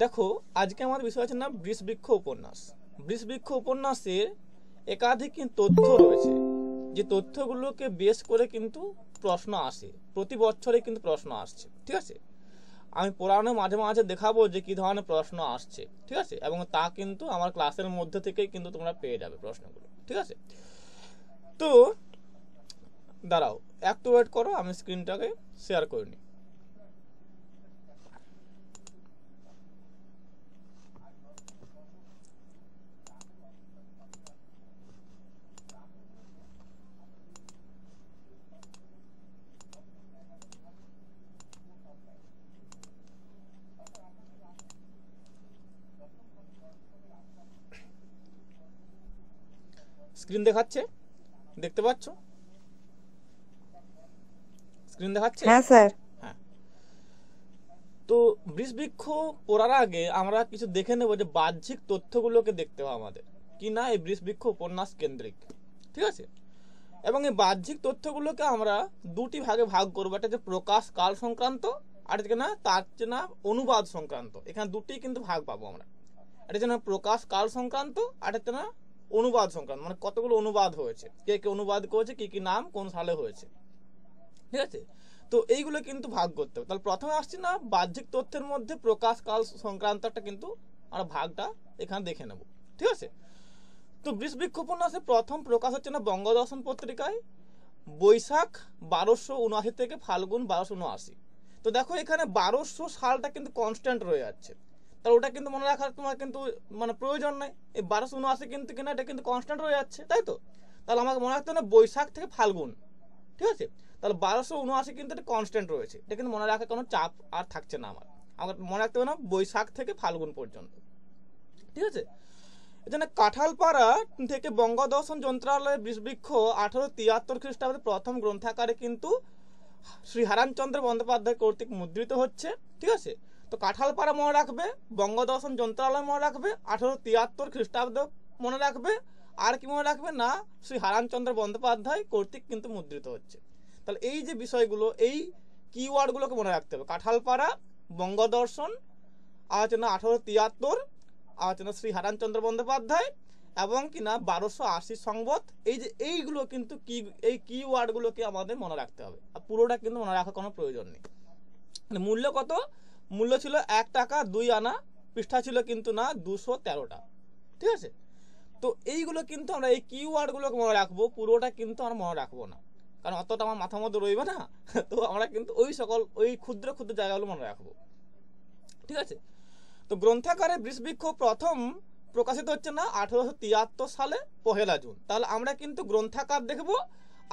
দেখো আজকে আমার বিষয় আছে না বৃষবৃক্ষ উপন্যাস। বৃষবৃক্ষ উপন্যাসের একাধিক তথ্য রয়েছে, যে তথ্যগুলোকে বেস করে কিন্তু প্রশ্ন আসে, প্রতি বছরে কিন্তু প্রশ্ন আসছে। ঠিক আছে, আমি পড়ানোর মাঝে মাঝে দেখাবো যে কি ধরনের প্রশ্ন আসছে। ঠিক আছে, এবং তা কিন্তু আমার ক্লাসের মধ্যে থেকেই কিন্তু তোমরা পেয়ে যাবে প্রশ্নগুলো। ঠিক আছে, তো দাঁড়াও একটু ওয়েট করো, আমি স্ক্রিনটাকে শেয়ার করে নিই। স্ক্রিন দেখাচ্ছে, দেখতে পাচ্ছ? স্ক্রিন দেখাচ্ছে? হ্যাঁ স্যার। হ্যাঁ, তো বৃষবৃক্ষ পড়ার আগে আমরা কিছু দেখে নেব যে বাহ্যিক তথ্যগুলোকে দেখতে হবে আমাদের, কি না এই বৃষবৃক্ষ উপন্যাস কেন্দ্রিক। ঠিক আছে, এবং এই বাহ্যিক তথ্যগুলোকে আমরা দুটি ভাগে ভাগ করবো, একটা যে প্রকাশ কাল সংক্রান্ত, আর যে না তার যে না অনুবাদ সংক্রান্ত। এখানে দুটি কিন্তু ভাগ পাবো আমরা, এটা যে না প্রকাশ কাল সংক্রান্ত, আর একটা না অনুবাদ সংক্রান্ত, মানে কতগুলো অনুবাদ হয়েছে, কে কে অনুবাদ করেছে, কি কি নাম, কোন সালে হয়েছে। ঠিক আছে, তো এইগুলো কিন্তু ভাগ করতে হবে। তাহলে প্রথমে আসছি না বাহ্যিক তথ্যের মধ্যে প্রকাশ কাল সংক্রান্ত একটা কিন্তু আমরা ভাগটা এখানে দেখে নেব। ঠিক আছে, তো বৃষবৃক্ষ উপন্যাসের প্রথম প্রকাশ হচ্ছে না বঙ্গদর্শন পত্রিকায় বৈশাখ 1279 থেকে ফাল্গুন 1279। তো দেখো এখানে 1200 সালটা কিন্তু কনস্ট্যান্ট রয়ে যাচ্ছে, তাহলে ওটা কিন্তু মনে রাখার তোমার কিন্তু মানে প্রয়োজন নেই। এই 1279 কিন্তু কিনা এটা কিন্তু কনস্ট্যান্ট রয়ে যাচ্ছে, তাই তো? তাহলে আমাকে মনে রাখতে হবে বৈশাখ থেকে ফাল্গুন। ঠিক আছে, তাহলে 1279 কিন্তু এটা কনস্ট্যান্ট রয়েছে, এটা কিন্তু মনে রাখার কোনো চাপ আর থাকছে না। আমার মনে রাখতে হবে না বৈশাখ থেকে ফাল্গুন পর্যন্ত। ঠিক আছে, এখানে কাঁঠালপাড়া থেকে বঙ্গদর্শন যন্ত্রালয়ের বৃষবৃক্ষ 1873 খ্রিস্টাব্দে প্রথম গ্রন্থাকারে কিন্তু শ্রী হারানচন্দ্র বন্দ্যোপাধ্যায় কর্তৃক মুদ্রিত হচ্ছে। ঠিক আছে, তো কাঁঠালপাড়া মনে রাখবে, বঙ্গদর্শন যন্ত্রালয় মনে রাখবে, 1873 খ্রিস্টাব্দ মনে রাখবে, আর কি মনে রাখবে না শ্রী হারানচন্দ্র বন্দ্যোপাধ্যায় কর্তৃক কিন্তু মুদ্রিত হচ্ছে। তাহলে এই যে বিষয়গুলো, এই কিওয়ার্ডগুলোকে মনে রাখতে হবে। কাঁঠালপাড়া, বঙ্গদর্শন, আলোচনা 1873, আলোচনা শ্রী হারানচন্দ্র বন্দ্যোপাধ্যায়, এবং কিনা 1280 সংবত। এই যে এইগুলো কিন্তু কি, এই কিওয়ার্ডগুলোকে আমাদের মনে রাখতে হবে, আর পুরোটা কিন্তু মনে রাখার কোনো প্রয়োজন নেই। মূল্য কত? মূল্য ছিল 1 টাকা 2 আনা, পৃষ্ঠা ছিল কিন্তু না 213টা। ঠিক আছে, তো এইগুলো কিন্তু আমরা এই কিওয়ার্ডগুলোকে মনে রাখবো, পুরোটা কিন্তু আমরা মনে রাখবো না, কারণ অতটা আমার মাথার মধ্যে রইবে না। তো আমরা কিন্তু ওই ক্ষুদ্র ক্ষুদ্র জায়গাগুলো মনে রাখবো। ঠিক আছে, তো গ্রন্থাকারে বৃষবৃক্ষ প্রথম প্রকাশিত হচ্ছে না 1873 সালে 1 জুন। তাহলে আমরা কিন্তু গ্রন্থাকার দেখবো,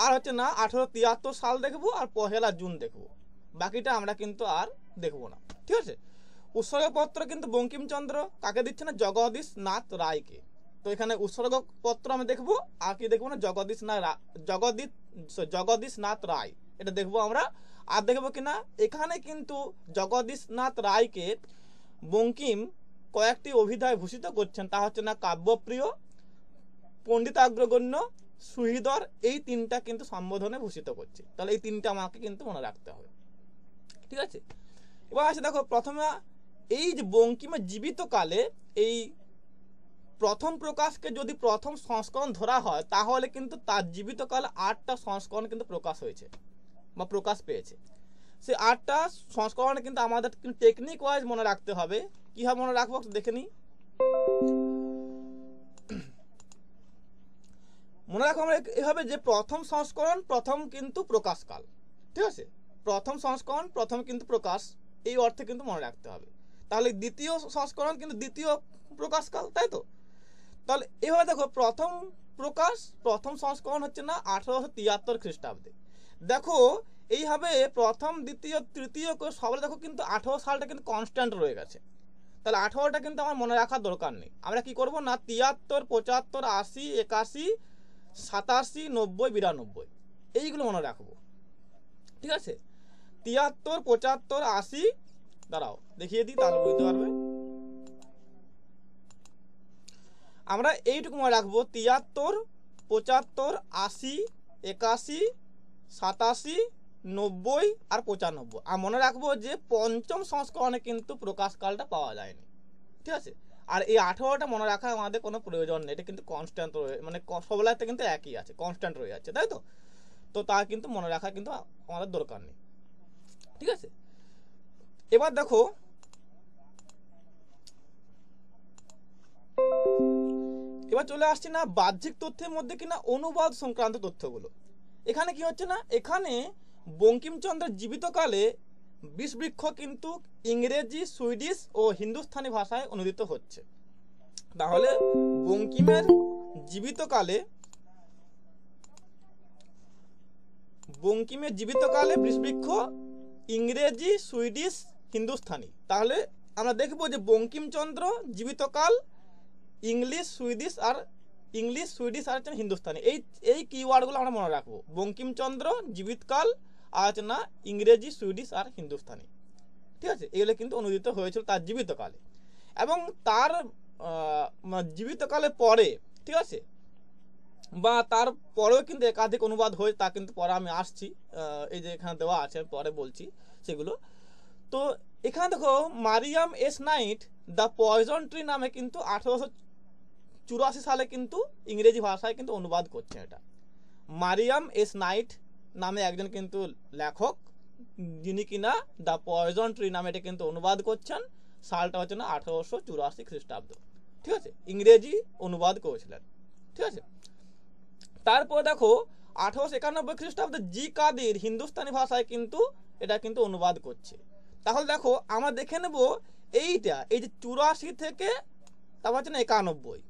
আর হচ্ছে না 1873 সাল দেখবো, আর 1 জুন দেখবো, বাকিটা আমরা কিন্তু আর দেখবো না। ঠিক আছে, উৎসর্গপত্র কিন্তু বঙ্কিমচন্দ্র কাকে দিচ্ছে না জগদীশ নাথ রায়কে। তো এখানে উৎসর্গপত্র আমি দেখবো, আর কি দেখবো না জগদীশ নাথ রায়, এটা দেখবো আমরা। আর দেখবো কিনা এখানে কিন্তু জগদীশ নাথ রায়কে বঙ্কিম কয়েকটি অভিধায় ভূষিত করছেন, তা হচ্ছে না কাব্যপ্রিয়, পণ্ডিতাগ্রগণ্য, সুহৃদর, এই তিনটা কিন্তু সম্বোধনে ভূষিত করছে। তাহলে এই তিনটা আমাকে কিন্তু মনে রাখতে হবে। ঠিক আছে, এবার আসে দেখো প্রথমে এই যে বঙ্কিমের জীবিতকালে এই প্রথম প্রকাশকে যদি প্রথম সংস্করণ ধরা হয়, তাহলে কিন্তু তার জীবিতকালে 8টা সংস্করণ কিন্তু প্রকাশ হয়েছে বা প্রকাশ পেয়েছে। সেই 8টা সংস্করণে কিন্তু আমাদের টেকনিক ওয়াইজ মনে রাখতে হবে। কিভাবে মনে রাখবো দেখে নিই। মনে রাখবো আমরা এভাবে যে প্রথম সংস্করণ প্রথম কিন্তু প্রকাশকাল। ঠিক আছে, প্রথম সংস্করণ প্রথম কিন্তু প্রকাশ, এই অর্থে কিন্তু মনে রাখতে হবে। তাহলে দ্বিতীয় সংস্করণ কিন্তু দ্বিতীয় প্রকাশকাল, তাই তো? তাহলে এভাবে দেখো প্রথম প্রকাশ প্রথম সংস্করণ হচ্ছে না 1873 খ্রিস্টাব্দে। দেখো এইভাবে প্রথম দ্বিতীয় তৃতীয় সবাই দেখো কিন্তু 18 সালটা কিন্তু কনস্ট্যান্ট রয়ে গেছে। তাহলে 18টা কিন্তু আমার মনে রাখার দরকার নেই। আমরা কি করব না 73, 75, 80, 81, 87, 90, 92 এইগুলো মনে রাখবো। ঠিক আছে, 73, 75, 80, দাঁড়াও দেখিয়ে দিই তাহলে বুঝতে পারবে। আমরা এইটুকু মনে রাখবো 73, 75, 80, 81, 87, 90 আর 95। আর মনে রাখবো যে পঞ্চম সংস্করণে কিন্তু প্রকাশকালটা পাওয়া যায়নি। ঠিক আছে। আর এই 18টা মনে রাখা আমাদের কোনো প্রয়োজন নেই, এটা কিন্তু কনস্ট্যান্ট মানে সবগুলাতে কিন্তু একই আছে, কনস্ট্যান্ট রয়ে যাচ্ছে, তাই তো। তো তা কিন্তু মনে রাখা কিন্তু আমাদের দরকার নেই, ঠিক আছে। এবার দেখো এবার চলে আসছে না বাহ্যিক তথ্যের মধ্যে কিনা অনুবাদ সংক্রান্ত তথ্যগুলো। এখানে কি হচ্ছে না, এখানে বঙ্কিমচন্দ্রের জীবিতকালে বিষবৃক্ষ কিন্তু ইংরেজি, সুইডিশ ও হিন্দুস্তানি ভাষায় অনুদিত হচ্ছে। তাহলে বঙ্কিমের জীবিতকালে বিষবৃক্ষ ইংরেজি, সুইডিশ, হিন্দুস্তানি। তাহলে আমরা দেখব যে বঙ্কিমচন্দ্র জীবিতকাল ইংলিশ, সুইডিশ আর হিন্দুস্তানি, এই কিওয়ার্ডগুলো আমরা মনে রাখবো। বঙ্কিমচন্দ্র জীবিতকাল আর না ইংরেজি, সুইডিশ আর হিন্দুস্তানি, ঠিক আছে। এগুলো কিন্তু অনুদিত হয়েছিল তার জীবিতকালে, এবং তার জীবিতকালে পরে, ঠিক আছে, বা তার পরেও কিন্তু একাধিক অনুবাদ হয়ে, তা কিন্তু পরে আমি আসছি, এই যে এখানে দেওয়া আছে আমি পরে বলছি সেগুলো। তো এখানে দেখো Miriam S Knight the poison tree নামে কিন্তু 1884 সালে কিন্তু ইংরেজি ভাষায় কিন্তু অনুবাদ করছেন। এটা মারিয়াম এস নাইট নামে একজন কিন্তু লেখক, যিনি কিনা দ্য পয়জন ট্রি নামে এটা কিন্তু অনুবাদ করছেন। সালটা হচ্ছে না 1884 খ্রিস্টাব্দ, ঠিক আছে, ইংরেজি অনুবাদ করেছিলেন, ঠিক আছে। তারপর দেখো 1891 খ্রিস্টাব্দে জি কাদির হিন্দুস্তানি ভাষায় কিন্তু এটা কিন্তু অনুবাদ করছে। তাহলে দেখো আমরা দেখে নেব এইটা, এই যে 84 থেকে তারপর হচ্ছে না 91,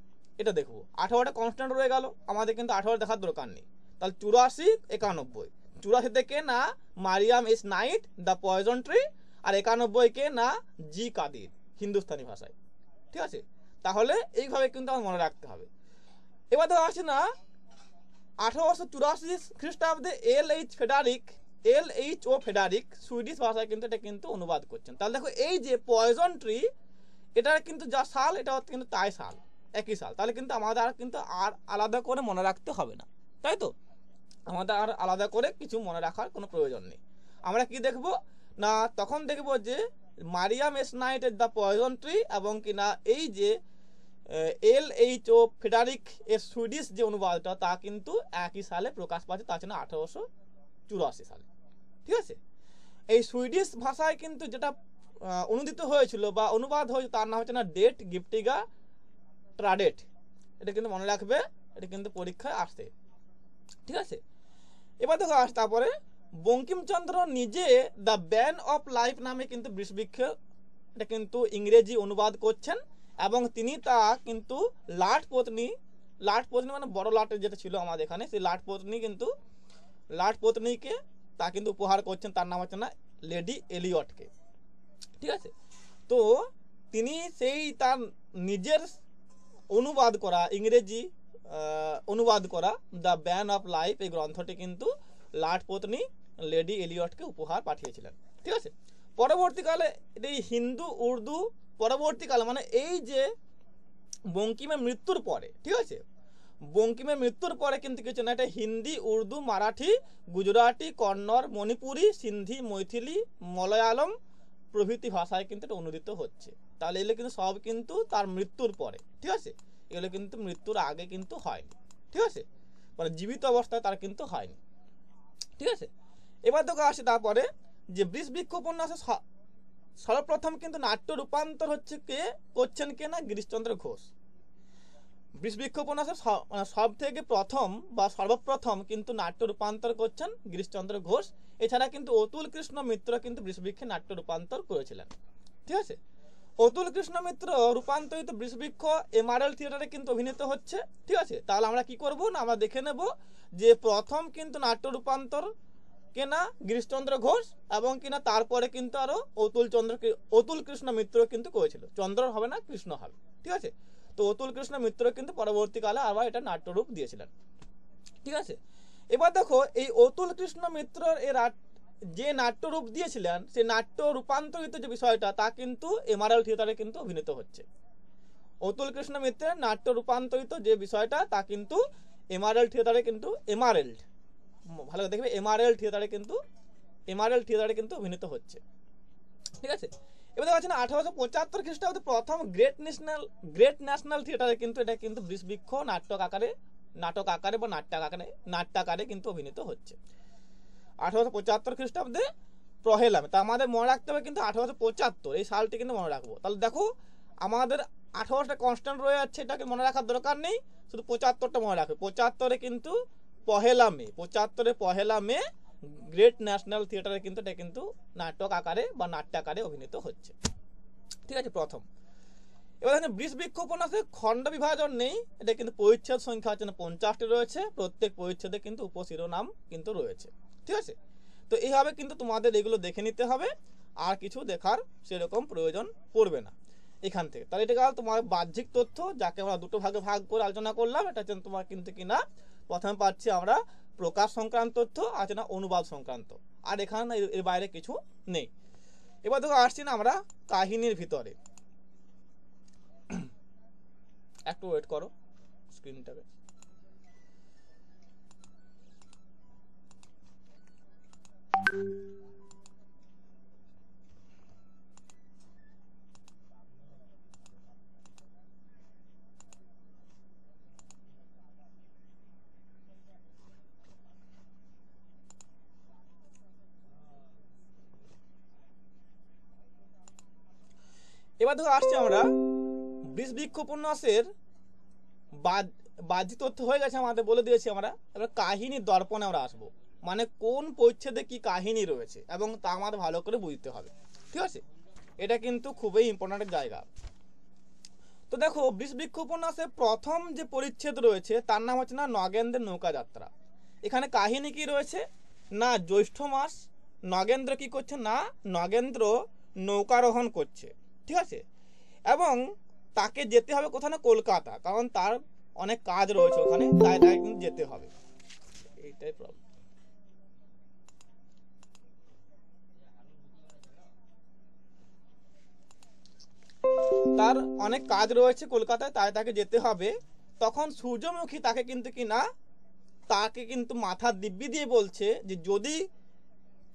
এটা দেখবো। 18টা কনস্ট্যান্ট রয়ে গেল, আমাদের কিন্তু 18 দেখার দরকার নেই। তাহলে 84, 91, 84 থেকে না Mariam S Knight the poison tree, আর 91 কে না জি কাদির হিন্দুস্তানি ভাষায়, ঠিক আছে। তাহলে এইভাবে কিন্তু আমার মনে রাখতে হবে। এবার ধরো আসছে না 1884 খ্রিস্টাব্দে LH ও ফেডারিক সুইডিশ ভাষায় কিন্তু এটা কিন্তু অনুবাদ করছেন। তাহলে দেখো এই যে পয়জন ট্রি, এটার কিন্তু যা সাল, এটা কিন্তু তাই সাল, একই সাল। তাহলে কিন্তু আমাদের আর কিন্তু আর আলাদা করে মনে রাখতে হবে না, তাই তো। আমাদের আর আলাদা করে কিছু মনে রাখার কোনো প্রয়োজন নেই। আমরা কি দেখব না, তখন দেখব যে মারিয়াম এস নাইটের দ্য পয়জন ট্রি এবং কিনা এই যে LH ও ফেডারিক এর সুইডিশ যে অনুবাদটা, তা কিন্তু একই সালে প্রকাশ পাচ্ছে, তা হচ্ছে না 1884 সালে, ঠিক আছে। এই সুইডিশ ভাষায় কিন্তু যেটা অনুদিত হয়েছিল বা অনুবাদ হয়েছে, তার নাম হচ্ছে না ডেট গিফটিগা ট্রাডেট। এটা কিন্তু মনে রাখবে, এটা কিন্তু পরীক্ষায় আসে, ঠিক আছে। এবার দেখো তারপরে বঙ্কিমচন্দ্র নিজে দ্য ব্যান অফ লাইফ নামে কিন্তু বিষবৃক্ষ এটা কিন্তু ইংরেজি অনুবাদ করছেন, এবং তিনি তা কিন্তু লাট পত্নী মানে বড় লাটের যেটা ছিল আমাদের এখানে, সেই লাট পত্নীকে তা কিন্তু উপহার করছেন। তার নাম হচ্ছে না লেডি এলিয়টকে, ঠিক আছে। তো তিনি সেই তার নিজের অনুবাদ করা ইংরেজি অনুবাদ করা দ্য ব্যান অফ লাইফ এই গ্রন্থটি কিন্তু লাট পত্নী লেডি এলিয়টকে উপহার পাঠিয়েছিলেন, ঠিক আছে। পরবর্তীকালে এই হিন্দু উর্দু পরবর্তীকালে মানে এই যে বঙ্কিমের মৃত্যুর পরে, ঠিক আছে, বঙ্কিমের মৃত্যুর পরে কিন্তু কিছু না, এটা হিন্দি, উর্দু, মারাঠি, গুজরাটি, কন্নড়, মণিপুরি, সিন্ধি, মৈথিলি, মালয়ালম প্রভৃতি ভাষায় কিন্তু এটা অনুদিত হচ্ছে। তাহলে এগুলো কিন্তু সব কিন্তু তার মৃত্যুর পরে, ঠিক আছে, এগুলো কিন্তু মৃত্যুর আগে কিন্তু হয়নি, ঠিক আছে, মানে জীবিত অবস্থায় তার কিন্তু হয়নি, ঠিক আছে। এবার দেখো আসে তারপরে যে বিষবৃক্ষ উপন্যাসে সর্বপ্রথম কিন্তু নাট্য রূপান্তর হচ্ছে করছেন কে না গিরিশচন্দ্র ঘোষ। বিষবৃক্ষ উপন্যাসের সব থেকে প্রথম বা সর্বপ্রথম কিন্তু নাট্য রূপান্তর করছেন গিরিশচন্দ্র ঘোষ। এছাড়া কিন্তু অতুল কৃষ্ণ মিত্র কিন্তু বিষবৃক্ষে নাট্য রূপান্তর করেছিলেন, ঠিক আছে। অতুল কৃষ্ণ মিত্র রূপান্তরিত বিষবৃক্ষ এমআরএল থিয়েটারে কিন্তু অভিনীত হচ্ছে, ঠিক আছে। তাহলে আমরা কি করব না, আমরা দেখে নেব যে প্রথম কিন্তু নাট্য রূপান্তর কেনা গিরিশচন্দ্র ঘোষ, এবং কিনা তারপরে কিন্তু আরো অতুল কৃষ্ণ মিত্র কিন্তু করেছিল। চন্দ্র হবে না, কৃষ্ণ হবে, ঠিক আছে। তো অতুল কৃষ্ণ মিত্র কিন্তু পরবর্তীকালে আবার এটা নাট্যরূপ দিয়েছিলেন, ঠিক আছে। এবার দেখো এই অতুল কৃষ্ণ মিত্র যে নাট্যরূপ দিয়েছিলেন, সেই নাট্য রূপান্তরিত যে বিষয়টা, তা কিন্তু এমআরএল থিয়েটারে কিন্তু অভিনীত হচ্ছে। অতুল কৃষ্ণ মিত্রের নাট্য রূপান্তরিত যে বিষয়টা, তা কিন্তু এমআরএল থিয়েটারে কিন্তু ভালো দেখবে এমআরএল থিয়েটারে কিন্তু অভিনীত হচ্ছে, ঠিক আছে। এবার দেখা যাচ্ছে না 1875 খ্রিস্টাব্দে প্রথম গ্রেট ন্যাশনাল থিয়েটারে কিন্তু এটা কিন্তু বৃষবৃক্ষ নাটক আকারে বা নাট্যাকারে কিন্তু অভিনীত হচ্ছে 1875 খ্রিস্টাব্দে পহেলা মে। তা আমাদের মনে রাখতে হবে কিন্তু 1875 এই সালটি কিন্তু মনে রাখবো। তাহলে দেখো আমাদের 18টা কনস্ট্যান্ট রয়ে যাচ্ছে, এটাকে মনে রাখার দরকার নেই, শুধু 75টা মনে রাখবে। 75-এ কিন্তু পহেলা মে গ্রেট ন্যাশনাল থিয়েটারে কিন্তু এটা কিন্তু নাটক আকারে বা নাট্যাকারে অভিনীত হচ্ছে। ঠিক আছে, প্রথম। এবার দেখেন বৃষবৃক্ষ উপন্যাসে খণ্ড বিভাজন নেই, এটা কিন্তু পরিচ্ছেদ সংখ্যা হচ্ছে 50টি রয়েছে, প্রত্যেক পরিচ্ছেদে কিন্তু উপশিরোনাম কিন্তু রয়েছে। ঠিক আছে, তো এইভাবে কিন্তু তোমাদের এগুলো দেখে নিতে হবে, আর কিছু দেখার সেরকম প্রয়োজন পড়বে না এখান থেকে। তাহলে এটা গেল তোমার বাহ্যিক তথ্য, যাকে আমরা দুটো ভাগে ভাগ করে আলোচনা করলাম। এটা হচ্ছে তোমার কিন্তু কিনা প্রথমে পাচ্ছি আমরা প্রকাশ সংক্রান্ত তথ্য, আছে না অনুবাদ সংক্রান্ত, আর এখানে এর বাইরে কিছু নেই। এবার দেখো আসছি না আমরা কাহিনীর ভিতরে। একটু ওয়েট করো স্ক্রিনটাকে। এবার দেখো আসছি আমরা বৃষবৃক্ষ উপন্যাসের বাহ্যিক তথ্য হয়ে গেছে আমাদের, বলে দিয়েছি আমরা। এবার কাহিনীর দর্পণে আমরা আসবো, মানে কোন পরিচ্ছেদে কি কাহিনী রয়েছে এবং তা আমাদের ভালো করে বুঝতে হবে। ঠিক আছে, এটা কিন্তু খুবই ইম্পর্টেন্ট জায়গা। তো দেখো বৃষবৃক্ষ উপন্যাসে প্রথম যে পরিচ্ছেদ রয়েছে তার নাম হচ্ছে না নগেন্দ্রের নৌকা যাত্রা। এখানে কাহিনী কি রয়েছে না, জ্যৈষ্ঠ মাস নগেন্দ্র কি করছে না, নগেন্দ্র নৌকারোহণ করছে। ঠিক আছে, এবং তাকে যেতে হবে কোথায় না কলকাতা, কারণ তার অনেক কাজ রয়েছে ওখানে, তাই তাকে কিন্তু যেতে হবে। এইটাই প্রবলেম। তার অনেক কাজ রয়েছে কলকাতায়, তাই তাকে যেতে হবে। তখন সূর্যমুখী তাকে কিন্তু মাথার দিব্যি দিয়ে বলছে যে যদি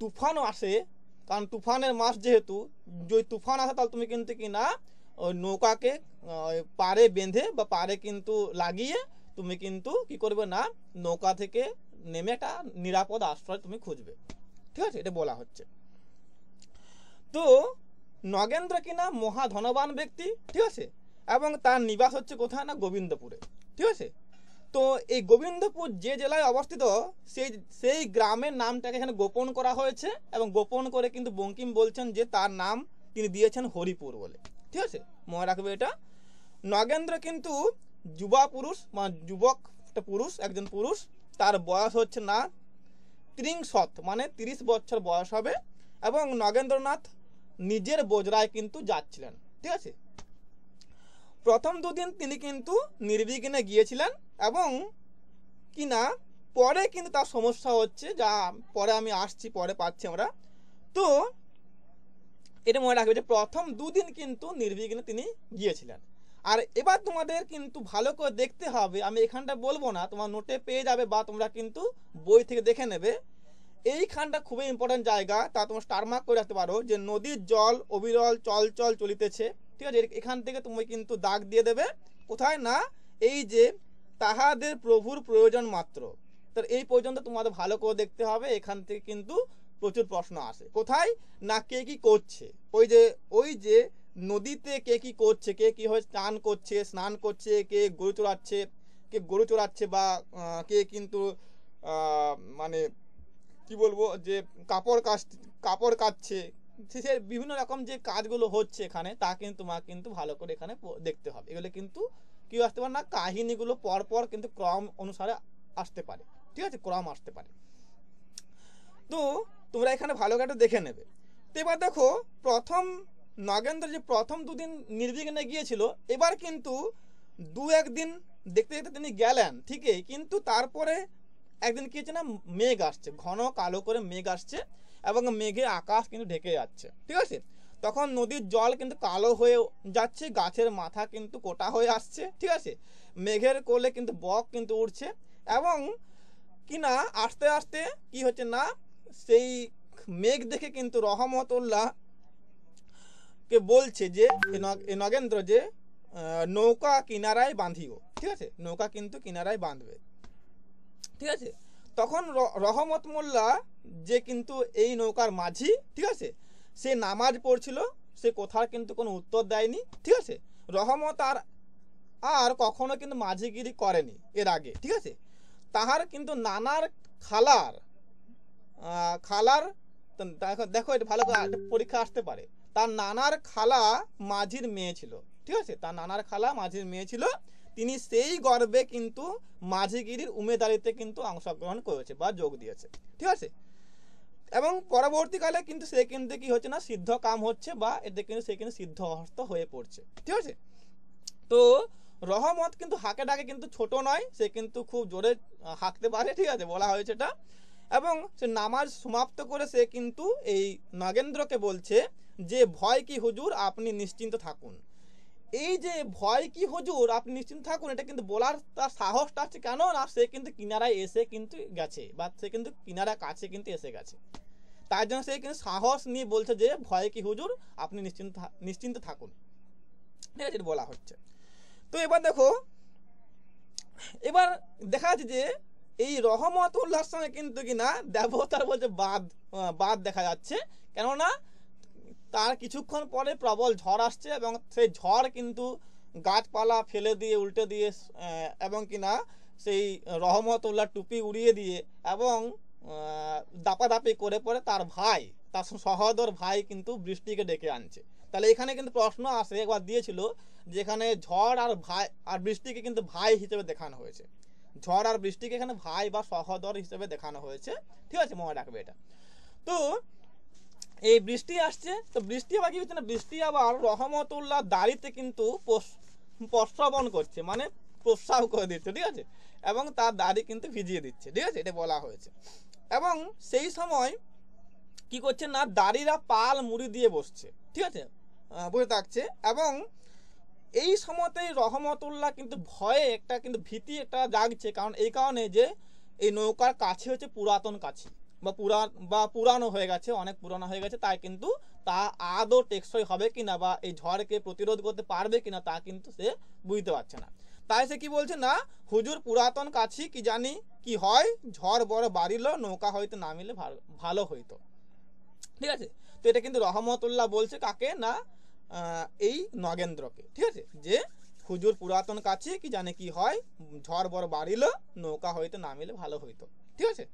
তুফান আসে, কারণ তুফানের মাস যেহেতু, যদি তুফান আসে তাহলে তুমি কিন্তু কিনা ওই নৌকাকে পাড়ে বেঁধে বা পাড়ে কিন্তু লাগিয়ে তুমি কিন্তু কি করবে না, নৌকা থেকে নেমে একটা নিরাপদ আশ্রয় তুমি খুঁজবে। ঠিক আছে, এটা বলা হচ্ছে। তো নগেন্দ্র কিনা মহা ধনবান ব্যক্তি, ঠিক আছে, এবং তার নিবাস হচ্ছে কোথায় না গোবিন্দপুরে। ঠিক আছে, তো এই গোবিন্দপুর যে জেলায় অবস্থিত সেই গ্রামের নামটাকে এখানে গোপন করা হয়েছে, এবং গোপন করে কিন্তু বঙ্কিম বলছেন যে তার নাম তিনি দিয়েছেন হরিপুর বলে। ঠিক আছে, মনে রাখবে এটা। নগেন্দ্র কিন্তু যুবা পুরুষ, মানে যুবক পুরুষ, একজন পুরুষ, তার বয়স হচ্ছে না 30 মানে 30 বছর বয়স হবে, এবং নগেন্দ্রনাথ নিজের বোজরায় কিন্তু যাচ্ছিলেন। ঠিক আছে, প্রথম দুদিন তিনি কিন্তু নির্বিঘ্নে গিয়েছিলেন, এবং কিনা পরে কিন্তু তার সমস্যা হচ্ছে, যা পরে আমি আসছি, পরে পাচ্ছি আমরা। তো এটা মনে রাখবে যে প্রথম দুদিন কিন্তু নির্বিঘ্নে তিনি গিয়েছিলেন। আর এবার তোমাদের কিন্তু ভালো করে দেখতে হবে, আমি এখানটা বলবো না, তোমার নোটে পেয়ে যাবে বা তোমরা কিন্তু বই থেকে দেখে নেবে। এইখানটা খুবই ইম্পর্টেন্ট জায়গা, তা তোমরা স্টার মার্ক করে রাখতে পারো যে নদীর জল অবিরল চল চলিতেছে। ঠিক আছে, এখান থেকে তুমি কিন্তু দাগ দিয়ে দেবে কোথায় না, এই যে তাহাদের প্রভুর প্রয়োজন মাত্র। তো এই পর্যন্ত তোমাদের ভালো করে দেখতে হবে, এখান থেকে কিন্তু প্রচুর প্রশ্ন আসে। কোথায় না, কে কি করছে, ওই যে নদীতে কে কি করছে, কে কি হয়ে স্নান করছে, কে গরু চড়াচ্ছে বা কে কিন্তু মানে কি বলবো যে কাপড় কাচ্ছে, সে বিভিন্ন রকম যে কাজগুলো হচ্ছে এখানে, তা কিন্তু তোমাকে কিন্তু ভালো করে এখানে দেখতে হবে। এগুলো কিন্তু কি আসতে পারে না, কাহিনীগুলো পরপর কিন্তু ক্রম অনুসারে আসতে পারে। ঠিক আছে, ক্রম আসতে পারে। তো তোমরা এখানে ভালো করে দেখে নেবে। তো এবার দেখো প্রথম নগেন্দ্র যে প্রথম দুদিন নির্বিঘ্নে গিয়েছিল, এবার কিন্তু 2-1 দিন দেখতে দেখতে তিনি গেলেন ঠিকই, কিন্তু তারপরে একদিন কি হচ্ছে না, মেঘ আসছে, ঘন কালো করে মেঘ আসছে, এবং মেঘে আকাশ কিন্তু ঢেকে যাচ্ছে। ঠিক আছে, তখন নদীর জল কিন্তু কালো হয়ে যাচ্ছে, গাছের মাথা কিন্তু কোটা হয়ে আসছে। ঠিক আছে, মেঘের কোলে কিন্তু বক কিন্তু উঠছে, এবং কিনা আস্তে আস্তে কি হচ্ছে না, সেই মেঘ দেখে কিন্তু রহমতুল্লাহ কে বলছে যে এ নগেন্দ্র যে নৌকা কিনারায় বাঁধিও, ঠিক আছে, নৌকা কিন্তু কিনারায় বাঁধবে, ঠিক আছে। তখন রহমত মোল্লা যে কিন্তু এই নৌকার মাঝি, ঠিক আছে, সে নামাজ পড়ছিল, সে কোথাও কিন্তু কোনো উত্তর দেয়নি, ঠিক আছে। রহমত আর কখনো কিন্তু মাঝিগিরি করেনি এর আগে, ঠিক আছে। তাহার কিন্তু নানার খালার দেখো এটা ভালো করে পরীক্ষা আসতে পারে, তার নানার খালা মাঝির মেয়ে ছিল, ঠিক আছে, তার নানার খালা মাঝির মেয়ে ছিল, তিনি সেই গর্বে কিন্তু মাঝিগিরির উমেদারিতে কিন্তু অংশগ্রহণ করেছে বা যোগ দিয়েছে, ঠিক আছে। এবং পরবর্তীকালে কিন্তু সে কিন্তু কি হচ্ছে না, সিদ্ধ কাম হচ্ছে বা এতে কিন্তু সে কিন্তু সিদ্ধহস্ত হয়ে পড়ছে, ঠিক আছে। তো রহমত কিন্তু হাঁকে ডাকে কিন্তু ছোট নয়, সে কিন্তু খুব জোরে হাঁকতে পারে, ঠিক আছে, বলা হয়েছে এটা। এবং সে নামাজ সমাপ্ত করে সে কিন্তু এই নগেন্দ্রকে বলছে যে ভয় কি হুজুর, আপনি নিশ্চিন্ত থাকুন। এই যে ভয় কি হুজুর, আপনি নিশ্চিন্ত থাকুন, এটা কিন্তু বলার তার সাহসটা আছে কেন না, সে কিন্তু কিনারায় এসে কিন্তু গেছে বা সে কিন্তু কিনারা কাছে কিন্তু এসে গেছে, তার জন্য সে কিন্তু সাহস নিয়ে বলছে যে ভয় কি হুজুর, আপনি নিশ্চিন্ত থাকুন, ঠিক আছে, এটা বলা হচ্ছে। তো এবার দেখো, এবার দেখা যাচ্ছে যে এই রহমতুল্লাহর সঙ্গে কিন্তু কিনা দেবতার বলছে বাদ দেখা যাচ্ছে, কেননা তার কিছুক্ষণ পরে প্রবল ঝড় আসছে এবং সেই ঝড় কিন্তু গাছপালা ফেলে দিয়ে উল্টে দিয়ে এবং কিনা সেই রহমতুল্লাহ টুপি উড়িয়ে দিয়ে এবং দাপাদাপি করে পরে তার ভাই, তার সহোদর ভাই কিন্তু বৃষ্টিকে ডেকে আনছে। তাহলে এখানে কিন্তু প্রশ্ন আসে, একবার দিয়েছিল যেখানে ঝড় আর বৃষ্টিকে কিন্তু ভাই হিসেবে দেখানো হয়েছে, ঝড় আর বৃষ্টিকে এখানে ভাই বা সহোদর হিসেবে দেখানো হয়েছে, ঠিক আছে, মনে রাখবে এটা। তো এই বৃষ্টি আসছে, তো বৃষ্টি আবার কি হচ্ছে না, বৃষ্টি আবার রহমতুল্লাহ দাড়িতে কিন্তু প্রস্রবণ করছে, মানে প্রস্রাব করে দিচ্ছে, ঠিক আছে, এবং তার দাড়ি কিন্তু ভিজিয়ে দিচ্ছে, ঠিক আছে, এটা বলা হয়েছে। এবং সেই সময় কি করছে না, দাড়িরা পাল মুড়ি দিয়ে বসছে, ঠিক আছে, বুঝে থাকছে। এবং এই সময়তেই রহমতুল্লাহ কিন্তু ভয়ে একটা কিন্তু ভীতি একটা জাগছে, কারণ এই কারণে যে এই নৌকার কাছে হচ্ছে পুরাতন কাছে বা পুরানো হয়ে গেছে, অনেক পুরানো হয়ে গেছে, তাই কিন্তু তা আদৌ টেকসই হবে কিনা বা এই ঝড়কে প্রতিরোধ করতে পারবে কিনা তা কিন্তু সে বুঝতে পারছে না। তাই সে কি বলছে না, হুজুর পুরাতন কাছি কি জানি কি হয়, ঝড় বড় বাড়িল, নৌকা হইতে নামিলে ভালো হইতো, ঠিক আছে। তো এটা কিন্তু রহমতুল্লাহ বলছে কাকে না, এই নগেন্দ্রকে, ঠিক আছে, যে হুজুর পুরাতন কাছে কি জানে কি হয়, ঝড় বড় বাড়িল, নৌকা হইতে নামিলে ভালো হইতো, ঠিক আছে।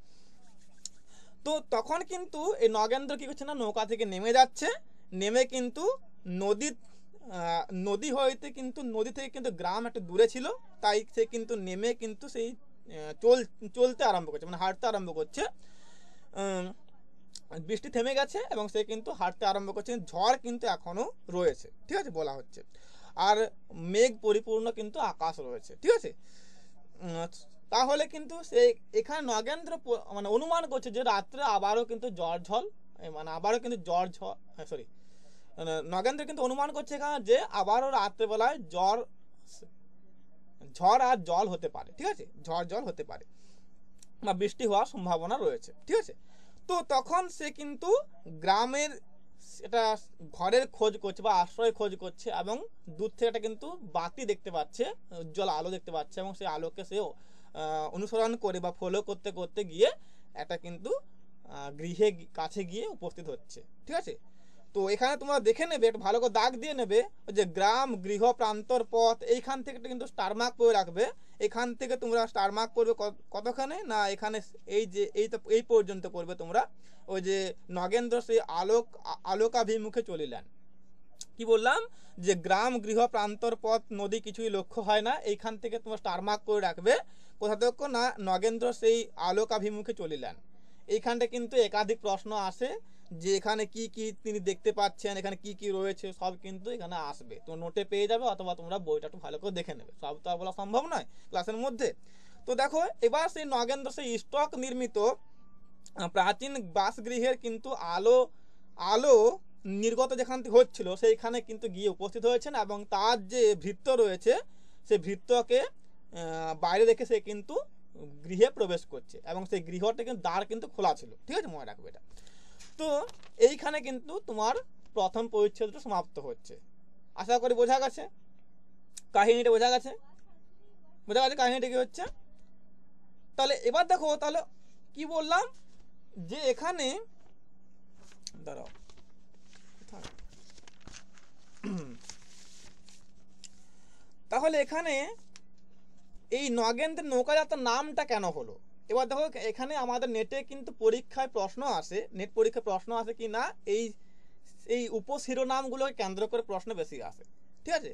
তো তখন কিন্তু এই নগেন্দ্র কি করছে না, নৌকা থেকে নেমে যাচ্ছে, নেমে কিন্তু নদী থেকে কিন্তু গ্রাম একটা দূরে ছিল, তাই সে কিন্তু নেমে কিন্তু সেই চলতে আরম্ভ করছে, মানে হাঁটতে আরম্ভ করছে। বৃষ্টি থেমে গেছে এবং সে কিন্তু হাঁটতে আরম্ভ করছে, ঝড় কিন্তু এখনো রয়েছে, ঠিক আছে, বলা হচ্ছে, আর মেঘ পরিপূর্ণ কিন্তু আকাশ রয়েছে, ঠিক আছে। তাহলে কিন্তু সে এখানে নগেন্দ্র মানে অনুমান করছে যে রাত্রে আবারও কিন্তু নগেন্দ্র কিন্তু অনুমান করছে এখানে যে আবারও রাত্রেবেলায় ঝড় আর জল হতে পারে, ঠিক আছে, ঝড় জল হতে পারে বা বৃষ্টি হওয়ার সম্ভাবনা রয়েছে, ঠিক আছে। তো তখন সে কিন্তু গ্রামের এটা ঘরের খোঁজ করছে বা আশ্রয় খোঁজ করছে এবং দূর থেকে একটা কিন্তু বাতি দেখতে পাচ্ছে, উজ্জ্বল আলো দেখতে পাচ্ছে, এবং সেই আলোকে সে অনুসরণ করে বা ফলো করতে করতে গিয়ে একটা কিন্তু গৃহে কাছে গিয়ে উপস্থিত হচ্ছে, ঠিক আছে। তো এখানে তোমরা দেখে নেবে, একটু ভালো করে দাগ দিয়ে নেবে যে গ্রাম গৃহ প্রান্তর পথ, এইখান থেকে কিন্তু স্টার মার্ক করে রাখবে, এখান থেকে তোমরা স্টার মার্ক করবে কতখানে না, এখানে এই যে এই পর্যন্ত করবে তোমরা, ওই যে নগেন্দ্র সেই আলোকাভিমুখে চলিলেন, কি বললাম যে গ্রাম গৃহ প্রান্তর পথ নদী কিছুই লক্ষ্য হয় না, এইখান থেকে তোমরা স্টার মার্ক করে রাখবে কোথাও না নগেন্দ্র সেই আলোকাভিমুখে চলিলেন। এইখানটা কিন্তু একাধিক প্রশ্ন আসে যে এখানে কি কি তিনি দেখতে পাচ্ছেন, এখানে কি কি রয়েছে, সব কিন্তু এখানে আসবে, তোমরা নোটে পেয়ে যাবে অথবা তোমরা বইটা একটু ভালো করে দেখে নেবে, সব তো আর বলা সম্ভব নয় ক্লাসের মধ্যে। তো দেখো এবার সেই নগেন্দ্র সেই স্টক নির্মিত প্রাচীন বাসগৃহের কিন্তু আলো নির্গত যেখান থেকে হচ্ছিল সেইখানে কিন্তু গিয়ে উপস্থিত হয়েছেন, এবং তার যে ভৃত্য রয়েছে সেই ভৃত্যকে বাইরে রেখে সে কিন্তু গৃহে প্রবেশ করছে, এবং সেই গৃহটা কিন্তু দ্বার কিন্তু খোলা ছিল, ঠিক আছে, মনে রাখবে এটা। তো এইখানে কিন্তু তোমার প্রথম পরিচ্ছেদটা সমাপ্ত হচ্ছে। আশা করি বোঝা গেছে কাহিনীটা, বোঝা গেছে কাহিনীটা কি হচ্ছে। তাহলে এবার দেখো, তাহলে কি বললাম যে এখানে দাঁড়াও, তাহলে এখানে এই নগেন্দ্রের নৌকাযাত্রার নামটা কেন হলো। এবার দেখো এখানে আমাদের নেটে কিন্তু পরীক্ষায় প্রশ্ন আসে, নেট পরীক্ষায় প্রশ্ন আসে কি না এই উপশিরোনামগুলোকে কেন্দ্র করে প্রশ্ন বেশি আসে। ঠিক আছে,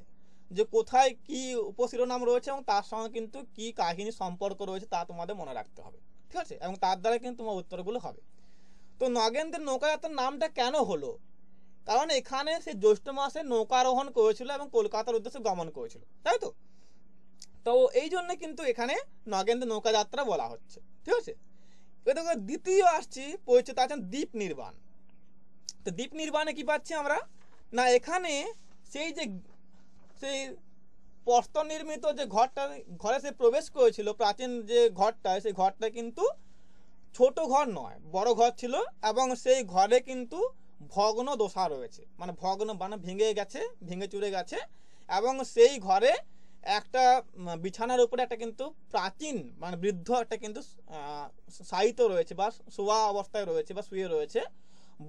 যে কোথায় কি উপশিরোনাম রয়েছে এবং তার সঙ্গে কিন্তু কি কাহিনী সম্পর্ক রয়েছে তা তোমাদের মনে রাখতে হবে। ঠিক আছে, এবং তার দ্বারা কিন্তু তোমার উত্তরগুলো হবে। তো নগেন্দ্রের নৌকাযাত্রার নামটা কেন হলো, কারণ এখানে সে জ্যৈষ্ঠ মাসে নৌকা আরোহণ করেছিল এবং কলকাতার উদ্দেশ্যে গমন করেছিল, তাই তো। তো এই জন্য কিন্তু এখানে নগেন্দ্র নৌকাযাত্রা বলা হচ্ছে। ঠিক আছে, এবার দ্বিতীয় আসছি পরিচিত আছেন দ্বীপ নির্বাণ। তো দ্বীপ নির্বাণে কি পাচ্ছি আমরা না, এখানে সেই প্রস্তর নির্মিত যে ঘরে সে প্রবেশ করেছিল, প্রাচীন যে ঘরটা, সেই ঘরটা কিন্তু ছোট ঘর নয়, বড় ঘর ছিল, এবং সেই ঘরে কিন্তু ভগ্ন দশা রয়েছে, মানে ভগ্ন মানে ভেঙে চুরে গেছে, এবং সেই ঘরে একটা বিছানার উপরে একটা কিন্তু প্রাচীন মানে বৃদ্ধ একটা কিন্তু শায়িত রয়েছে বা শোয়া অবস্থায় রয়েছে বা শুয়ে রয়েছে,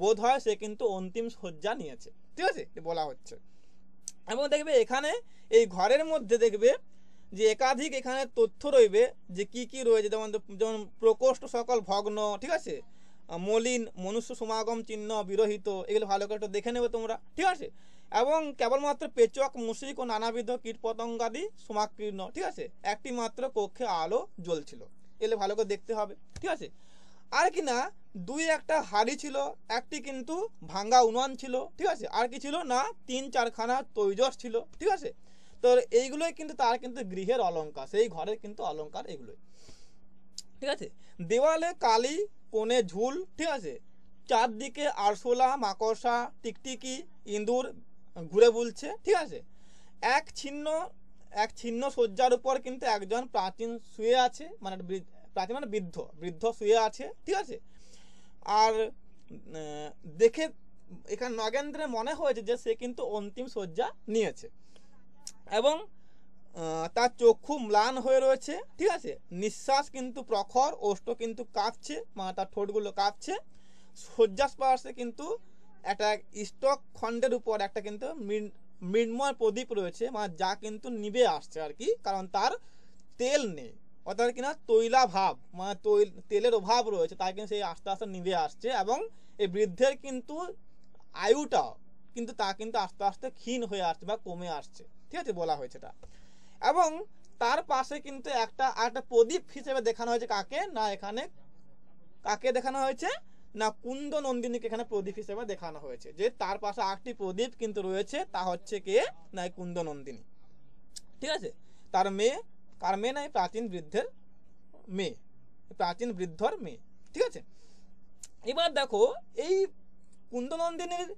বোধ হয় সে কিন্তু অন্তিম শয্যা নিয়েছে। ঠিক আছে, বলা হচ্ছে। এবং দেখবে এখানে এই ঘরের মধ্যে দেখবে যে একাধিক এখানে তথ্য রইবে যে কি কি রয়েছে, যেমন প্রকোষ্ঠ সকল ভগ্ন, ঠিক আছে, মলিন, মনুষ্য সমাগম চিহ্ন বিরহিত, এগুলো ভালো করে একটু দেখে নেবে তোমরা। ঠিক আছে, এবং কেবলমাত্র পেচক মুশিক ও নানাবিধ কীটপতঙ্গাদি সমাকীর্ণ। ঠিক আছে, একটি মাত্র কক্ষে আলো জ্বলছিল, এগুলো ভালো করে দেখতে হবে। ঠিক আছে, আর কি না দুই একটা হাড়ি ছিল, একটি কিন্তু ভাঙ্গা উনান ছিল। ঠিক আছে, আর কি ছিল না 3-4খানা তৈজস ছিল। ঠিক আছে, তো এইগুলোই কিন্তু তার কিন্তু গৃহের অলঙ্কার, সেই ঘরের কিন্তু অলঙ্কার এগুলোই। ঠিক আছে, দেওয়ালে কালি, কোণে ঝুল। ঠিক আছে, চারদিকে আরশোলা, মাকড়সা, টিকটিকি, ইঁদুর ঘুরে বুলছে। ঠিক আছে, এক ছিন্ন শয্যার উপর কিন্তু একজন প্রাচীন শুয়ে আছে, মানে প্রাচীন মানে বৃদ্ধ শুয়ে আছে। ঠিক আছে, আর দেখে এখানে নগেন্দ্রের মনে হয়েছে যে সে কিন্তু অন্তিম শয্যা নিয়েছে, এবং তার চক্ষু ম্লান হয়ে রয়েছে। ঠিক আছে, নিঃশ্বাস কিন্তু প্রখর, ওষ্ঠ কিন্তু কাঁপছে, মানে তার ঠোঁটগুলো কাঁপছে। শয্যাস্পার্শে কিন্তু একটা স্টক খণ্ডের উপর একটা কিন্তু মৃন্ময় প্রদীপ রয়েছে, মানে যা কিন্তু নিভে আসছে আর কি, কারণ তার তেল নেই, অর্থাৎ কিনা তৈলাভাব, মানে তেলের অভাব রয়েছে, তাই কিন্তু সেই আস্তে আস্তে নিভে আসছে। এবং এই বৃদ্ধের কিন্তু আয়ুটা কিন্তু তা কিন্তু আস্তে আস্তে ক্ষীণ হয়ে আসছে বা কমে আসছে। ঠিক আছে, বলা হয়েছে এটা। এবং তার পাশে কিন্তু একটা প্রদীপ হিসেবে দেখানো হয়েছে কাকে না, এখানে কাকে দেখানো হয়েছে না, কুন্দ নন্দিনীকে এখানে প্রদীপ হিসেবে দেখানো হয়েছে, যে তার পাশে আরেকটি প্রদীপ কিন্তু রয়েছে, তা হচ্ছে কে না কুন্দ নন্দিনী। ঠিক আছে, তার মেয়ে, কার মেয়ে নাই, প্রাচীন বৃদ্ধের মেয়ে, প্রাচীন বৃদ্ধর মেয়ে। ঠিক আছে, এবার দেখো এই কুন্দ নন্দিনীর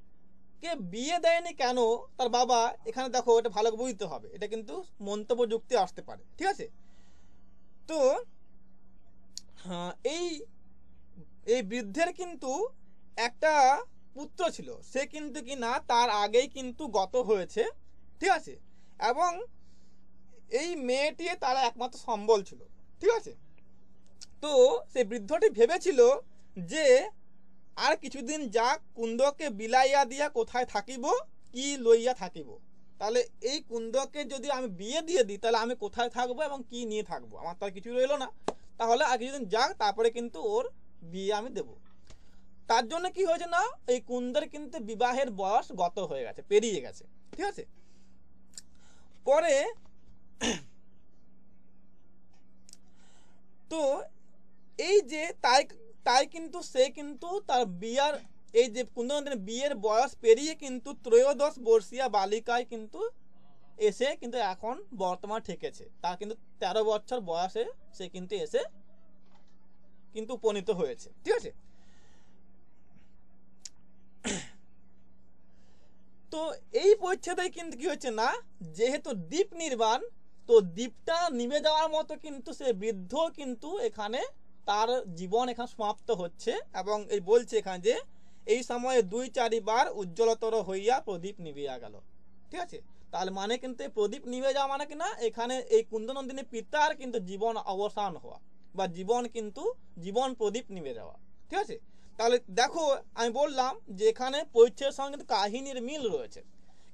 কে বিয়ে দেয়নি কেন তার বাবা, এখানে দেখো এটা ভালো বুঝতে হবে, এটা কিন্তু মন্তব্য যুক্তি আসতে পারে। ঠিক আছে, তো এই বৃদ্ধের কিন্তু একটা পুত্র ছিল, সে কিন্তু কি না তার আগেই কিন্তু গত হয়েছে। ঠিক আছে, এবং এই মেয়েটি তার একমাত্র সম্বল ছিল। ঠিক আছে, তো সেই বৃদ্ধটি ভেবেছিল যে আর কিছুদিন যাক, কুন্দকে বিলাইয়া দিয়া কোথায় থাকিব, কি লইয়া থাকিব। তাহলে এই কুন্দকে যদি আমি বিয়ে দিয়ে দিই, তাহলে আমি কোথায় থাকবো এবং কি নিয়ে থাকবো, আমার তো আর কিছু রইলো না। তাহলে আর কিছুদিন যাক, তারপরে কিন্তু ওর বিয়ে আমি দেব। তার জন্য কি হয়েছে না, এই কুন্দের কিন্তু বিবাহের বয়স গত হয়ে গেছে, পেরিয়ে গেছে। ঠিক আছে, পরে তো এই যে তাই কিন্তু সে কিন্তু তার বিয়ার এই যে কুন্দনন্দিনীর বিয়ের বয়স পেরিয়ে কিন্তু 13 বর্ষীয়া বালিকায় কিন্তু এসে কিন্তু এখন বর্তমান ঠেকেছে, তার কিন্তু 13 বছর বয়সে সে কিন্তু এসে কিন্তু উপনীত হয়েছে। ঠিক আছে, তো এই পরিচ্ছেদে কিন্তু কি হচ্ছে না, যেহেতু দ্বীপ নির্বাণ, তো দ্বীপটা নিভে যাওয়ার মতো কিন্তু সে বৃদ্ধ কিন্তু এখানে তার জীবন এখানে সমাপ্ত হচ্ছে। এবং এই বলছে এখানে যে এই সময়ে 2-4 বার উজ্জ্বলতর হইয়া প্রদীপ নিভিয়া গেল। ঠিক আছে, তাহলে মানে কিন্তু এই প্রদীপ নিভে যাওয়া মানে কিনা এখানে এই কুন্দনন্দিনী পিতার কিন্তু জীবন অবসান হওয়া বা জীবন প্রদীপ নিভে যাওয়া। ঠিক আছে, তাহলে দেখো আমি বললাম যে এখানে পরিচ্ছেদের সঙ্গে কিন্তু কাহিনীর মিল রয়েছে।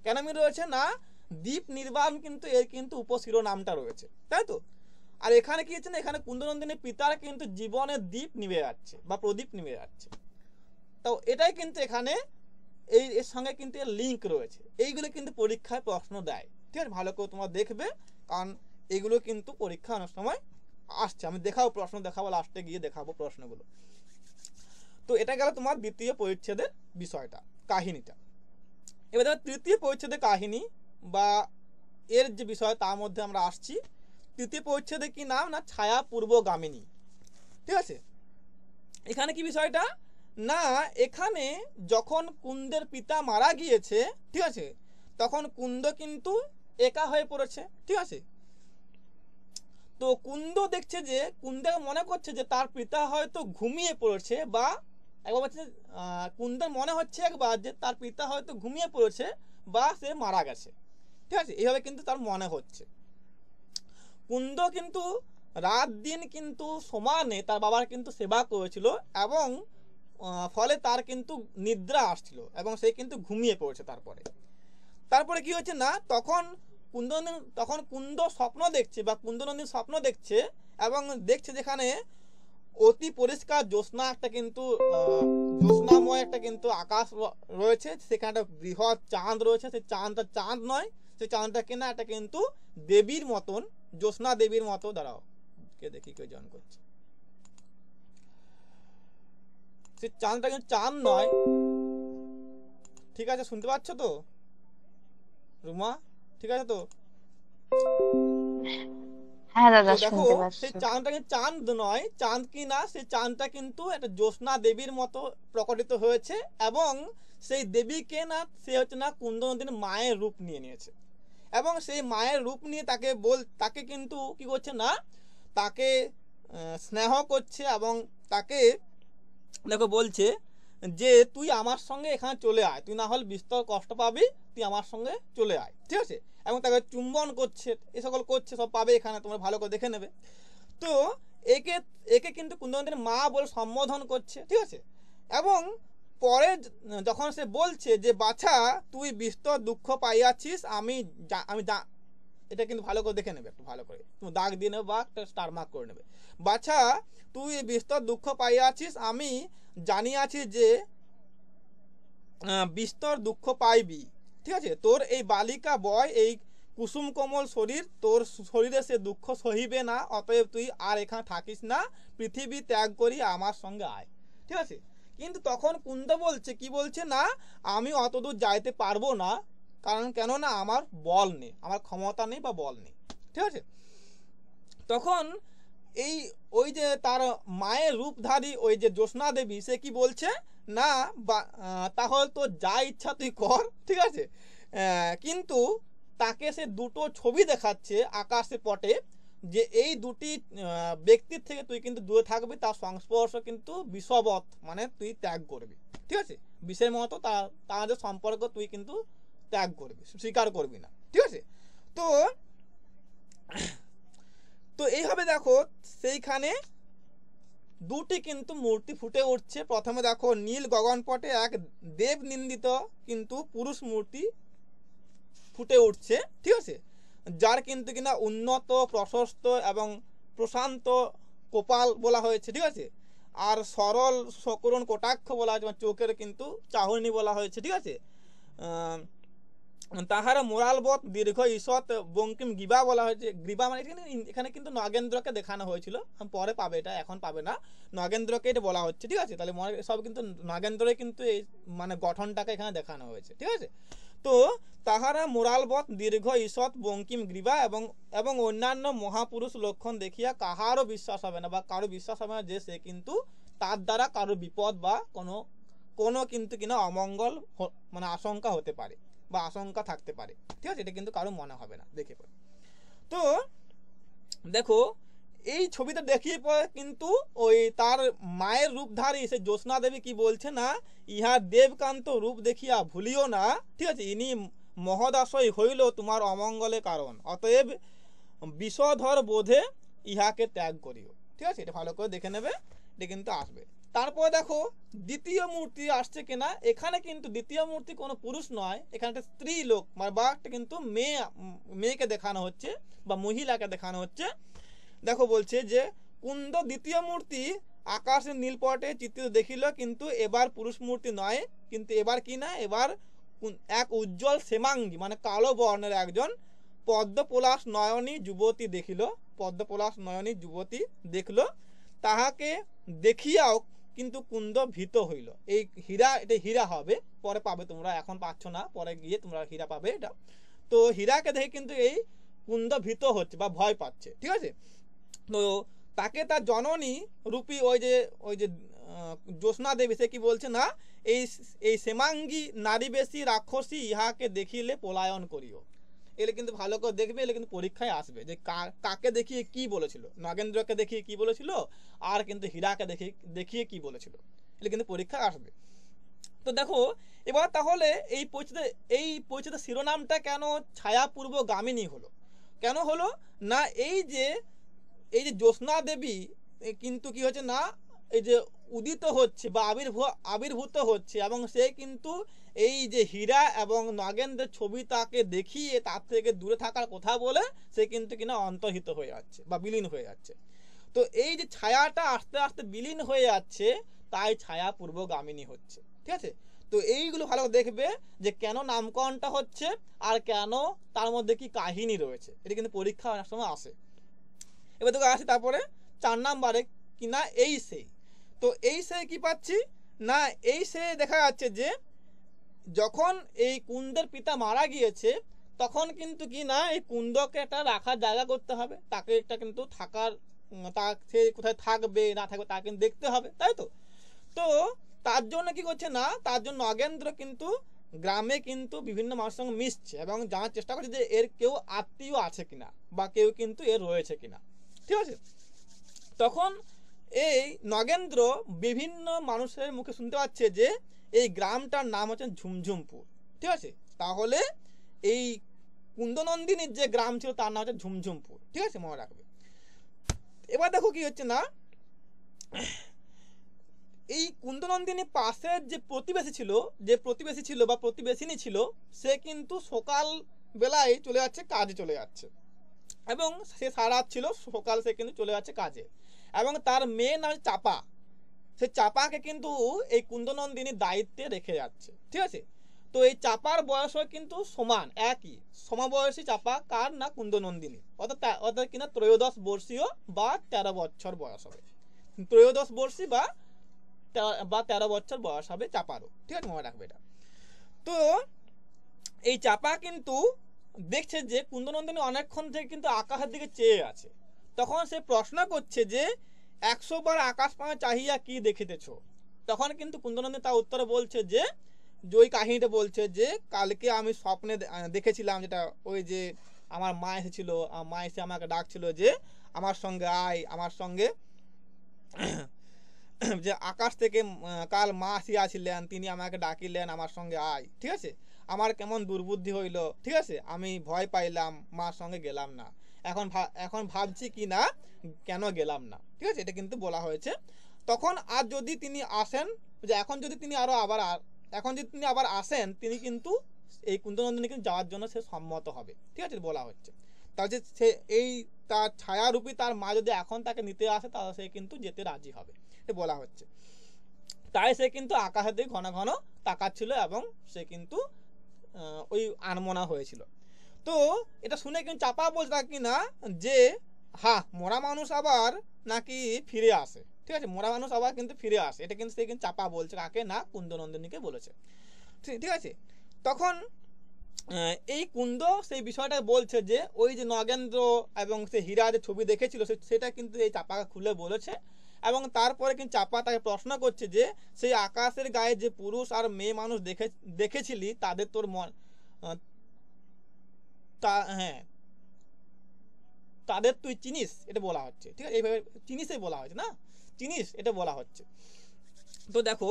কেন মিল রয়েছে না, দ্বীপ নির্বাণ কিন্তু এর কিন্তু উপশিরোনামটা রয়েছে, তাই তো। আর এখানে কি হচ্ছে না, এখানে কুন্দনন্দিনী পিতার কিন্তু জীবনের দ্বীপ নিভে যাচ্ছে বা প্রদীপ নিভে যাচ্ছে। তো এটাই কিন্তু এখানে এর সঙ্গে কিন্তু এর লিঙ্ক রয়েছে। এইগুলো কিন্তু পরীক্ষায় প্রশ্ন দেয়। ঠিক আছে, ভালো করে তোমরা দেখবে, কারণ এগুলো কিন্তু পরীক্ষা অনেক সময় আসছে। আমি দেখাবো, প্রশ্ন দেখাবো, লাস্টে গিয়ে দেখাবো প্রশ্নগুলো। তো এটা গেল তোমার দ্বিতীয় পরিচ্ছেদের বিষয়টা, কাহিনীটা। এবার দেখো তৃতীয় পরিচ্ছেদের কাহিনী বা এর যে বিষয় তার মধ্যে আমরা আসছি। তৃতীয় পরিচ্ছেদে কি নাম না, ছায়া পূর্বগামিনী। ঠিক আছে, এখানে কি বিষয়টা না, এখানে যখন কুন্দের পিতা মারা গিয়েছে, ঠিক আছে, তখন কুন্দ কিন্তু একা হয়ে পড়েছে। ঠিক আছে, তো কুন্দ দেখছে যে কুন্দে মনে করছে যে তার পিতা হয়তো ঘুমিয়ে পড়েছে, বা একবার বলছে কুন্দের মনে হচ্ছে একবার যে তার পিতা হয়তো ঘুমিয়ে পড়েছে বা সে মারা গেছে। ঠিক আছে, এইভাবে কিন্তু তার মনে হচ্ছে। কুন্দ কিন্তু রাত দিন কিন্তু সমানে তার বাবার কিন্তু সেবা করেছিল, এবং ফলে তার কিন্তু নিদ্রা আসছিল এবং সে কিন্তু ঘুমিয়ে পড়েছে। তারপরে কি হচ্ছে না, তখন কুন্দ স্বপ্ন দেখছে বা কুন্দনন্দিনী স্বপ্ন দেখছে, এবং দেখছে যেখানে অতি পরিষ্কার জ্যোৎস্না একটা কিন্তু জ্যোৎস্নাময় একটা কিন্তু আকাশ রয়েছে, সেখানে একটা বৃহৎ চাঁদ রয়েছে। সেই চাঁদটা চাঁদ নয়, সেই চাঁদটা কিনা একটা কিন্তু দেবীর মতন, জ্যোৎস্না দেবীর মতো। দাঁড়াও, কে দেখি কে জন করছে। সেই চাঁদটা কিন্তু চাঁদ নয়। ঠিক আছে, শুনতে পাচ্ছ তো রুমা? ঠিক আছে তো? হ্যাঁ দাদা, তো দেখো শুনতে সেই পাচ্ছি। চাঁদটা কিন্তু চাঁদ নয়, চাঁদ কি না, সেই চাঁদটা কিন্তু একটা জ্যোৎস্না দেবীর মতো প্রকটিত হয়েছে, এবং সেই দেবীকে না সে হচ্ছে না কুন্দনন্দিনী মায়ের রূপ নিয়ে নিয়েছে, এবং সেই মায়ের রূপ নিয়ে তাকে কিন্তু কি করছে না, তাকে স্নেহ করছে, এবং তাকে দেখো বলছে যে তুই আমার সঙ্গে এখানে চলে আয়, তুই না হলে বিস্তর কষ্ট পাবি, তুই আমার সঙ্গে চলে আয়। ঠিক আছে, এবং তাকে চুম্বন করছে, এ সকল করছে, সব পাবে এখানে, তোমরা ভালো করে দেখে নেবে। তো একে একে কিন্তু কুন্দনন্দিনীর মা বলে সম্বোধন করছে। ঠিক আছে, এবং পরে যখন সে বলছে যে বাছা তুই বিস্তর দুঃখ পাইয়াছিস, আমি এটা কিন্তু ভালো করে দেখে নেবে, একটু ভালো করে তুমি দাগ দিয়ে নেবে বা একটা স্টার মার্ক করে নেবে। বাছা তুই বিস্তর দুঃখ পাইয়াছিস, আমি জানিয়াছি যে বিস্তর দুঃখ পাইবি। ঠিক আছে, তোর এই বালিকা বয়, এই কুসুম কোমল শরীর, তোর শরীরে সে দুঃখ সহিবে না, অতএব তুই আর এখানে থাকিস না, পৃথিবী ত্যাগ করি আমার সঙ্গে আয়। ঠিক আছে, কিন্তু তখন কুন্দ বলছে, কি বলছে না, আমি অতদূর যাইতে পারবো না, কারণ কেননা আমার বল নেই, আমার ক্ষমতা নেই বা বল নেই। ঠিক আছে, তখন ওই যে তার মায়ের রূপধারী ওই যে জ্যোৎস্না দেবী, সে কি বলছে না, তাহলে তো যা ইচ্ছা তুই কর। ঠিক আছে, কিন্তু তাকে সে দুটো ছবি দেখাচ্ছে আকাশে পটে, যে এই দুটি ব্যক্তির থেকে তুই কিন্তু দূরে থাকবি, তার সংস্পর্শ কিন্তু বিষবৎ, মানে তুই ত্যাগ করবি। ঠিক আছে, বিষের মতো তাদের সম্পর্ক তুই কিন্তু ত্যাগ করবি, স্বীকার করবি না। ঠিক আছে, তো তো এইভাবে দেখো সেইখানে দুটি কিন্তু মূর্তি ফুটে উঠছে। প্রথমে দেখো নীল গগনপটে এক দেব নিন্দিত কিন্তু পুরুষ মূর্তি ফুটে উঠছে। ঠিক আছে, যার কিন্তু কিনা উন্নত, প্রশস্ত এবং প্রশান্ত কপাল বলা হয়েছে। ঠিক আছে, আর সরল সকরুণ কটাক্ষ বলা হয়েছে, চোখের কিন্তু চাহনি বলা হয়েছে। ঠিক আছে, তাহার মোরালবত দীর্ঘ ঈষৎ বঙ্কিম গিবা বলা হয়েছে। গ্রীবা মানে এখানে কিন্তু নগেন্দ্রকে দেখানো হয়েছিল, পরে পাবে, এটা এখন পাবে না, নগেন্দ্রকে এটা বলা হচ্ছে। ঠিক আছে, তাহলে সব কিন্তু নগেন্দ্রই কিন্তু এই মানে গঠনটাকে এখানে দেখানো হয়েছে। ঠিক আছে, তো তাহারা মোরালবত দীর্ঘ ঈষৎ বঙ্কিম গ্রীবা এবং অন্যান্য মহাপুরুষ লক্ষণ দেখিয়া কাহারও বিশ্বাস হবে না, বা কারো বিশ্বাস হবে না যে সে কিন্তু তার দ্বারা কারো বিপদ বা কোনো কিন্তু কিনা অমঙ্গল মানে আশঙ্কা হতে পারে বা আশঙ্কা থাকতে পারে। ঠিক আছে, এটা কিন্তু কারো মনে হবে না দেখে পড়ে। তো দেখো এই ছবিটা দেখিয়ে পরে কিন্তু ওই তার মায়ের রূপধারী সে জ্যোৎস্না দেবী কি বলছে না, ইহার দেবকান্ত রূপ দেখিয়া ভুলিও না, ঠিক আছে, ইনি মহদাশয় হইল তোমার অমঙ্গলের কারণ, অতএব বিষধর বোধে ইহাকে ত্যাগ করিও। ঠিক আছে, এটা ভালো করে দেখে নেবে, এটা কিন্তু আসবে। তারপর দেখো দ্বিতীয় মূর্তি আসছে কিনা। এখানে কিন্তু দ্বিতীয় মূর্তি কোনো পুরুষ নয়, এখানে একটা স্ত্রী লোক বা একটা কিন্তু মেয়েকে দেখানো হচ্ছে বা মহিলাকে দেখানো হচ্ছে। দেখো বলছে যে কুন্দ দ্বিতীয় মূর্তি আকাশের নীলপটে চিত্রিত দেখিল, কিন্তু এবার পুরুষ মূর্তি নয়, কিন্তু এবার কি না, এবার এক উজ্জ্বল শ্যামাঙ্গী মানে কালো বর্ণের একজন পদ্মপলাশ নয়নী যুবতী দেখিল, পদ্মপলাশ নয়নী যুবতী দেখল, তাহাকে দেখিয়াও কিন্তু কুন্দ ভীত হইল। এই হীরা, এটা হীরা হবে, পরে পাবে তোমরা, এখন পাচ্ছ না, পরে গিয়ে তোমরা হীরা পাবে এটা। তো হীরাকে দেখে কিন্তু এই কুন্দ ভীত হচ্ছে বা ভয় পাচ্ছে। ঠিক আছে, তো তাকে তার জননী রূপী ওই যে জ্যোৎস্না দেবী সে কি বলছে না, এই শ্যামাঙ্গী নারীবেশী রাক্ষসী ইহাকে দেখিলে পলায়ন করিও। এলে কিন্তু ভালো করে দেখবে, এলে কিন্তু পরীক্ষায় আসবে যে কাকে দেখিয়ে কি বলেছিল, নগেন্দ্রকে দেখিয়ে কি বলেছিল আর কিন্তু হীরাকে দেখিয়ে কি বলেছিল, এলে কিন্তু পরীক্ষায় আসবে। তো দেখো এবার তাহলে এই পরিচিত শিরোনামটা কেন ছায়াপূর্বগামিনী হলো, কেন হলো না, এই যে জ্যোৎস্না দেবী কিন্তু কি হচ্ছে না, এই যে উদিত হচ্ছে বা আবির্ভূত হচ্ছে, এবং সে কিন্তু এই যে হীরা এবং নগেন্দ্রের ছবি তাকে দেখিয়ে তার থেকে দূরে থাকার কথা বলে সে কিন্তু কিনা অন্তর্হিত হয়ে যাচ্ছে বা বিলীন হয়ে যাচ্ছে। তো এই যে ছায়াটা আস্তে আস্তে বিলীন হয়ে যাচ্ছে, তাই ছায়া পূর্বগামিনী হচ্ছে। ঠিক আছে, তো এইগুলো ভালো দেখবে যে কেন নামকরণটা হচ্ছে আর কেন তার মধ্যে কি কাহিনী রয়েছে, এটা কিন্তু পরীক্ষা অনেক সময় আসে। এবার তোকে আসি তারপরে 4 নম্বরে কিনা এই সেই। তো এই সে কি পাচ্ছি না, এই সে দেখা যাচ্ছে যে যখন এই কুন্দের পিতা মারা গিয়েছে তখন কিন্তু কি না এই কুন্দকে একটা রাখার জায়গা করতে হবে, তাকে একটা কিন্তু থাকার, সে কোথায় থাকবে না থাকবে তা কিন্তু দেখতে হবে, তাই তো। তো তার জন্য কি করছে না, তার জন্য নগেন্দ্র কিন্তু গ্রামে কিন্তু বিভিন্ন মানুষের সঙ্গে মিশছে এবং জানার চেষ্টা করছে যে এর কেউ আত্মীয় আছে কিনা বা কেউ কিন্তু এর রয়েছে কিনা। ঠিক আছে, তখন এই নগেন্দ্র বিভিন্ন মানুষের মুখে শুনতে পাচ্ছে যে এই গ্রামটার নাম হচ্ছে ঝুমঝুমপুর। ঠিক আছে, তাহলে এই কুন্দনন্দিনীর যে গ্রাম ছিল তার নাম হচ্ছে ঝুমঝুমপুর। ঠিক আছে, মনে রাখবে। এবার দেখো কি হচ্ছে না, এই কুন্দনন্দিনীর পাশের যে প্রতিবেশী ছিল বা প্রতিবেশিনী ছিল, সে কিন্তু সকাল বেলায় চলে যাচ্ছে, কাজে চলে যাচ্ছে, এবং সে সারা ছিল সকাল, সে কিন্তু চলে যাচ্ছে কাজে, এবং তার মেয়ে নাম চাপা, সে চাপাকে কিন্তু এই কুন্দনন্দিনীর দায়িত্বে রেখে যাচ্ছে। ঠিক আছে, তো এই চাপার বয়স কিন্তু সমান, একই সমবয়সী চাপা কার না, কুন্দনন্দিনী, অর্থাৎ কিনা 13 বর্ষীয় বা 13 বছর বয়স হবে, 13 বর্ষী বা 13 বছর বয়স হবে চাপারও। ঠিক আছে, মনে রাখবে এটা। তো এই চাপা কিন্তু দেখছে যে কুন্দনন্দিনী অনেকক্ষণ থেকে কিন্তু আকাশের দিকে চেয়ে আছে, তখন সে প্রশ্ন করছে যে 100 বার আকাশ পানে চাহিয়া কি দেখিতেছ। তখন কিন্তু কুন্দনন্দিনী তার উত্তরে বলছে যে ওই কাহিনীটা বলছে যে কালকে আমি স্বপ্নে দেখেছিলাম, যেটা ওই যে আমার মা এসেছিল, মা এসে আমাকে ডাকছিল যে আমার সঙ্গে আয়, আমার সঙ্গে যে আকাশ থেকে কাল মা আসিয়াছিলেন, তিনি আমাকে ডাকিলেন আমার সঙ্গে আয়। ঠিক আছে, আমার কেমন দুর্বুদ্ধি হইল, ঠিক আছে, আমি ভয় পাইলাম, মার সঙ্গে গেলাম না, এখন ভাবছি কি না কেন গেলাম না। ঠিক আছে, এটা কিন্তু বলা হয়েছে। তখন আর যদি তিনি আসেন, যে এখন যদি তিনি আবার আসেন, তিনি কিন্তু এই কুন্দনন্দিনী কিন্তু যাওয়ার জন্য সে সম্মত হবে। ঠিক আছে, বলা হচ্ছে তাহলে সে এই তার ছায়ারূপী তার মা যদি এখন তাকে নিতে আসে তাহলে সে কিন্তু যেতে রাজি হবে, এটা বলা হচ্ছে। তাই সে কিন্তু আকাশের দিকে ঘন ঘন তাকাচ্ছিল এবং সে কিন্তু ওই আনমনা হয়েছিল। তো এটা শুনে কিন্তু চাপা বলছে কি না যে মরা মানুষ আবার নাকি ফিরে আসে। ঠিক আছে, মরা মানুষ আবার কিন্তু ফিরে আসে, এটা কিন্তু সে কিন্তু চাপা বলছে, কাকে না, কুন্দনন্দিনীকে বলেছে। ঠিক আছে, তখন এই কুন্দ সেই বিষয়টা বলছে যে ওই যে নগেন্দ্র এবং সে হীরা যে ছবি দেখেছিল সেটা কিন্তু এই চাপাকে খুলে বলেছে, এবং তারপরে কিন্তু চাপা তাকে প্রশ্ন করছে যে সেই আকাশের গায়ে যে পুরুষ আর মেয়ে মানুষ দেখেছিলি তাদের তোর মন তাদের তুই চিনিস, এটা বলা হচ্ছে, ঠিক আছে, এইভাবে চিনিসই বলা হচ্ছে না, চিনিস এটা বলা হচ্ছে। তো দেখো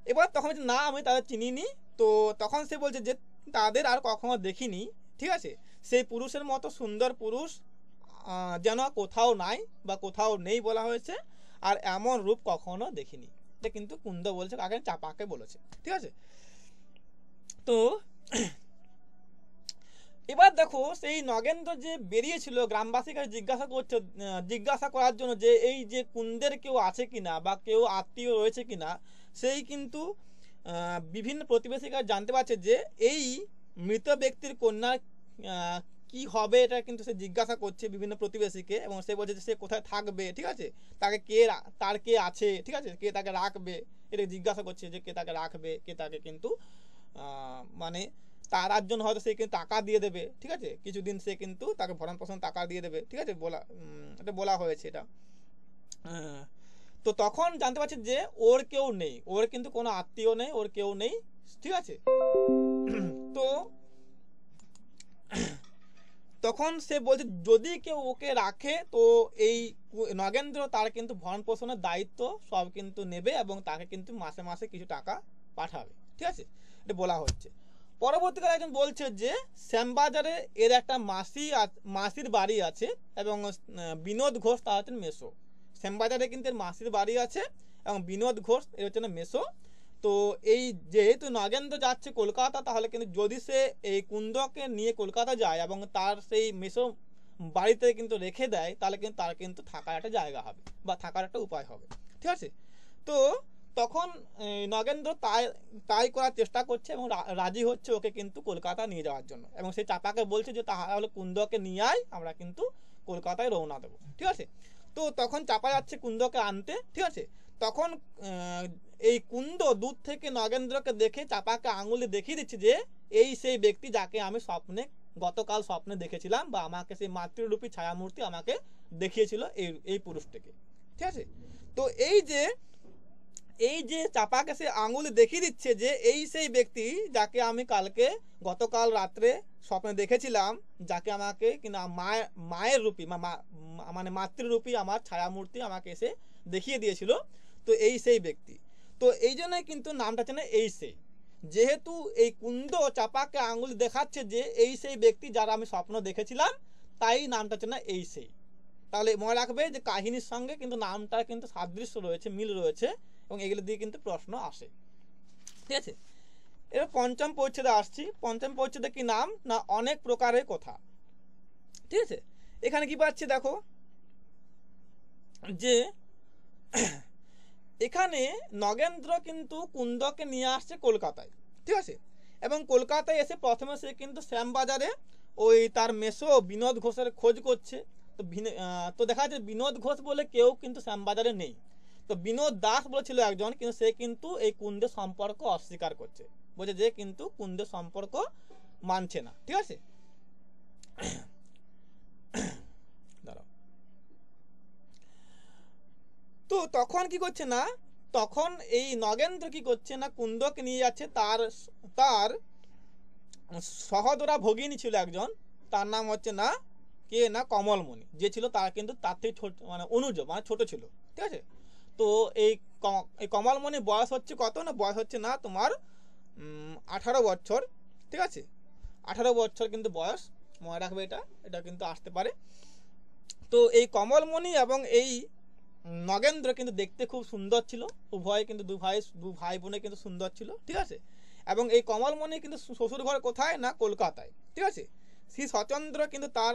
এবার তখন বলছে না আমি তাদের চিনিনি। তো তখন সে বলছে যে তাদের আর কখনো দেখিনি, ঠিক আছে, সেই পুরুষের মতো সুন্দর পুরুষ যেন কোথাও নাই বা কোথাও নেই বলা হয়েছে, আর এমন রূপ কখনো দেখিনি। এটা কিন্তু কুন্দ বলছে, কাকে, চাপাকে বলেছে, ঠিক আছে। তো এবার দেখো সেই নগেন্দ্র যে বেরিয়েছিল গ্রামবাসীকে জিজ্ঞাসা করার জন্য যে এই যে কুন্দের কেউ আছে কিনা বা কেউ আত্মীয় রয়েছে কিনা, সেই কিন্তু বিভিন্ন প্রতিবেশীরা জানতে পারছে যে এই মৃত ব্যক্তির কন্যা কি হবে, এটা কিন্তু সে জিজ্ঞাসা করছে বিভিন্ন প্রতিবেশীকে, এবং সে বলছে যে সে কোথায় থাকবে, ঠিক আছে, তাকে তার কে আছে, ঠিক আছে, কে তাকে রাখবে, এটা জিজ্ঞাসা করছে যে কে তাকে রাখবে, কে তাকে কিন্তু মানে তার জন্য হয়তো সে কিন্তু টাকা দিয়ে দেবে, ঠিক আছে, কিছুদিন সে কিন্তু তাকে ভরণ পোষণ টাকা দিয়ে দেবে, ঠিক আছে, এটা বলা হয়েছে এটা। তো তখন জানতে পারছে যে ওর কেউ নেই, ওর কিন্তু কোনো আত্মীয় নেই, ওর কেউ নেই, ঠিক আছে। তো তখন সে বলছে যদি কেউ ওকে রাখে তো এই নগেন্দ্র তার কিন্তু ভরণ পোষণের দায়িত্ব সব কিন্তু নেবে এবং তাকে কিন্তু মাসে মাসে কিছু টাকা পাঠাবে, ঠিক আছে, এটা বলা হচ্ছে। পরবর্তীকালে একজন বলছে যে শ্যামবাজারে এর একটা মাসির বাড়ি আছে এবং বিনোদ ঘোষ তার হচ্ছেন মেসো। শ্যামবাজারে কিন্তু এর মাসির বাড়ি আছে এবং বিনোদ ঘোষ এর হচ্ছে মেসো। তো এই যেহেতু নগেন্দ্র যাচ্ছে কলকাতা, তাহলে কিন্তু যদি সে এই কুন্দকে নিয়ে কলকাতা যায় এবং তার সেই মেসো বাড়িতে কিন্তু রেখে দেয়, তাহলে কিন্তু তার কিন্তু থাকার একটা জায়গা হবে বা থাকার একটা উপায় হবে, ঠিক আছে। তো তখন নগেন্দ্র তাই করার চেষ্টা করছে এবং রাজি হচ্ছে ওকে কিন্তু কলকাতা নিয়ে যাওয়ার জন্য, এবং সেই চাপাকে বলছে যে তাহলে কুন্দকে নিয়ে আয়, আমরা কিন্তু কলকাতায় রওনা দেবো, ঠিক আছে। তো তখন চাপা যাচ্ছে কুন্দকে আনতে, ঠিক আছে। তখন এই কুন্দ দূর থেকে নগেন্দ্রকে দেখে চাপাকে আঙুলে দেখিয়ে দিচ্ছে যে এই সেই ব্যক্তি যাকে আমি গতকাল স্বপ্নে দেখেছিলাম, বা আমাকে সেই মাতৃরূপী ছায়ামূর্তি আমাকে দেখিয়েছিল এই পুরুষটাকে, ঠিক আছে। তো এই যে চাপাকে সে আঙুলে দেখিয়ে দিচ্ছে যে এই সেই ব্যক্তি যাকে আমি গতকাল রাত্রে স্বপ্নে দেখেছিলাম, যাকে আমাকে কিনা মায়ের রূপী মানে মাতৃরূপী আমার ছায়ামূর্তি আমাকে এসে দেখিয়ে দিয়েছিল, তো এই সেই ব্যক্তি। তো এই জন্যই কিন্তু নামটা চেনে এই সেই, যেহেতু এই কুন্দ চাপাকে আঙুল দেখাচ্ছে যে এই সেই ব্যক্তি যারা আমি স্বপ্ন দেখেছিলাম, তাই নামটা চেনে এই সেই। তাহলে মনে রাখবে যে কাহিনীর সঙ্গে কিন্তু নামটা কিন্তু সাদৃশ্য রয়েছে, মিল রয়েছে, এবং এগুলো দিয়ে কিন্তু প্রশ্ন আসে, ঠিক আছে। এবার পঞ্চম পরিচ্ছেদে আসছি। পঞ্চম পরিচ্ছেদে কি নাম না অনেক প্রকারের কথা, ঠিক আছে। এখানে কি পাচ্ছি দেখো যে এখানে নগেন্দ্র কিন্তু কুন্দকে নিয়ে আসছে কলকাতায়, ঠিক আছে, এবং কলকাতায় এসে প্রথমে সে কিন্তু শ্যামবাজারে ওই তার মেসো বিনোদ ঘোষের খোঁজ করছে। তো দেখা যাচ্ছে বিনোদ ঘোষ বলে কেউ কিন্তু শ্যামবাজারে নেই। তো বিনোদ দাস বলেছিল একজন, কিন্তু সে কিন্তু এই কুন্দের সম্পর্ক অস্বীকার করছে, বলছে যে কিন্তু কুন্দের সম্পর্ক মানছে না, ঠিক আছে। তো তখন কি করছে না, তখন এই নগেন্দ্র কি করছে না কুন্দকে নিয়ে যাচ্ছে তার সহদরা ভগিনী ছিল একজন, তার নাম হচ্ছে না কে না কমলমণি, যে ছিল তার কিন্তু তার থেকে ছোট মানে অনুজ মানে ছোট ছিল, ঠিক আছে। তো এই কমলমণির বয়স হচ্ছে কত না, বয়স হচ্ছে না তোমার 18 বছর, ঠিক আছে, 18 বছর কিন্তু বয়স, মনে রাখবে এটা কিন্তু আসতে পারে। তো এই কমলমণি এবং এই নগেন্দ্র কিন্তু দেখতে খুব সুন্দর ছিল, উভয় কিন্তু দু ভাই বোনে কিন্তু সুন্দর ছিল, ঠিক আছে। এবং এই কমলমণি কিন্তু শ্বশুর ঘর কোথায় না কলকাতায়, ঠিক আছে। শ্রী সচন্দ্র কিন্তু তার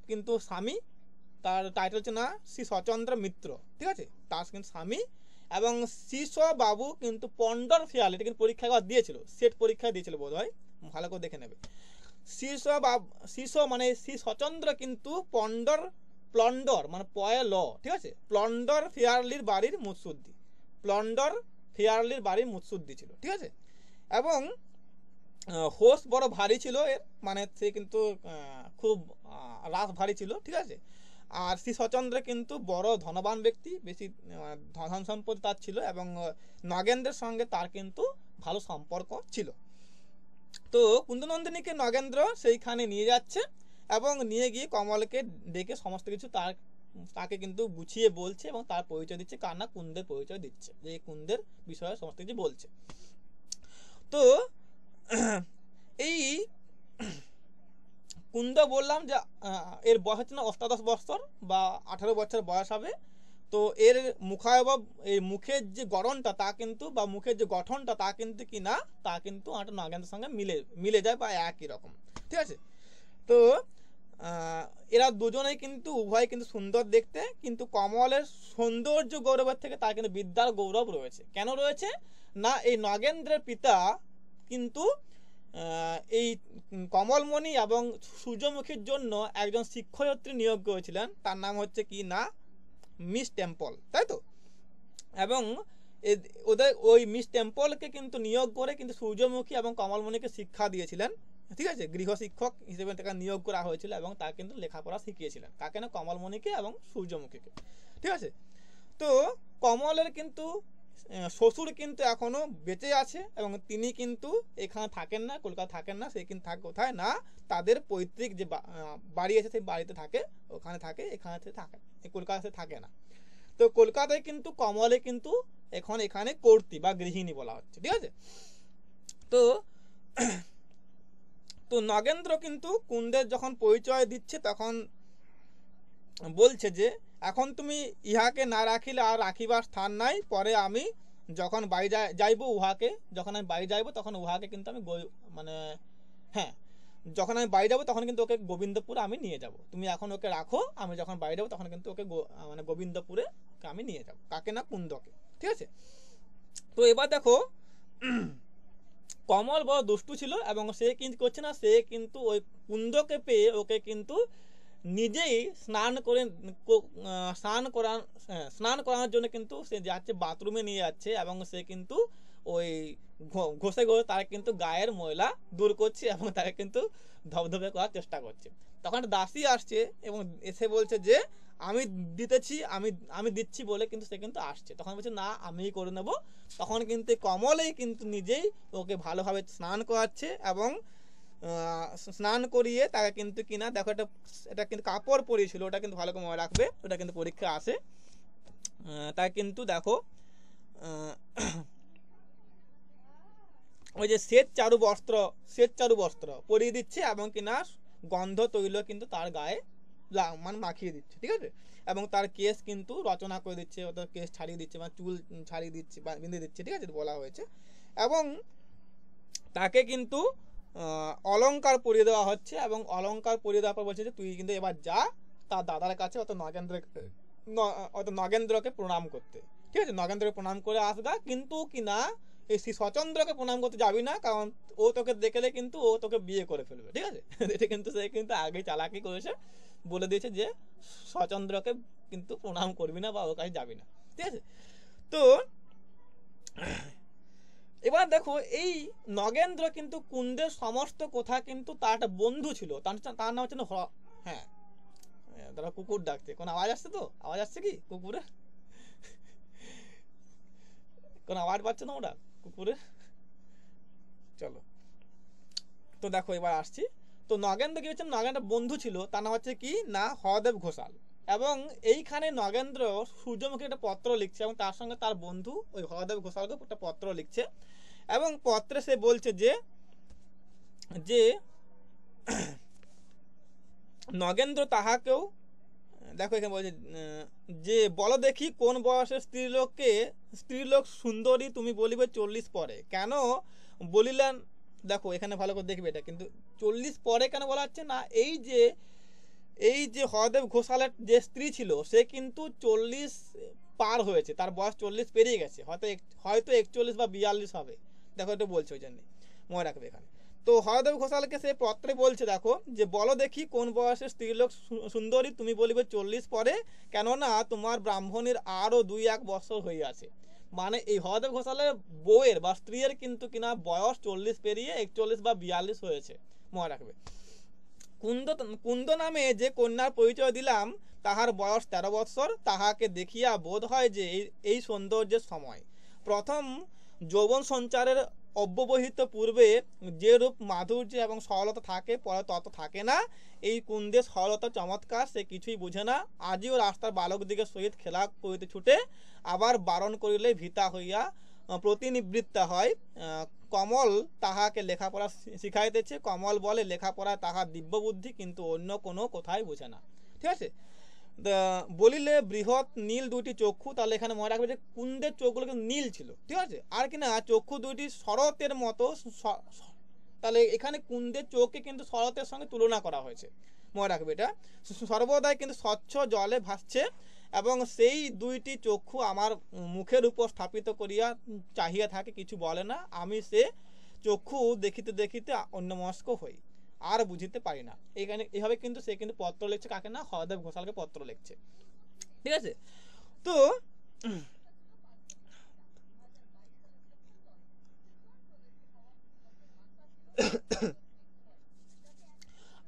কিন্তু স্বামী, তার টাইটেল হচ্ছে না শ্রী সচন্দ্র মিত্র, ঠিক আছে, তার কিন্তু স্বামী। এবং শিশ বাবু কিন্তু পন্ডর ফেয়াল, এটা কিন্তু পরীক্ষা দিয়েছিল, সেট পরীক্ষা দিয়েছিল বোধ হয়, ভালো করে দেখে নেবে। শিশ মানে শ্রী সচন্দ্র কিন্তু প্লন্ডর মানে পয়ল, ঠিক আছে, প্লন্ডর ফেয়ারলির বাড়ির মুৎসুদ্দি ছিল, ঠিক আছে। এবং হোস বড় ভারী ছিল এর, মানে সে কিন্তু খুব রাস ভারী ছিল, ঠিক আছে। আর শ্রী সচন্দ্র কিন্তু বড় ধনবান ব্যক্তি, বেশি ধন সম্পত্তি তার ছিল, এবং নগেন্দ্রের সঙ্গে তার কিন্তু ভালো সম্পর্ক ছিল। তো কুন্দনন্দিনীকে নগেন্দ্র সেইখানে নিয়ে যাচ্ছে, এবং নিয়ে গিয়ে কমলকে ডেকে সমস্ত কিছু তাকে কিন্তু গুছিয়ে বলছে এবং তার পরিচয় দিচ্ছে, কার না কুন্দের পরিচয় দিচ্ছে, যে কুন্দের বিষয়ে সমস্ত কিছু বলছে। তো এই কুন্দ বললাম যে এর বয়স হচ্ছে না অষ্টাদশ বছর বা 18 বছর বয়স হবে। তো এর মুখাবয়ব, এই মুখের যে গড়নটা তা কিন্তু বা মুখের যে গঠনটা তা কিন্তু কি না, তা কিন্তু একটা নাগেন্দ্রের সঙ্গে মিলে যায় বা একই রকম, ঠিক আছে। তো এরা দুজনেই কিন্তু উভয় কিন্তু সুন্দর দেখতে, কিন্তু কমলের সৌন্দর্য গৌরবের থেকে তার কিন্তু বিদ্যার গৌরব রয়েছে। কেন রয়েছে না, এই নগেন্দ্রের পিতা কিন্তু এই কমলমণি এবং সূর্যমুখীর জন্য একজন শিক্ষয়িত্রী নিয়োগ করেছিলেন, তার নাম হচ্ছে কি না মিস টেম্পল, তাই তো। এবং ওদের ওই মিস টেম্পলকে কিন্তু নিয়োগ করে কিন্তু সূর্যমুখী এবং কমলমণিকে শিক্ষা দিয়েছিলেন, ঠিক আছে। গৃহশিক্ষক হিসেবে তাকে নিয়োগ করা হয়েছিল এবং তাকে কিন্তু লেখাপড়া শিখিয়েছিলেন, কাকে না কমলমণিকে এবং সূর্যমুখীকে, ঠিক আছে। তো কমলের কিন্তু শ্বশুর কিন্তু এখনো বেঁচে আছে এবং তিনি কিন্তু এখানে থাকেন না, কলকাতা থাকেন না, সে কিন্তু থাকে কোথায় না তাদের পৈতৃক যে বাড়ি আছে সেই বাড়িতে থাকে, ওখানে থাকে, এখানে থাকে, কলকাতাতে থাকে না। তো কলকাতায় কিন্তু কমলে কিন্তু এখন এখানে কর্ত্রী বা গৃহিণী বলা হচ্ছে, ঠিক আছে। তো তো নগেন্দ্র কিন্তু কুন্দের যখন পরিচয় দিচ্ছে তখন বলছে যে এখন তুমি ইহাকে না রাখিলে আর রাখিবার স্থান নাই, পরে আমি যখন বাড়ি যাইব উহাকে, যখন আমি বাড়ি যাইব তখন উহাকে কিন্তু আমি মানে হ্যাঁ যখন আমি বাড়ি যাবো তখন কিন্তু ওকে গোবিন্দপুর আমি নিয়ে যাব, তুমি এখন ওকে রাখো, আমি যখন বাড়ি যাবো তখন কিন্তু ওকে মানে গোবিন্দপুরে আমি নিয়ে যাব, কাকে না কুন্দকে, ঠিক আছে। তো এবার দেখো কমল বড় দুষ্টু ছিল এবং সে কিন্তু করছে না, সে কিন্তু ওই কুন্দকে পেয়ে ওকে কিন্তু নিজেই স্নান করানোর জন্য কিন্তু সে যাচ্ছে বাথরুমে নিয়ে যাচ্ছে এবং সে কিন্তু ওই ঘষে তার কিন্তু গায়ের ময়লা দূর করছে এবং তাকে কিন্তু ধবধবে করার চেষ্টা করছে। তখন দাসী আসছে এবং এসে বলছে যে আমি দিচ্ছি বলে কিন্তু সে কিন্তু আসছে, তখন বলছে না আমিই করে নেব। তখন কিন্তু কমলেই কিন্তু নিজেই ওকে ভালোভাবে স্নান করাচ্ছে এবং স্নান করিয়ে তাকে কিন্তু কিনা দেখো এটা কিন্তু কাপড় পরিয়েছিল, ওটা কিন্তু ভালো করে মনে রাখবে, ওটা কিন্তু পরীক্ষা আসে। তাই কিন্তু দেখো ওই যে শ্বেত চারু বস্ত্র পরিয়ে দিচ্ছে এবং কিনা গন্ধ তৈল কিন্তু তার গায়ে মানে মাখিয়ে দিচ্ছে, ঠিক আছে। এবং তার কেস কিন্তু রচনা করে দিচ্ছে, ওদের কেস ছাড়িয়ে দিচ্ছে, মানে চুল ছাড়িয়ে দিচ্ছে বা বেঁধে দিচ্ছে, ঠিক আছে, বলা হয়েছে। এবং তাকে কিন্তু অলঙ্কার পরিয়ে দেওয়া হচ্ছে এবং অলঙ্কার পরিয়ে দেওয়ার পর বলছে যে তুই কিন্তু এবার যা তার দাদার কাছে অত নগেন্দ্রকে প্রণাম করতে, ঠিক আছে, নগেন্দ্রকে প্রণাম করে আসগা, কিন্তু কিনা এই শ্রী সচন্দ্রকে প্রণাম করতে যাবি না, কারণ ও তোকে দেখলে কিন্তু ও তোকে বিয়ে করে ফেলবে, ঠিক আছে। এটা কিন্তু সে কিন্তু আগে চালাকি করেছে, বলে দিয়েছে যে সচন্দ্রকে কিন্তু প্রণাম করবি না বা ওর কাছে যাবি না, ঠিক আছে। তো এবার দেখো এই নগেন্দ্র কিন্তু কুন্দের সমস্ত কথা কিন্তু তার একটা বন্ধু ছিল, তার নাম হচ্ছে হ্যাঁ তারা কুকুর ডাকছে, কোন আওয়াজ আসছে? তো আওয়াজ আসছে কি কুকুরের? কোন আওয়াজ পাচ্ছে না ওরা কুকুরের? চলো তো দেখো এবার আসছি। তো নগেন্দ্র কি হচ্ছে, নগেন্দ্র বন্ধু ছিল, তার নাম হচ্ছে কি না হরদেব ঘোষাল। এবং এইখানে নগেন্দ্র সূর্যমুখী একটা পত্র লিখছে এবং তার সঙ্গে তার বন্ধু ওই হরদেব ঘোষালকে একটা পত্র লিখছে এবং পত্রে সে বলছে যে নগেন্দ্র তাহাকেও দেখো এখানে বলছে যে বলো দেখি কোন বয়সের স্ত্রীলোক সুন্দরী তুমি বলিবে 40 পরে, কেন বলিলেন? দেখো এখানে ভালো করে দেখবে, এটা কিন্তু 40 পরে কেন বলা হচ্ছে না, এই যে হরদেব ঘোষালের যে স্ত্রী ছিল সে কিন্তু 40 পার হয়েছে, তার বয়স 40 পেরিয়ে গেছে, হয়তো 41 বা 42 হবে। দেখো এটা বলছে, ওই জন্য মনে রাখবে এখানে। তো হরদেব ঘোষালকে সে পত্রে বলছে দেখো যে বলো দেখি কোন বয়সের স্ত্রীলোক সুন্দরী তুমি বলিবে 40 পরে, কেননা তোমার ব্রাহ্মণের আরো 2-1 বছর হয়ে আছে। মানে এই হরদেব ঘোষালের বউয়ের বা স্ত্রীর কিন্তু কিনা বয়স 40 পেরিয়ে 41 বা 42 হয়েছে, মনে রাখবে। কুন্দ নামে যে কন্যার পরিচয় দিলাম তাহার বয়স 13 বৎসর, তাহাকে দেখিয়া বোধ হয় যে এই সৌন্দর্যের সময় প্রথম যৌবন সঞ্চারের অব্যবহিত পূর্বে যে রূপ মাধুর্য এবং সরলতা থাকে পরে তত থাকে না। এই কুন্দের সরলতা চমৎকার, সে কিছুই বুঝে না। আজিও রাস্তার বালক দিকে সহিত খেলা করিতে ছুটে, আবার বারণ করিলে ভীতা হইয়া প্রতিনিবৃত্তা হয়। কমল তাহাকে লেখাপড়া শিখাইতেছে। কমল বলে লেখাপড়ায় তাহার দিব্য বুদ্ধি, কিন্তু অন্য কোনো কোথায় বুঝে না। ঠিক আছে, বলিলে বৃহৎ নীল দুইটি চক্ষু, তাহলে এখানে মনে রাখবে যে কুন্দের চোখগুলো কিন্তু নীল ছিল। ঠিক আছে, আর কিনা চক্ষু দুইটি শরতের মতো, তাহলে এখানে কুন্দের চোখকে কিন্তু শরতের সঙ্গে তুলনা করা হয়েছে, মনে রাখবে এটা। সর্বদাই কিন্তু স্বচ্ছ জলে ভাসছে, এবং সেই দুইটি চক্ষু আমার মুখের উপর স্থাপিত করিয়া চাহিয়া থাকে, কিছু বলে না। আমি সে চক্ষু দেখিতে দেখিতে অন্যমনস্ক হই, আর বুঝিতে পারি না। এখানে এইভাবে কিন্তু সে কিন্তু পত্র লিখছে, কাকে না, হরদেব ঘোষালকে পত্র লিখছে। ঠিক আছে, তো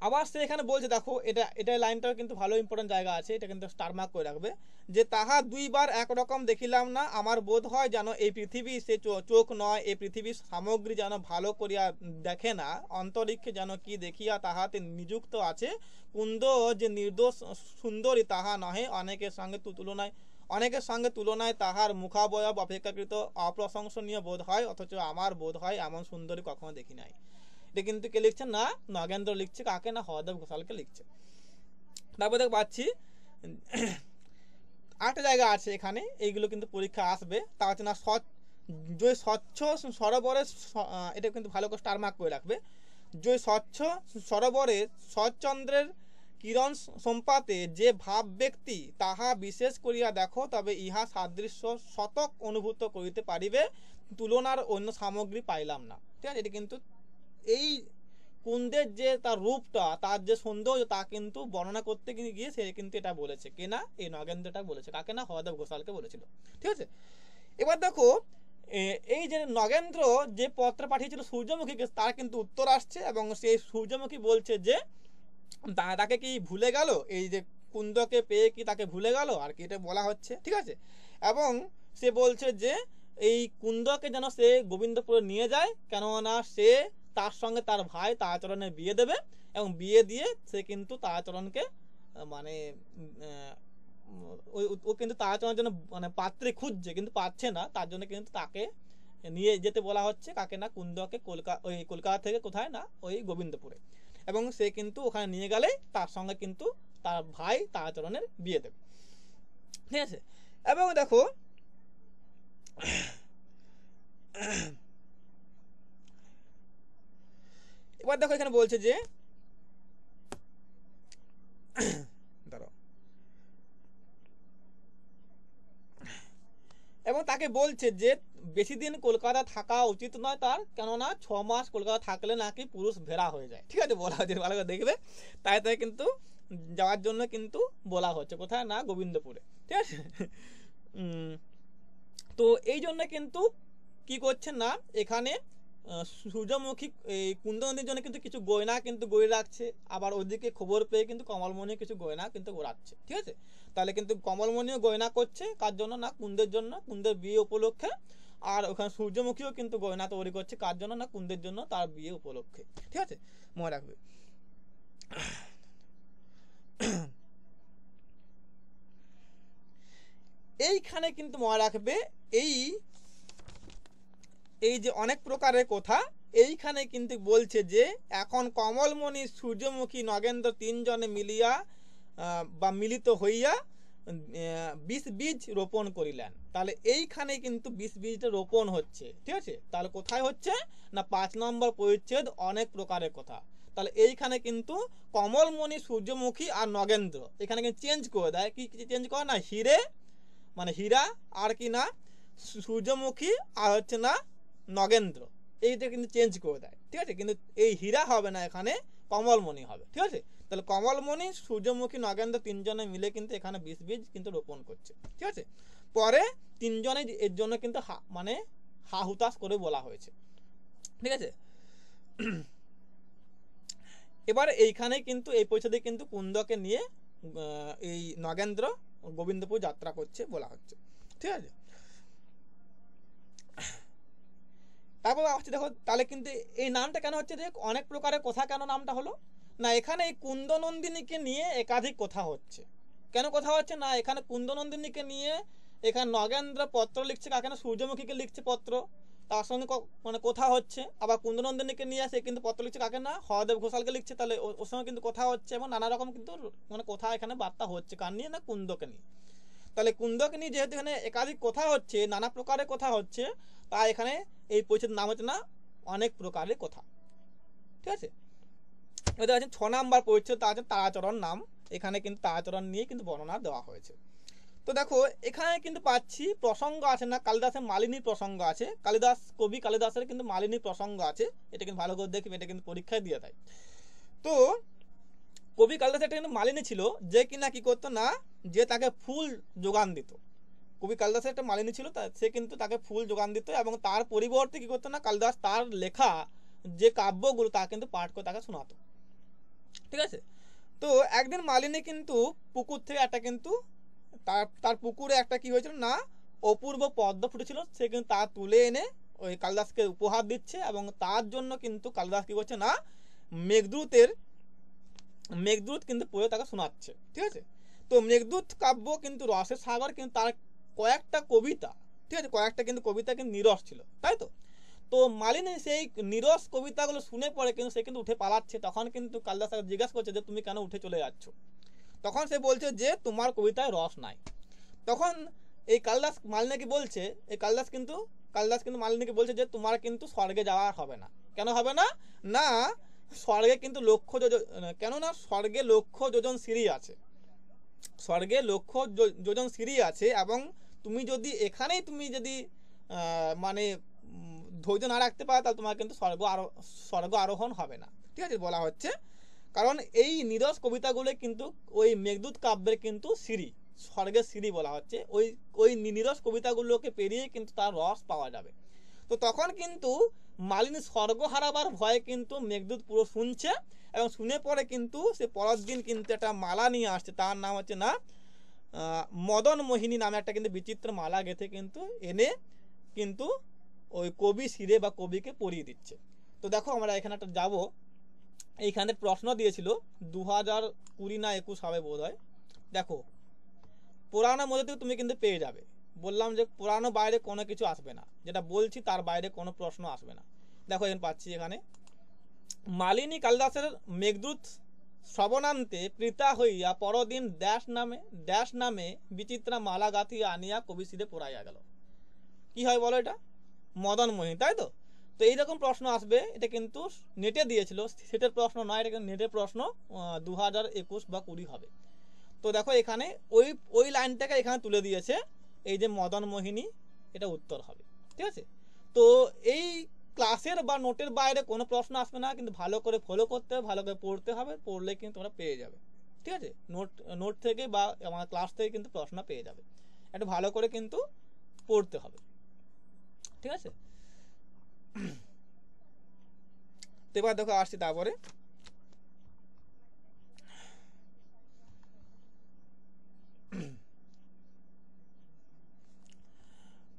আবার সে এখানে বলছে, দেখো এটা লাইনটাও কিন্তু ভালো ইম্পর্টেন্ট জায়গা আছে, এটা কিন্তু স্টার মার্ক করে রাখবে, যে তাহা দুইবার একরকম দেখিলাম না। আমার বোধ হয় যেন এই পৃথিবী সে চোখ নয়, এই পৃথিবীর সামগ্রী যেন ভালো করিয়া দেখে না, অন্তরিক্ষে যেন কি দেখিয়া তাহাতে নিযুক্ত আছে। কুন্দ যে নির্দোষ সুন্দরী তাহা নহে, অনেকের সঙ্গে তুলনায় তাহার মুখাবয়ব অপেক্ষাকৃত অপ্রশংসনীয় বোধ হয়, অথচ আমার বোধ হয় এমন সুন্দরী কখনো দেখি নাই। এটা কিন্তু কে লিখছে না, নগেন্দ্র লিখছে, কাকে না, হরদেব ঘোষালকে লিখছে। তারপর দেখ পাচ্ছি আরেকটা জায়গা আছে এখানে, এইগুলো কিন্তু পরীক্ষা আসবে, তা হচ্ছে না যে স্বচ্ছ সরোবরে, এটা কিন্তু ভালো করে স্টার মার্ক করে রাখবে, যে স্বচ্ছ সরোবরে শরৎচন্দ্রের কিরণ সম্পাতে যে ভাব ব্যক্তি, তাহা বিশেষ করিয়া দেখো, তবে ইহা সাদৃশ্য শতক অনুভূত করিতে পারিবে, তুলনার অন্য সামগ্রী পাইলাম না। ঠিক আছে, এটা কিন্তু এই কুন্দের যে তার রূপটা, তার যে সৌন্দর্য, তা কিন্তু বর্ণনা করতে গিয়ে সে কিন্তু এটা বলেছে, কে না, এই নগেন্দ্রটা বলেছে, কাকে না, হরদেব ঘোষালকে বলেছিল। ঠিক আছে, এবার দেখো এই যে নগেন্দ্র যে পত্র পাঠিয়েছিল সূর্যমুখীকে, তার কিন্তু উত্তর আসছে, এবং সেই সূর্যমুখী বলছে যে তাকে কি ভুলে গেল, এই যে কুন্দকে পেয়ে কি তাকে ভুলে গেল, আর কি এটা বলা হচ্ছে। ঠিক আছে, এবং সে বলছে যে এই কুন্দকে যেন সে গোবিন্দপুরে নিয়ে যায়, কেননা সে তার সঙ্গে তার ভাই তারাচরণের বিয়ে দেবে, এবং বিয়ে দিয়ে সে কিন্তু তারাচরণকে মানে ও কিন্তু তারাচরণের জন্য মানে পাত্রী খুঁজছে, কিন্তু পাচ্ছে না, তার জন্য কিন্তু তাকে নিয়ে যেতে বলা হচ্ছে, কাকে না, কুন্দকে কলকাতা থেকে কোথায় না, ওই গোবিন্দপুরে, এবং সে কিন্তু ওখানে নিয়ে গেলে তার সঙ্গে কিন্তু তার ভাই তারাচরণের বিয়ে দেবে। ঠিক আছে, এবং দেখো এবার দেখো এখানে বলছে যে এবং তাকে বলছে যে বেশি দিন কলকাতা থাকা উচিত নয় তার, কেননা 6 মাস কলকাতা থাকলে নাকি পুরুষ ভেড়া হয়ে যায়। ঠিক আছে, বলা হচ্ছে, ভালো করে দেখবে, তাই কিন্তু যাওয়ার জন্য কিন্তু বলা হচ্ছে, কোথায় না, গোবিন্দপুরে। ঠিক আছে, তো এই জন্য কিন্তু কি করছেন না, এখানে সূর্যমুখী এই কুন্দনদীর জন্য কিন্তু কিছু গয়না কিন্তু গড়ে রাখছে, আবার ওদিকে খবর পেয়ে কিন্তু কমলমণি কিছু গয়না কিন্তু গড়াচ্ছে। ঠিক আছে, তাহলে কিন্তু কমলমণিও গয়না করছে, কার জন্য না, কুন্দের জন্য, কুন্দের বিয়ে উপলক্ষে, আর ওখানে সূর্যমুখীও কিন্তু গয়না তৈরি করছে, কার জন্য না, কুন্দের জন্য, তার বিয়ে উপলক্ষে। ঠিক আছে, মনে রাখবে। এইখানে কিন্তু মনে রাখবে, এই যে অনেক প্রকারের কথা, এইখানে কিন্তু বলছে যে এখন কমলমণি সূর্যমুখী নগেন্দ্র তিনজনে মিলিয়া বা মিলিত হইয়া 20 বীজ রোপণ করিলেন। তাহলে এইখানে কিন্তু 20 বীজটা রোপণ হচ্ছে। ঠিক আছে, তাহলে কোথায় হচ্ছে না, 5 নম্বর পরিচ্ছেদ অনেক প্রকারের কথা। তাহলে এইখানে কিন্তু কমলমণি সূর্যমুখী আর নগেন্দ্র এখানে কিন্তু চেঞ্জ করে দেয়, কি চেঞ্জ করে না, হিরে মানে হীরা, আর কি না সূর্যমুখী, আর হচ্ছে না নগেন্দ্র, এইটা কিন্তু চেঞ্জ করে দেয়। ঠিক আছে, কিন্তু এই হীরা হবে না, এখানে কমলমণি হবে। ঠিক আছে, তাহলে কমলমণি সূর্যমুখী নগেন্দ্র তিনজনে মিলে কিন্তু এখানে 20 বীজ কিন্তু রোপণ করছে। ঠিক আছে, পরে তিনজনে এর জন্য কিন্তু মানে হা হুতাশ করে বলা হয়েছে। ঠিক আছে, এবার এইখানে কিন্তু এই পরিচ্ছেদে কিন্তু কুন্দকে নিয়ে এই নগেন্দ্র গোবিন্দপুর যাত্রা করছে বলা হচ্ছে। ঠিক আছে, তারপর আসছে দেখো, তাহলে কিন্তু এই নামটা কেন হচ্ছে, যে অনেক প্রকারের কথা কেন নামটা হলো না, এখানে এই কুন্দনন্দিনীকে নিয়ে একাধিক কথা হচ্ছে। কেন কথা হচ্ছে না, এখানে কুন্দনন্দিনীকে নিয়ে এখানে নগেন্দ্র পত্র লিখছে, এখানে সূর্যমুখীকে লিখছে পত্র, তার সঙ্গে মানে কথা হচ্ছে। আবার কুন্দনন্দিনীকে নিয়ে সে কিন্তু পত্র লিখছে কাকে না, হরদেব ঘোষালকে লিখছে, তাহলে ওর সঙ্গে কিন্তু কথা হচ্ছে, এবং নানা রকম কিন্তু মানে কথা এখানে বার্তা হচ্ছে, কার নিয়ে না, কুন্দকে নিয়ে। তাহলে কুন্দকে নিয়ে যেহেতু এখানে একাধিক কথা হচ্ছে, নানা প্রকারের কথা হচ্ছে, তাই এখানে এই পরিচ্ছেদের নাম হচ্ছে না অনেক প্রকারের কথা। ঠিক আছে, এটা আছে 6 নাম্বার পরিচ্ছেদ, তা আছে তারাচরণ নাম। এখানে কিন্তু তারাচরণ নিয়ে কিন্তু বর্ণনা দেওয়া হয়েছে। তো দেখো এখানে কিন্তু পাচ্ছি প্রসঙ্গ আছে না, কালিদাসের মালিনীর প্রসঙ্গ আছে, কালিদাস কবি কালিদাসের কিন্তু মালিনীর প্রসঙ্গ আছে। এটা কিন্তু ভালো করে দেখবে, এটা কিন্তু পরীক্ষায় দিয়ে দেয়। তো কবি কালিদাস একটা কিন্তু মালিনী ছিল, যে কিনা কি করতো না, যে তাকে ফুল যোগান দিত। কবি কালিদাসের একটা মালিনী ছিল, সে কিন্তু তাকে ফুল যোগান দিত, এবং তার পরিবর্তে কি করতো না, কালিদাস তার লেখা যে কাব্যগুলো তা কিন্তু পাঠ করে তাকে শোনাতো। ঠিক আছে, তো একদিন মালিনী কিন্তু পুকুর থেকে একটা কিন্তু তার পুকুরে একটা কি হয়েছিল না, অপূর্ব পদ্ম ফুটেছিল, সে কিন্তু তা তুলে এনে ওই কালিদাসকে উপহার দিচ্ছে, এবং তার জন্য কিন্তু কালিদাস কি করছে না, মেঘদূত কিন্তু পড়ে তাকে শোনাচ্ছে। ঠিক আছে, তো মেঘদূত কাব্য কিন্তু রসের সাগর, কিন্তু তার কয়েকটা কবিতা, ঠিক আছে, কয়েকটা কিন্তু কবিতা কিন্তু নিরস ছিল, তাই তো। তো মালিনী সেই নিরস কবিতাগুলো শুনে পড়ে কিন্তু সে কিন্তু উঠে পালাচ্ছে। তখন কিন্তু কালিদাস তাকে জিজ্ঞাসা করছে যে তুমি কেন উঠে চলে যাচ্ছ। তখন সে বলছে যে তোমার কবিতায় রস নাই। তখন এই কালিদাস মালিনীকে বলছে, কালিদাস কিন্তু মালিনীকে বলছে যে তোমার কিন্তু স্বর্গে যাওয়া হবে না। কেন হবে না, না স্বর্গে কিন্তু কেননা স্বর্গে লক্ষ যোজন সিঁড়ি আছে, স্বর্গে লক্ষ যোজন সিঁড়ি আছে, এবং তুমি যদি এখানেই তুমি যদি মানে ধৈর্য না রাখতে পারো, তাহলে তোমার কিন্তু স্বর্গ আরোহণ হবে না। ঠিক আছে, বলা হচ্ছে, কারণ এই নিরস কবিতাগুলো কিন্তু ওই মেঘদূত কাব্যের কিন্তু সিঁড়ি, স্বর্গের সিঁড়ি বলা হচ্ছে। ওই নিরস কবিতাগুলোকে পেরিয়ে কিন্তু তার রস পাওয়া যাবে। তো তখন কিন্তু মালিনী স্বর্গ হারাবার ভয়ে কিন্তু মেঘদূত পুরো শুনছে, এবং শুনে পরে কিন্তু সে পরের দিন কিন্তু একটা মালা নিয়ে আসছে, তার নাম হচ্ছে না মদন মোহিনী নামে একটা কিন্তু বিচিত্র মালা গেঁথে কিন্তু এনে কিন্তু ওই কবি শিরে বা কবিকে পরিয়ে দিচ্ছে। তো দেখো আমরা এখানে একটা যাবো, এইখানে প্রশ্ন দিয়েছিল 2020 না 21 হবে বোধ হয়। দেখো পুরাণের মধ্যে থেকে তুমি কিন্তু পেয়ে যাবে, বললাম যে পুরানো বাইরে কোনো কিছু আসবে না, যেটা বলছি তার বাইরে কোনো প্রশ্ন আসবে না। দেখো এখানে পাচ্ছি, এখানে মালিনী কালিদাসের মেঘদূত শ্রবণান্তে প্রীতা হইয়া পরদিন ড্যাশ নামে বিচিত্রা মালা গাঁথিয়া আনিয়া কবি শিরে পড়াইয়া গেল। কি হয় বলো, এটা মদন মোহিনী, তাই তো। তো এইরকম প্রশ্ন আসবে, এটা কিন্তু নেটে দিয়েছিল, সেটের প্রশ্ন নয়, এটা কিন্তু নেটের প্রশ্ন 2021 বা 20 হবে। তো দেখো এখানে ওই লাইনটাকে এখানে তুলে দিয়েছে, এই যে মদন মোহিনী, এটা উত্তর হবে। ঠিক আছে, তো এই ক্লাসের বা নোটের বাইরে কোনো প্রশ্ন আসবে না, কিন্তু ভালো করে ফলো করতে হবে, ভালো করে পড়তে হবে, পড়লে কিন্তু তোমরা পেয়ে যাবে। ঠিক আছে, নোট থেকে বা আমার ক্লাস থেকে কিন্তু প্রশ্ন পেয়ে যাবে, একটু ভালো করে কিন্তু পড়তে হবে। ঠিক আছে, তো এবার দেখো আসছি তারপরে,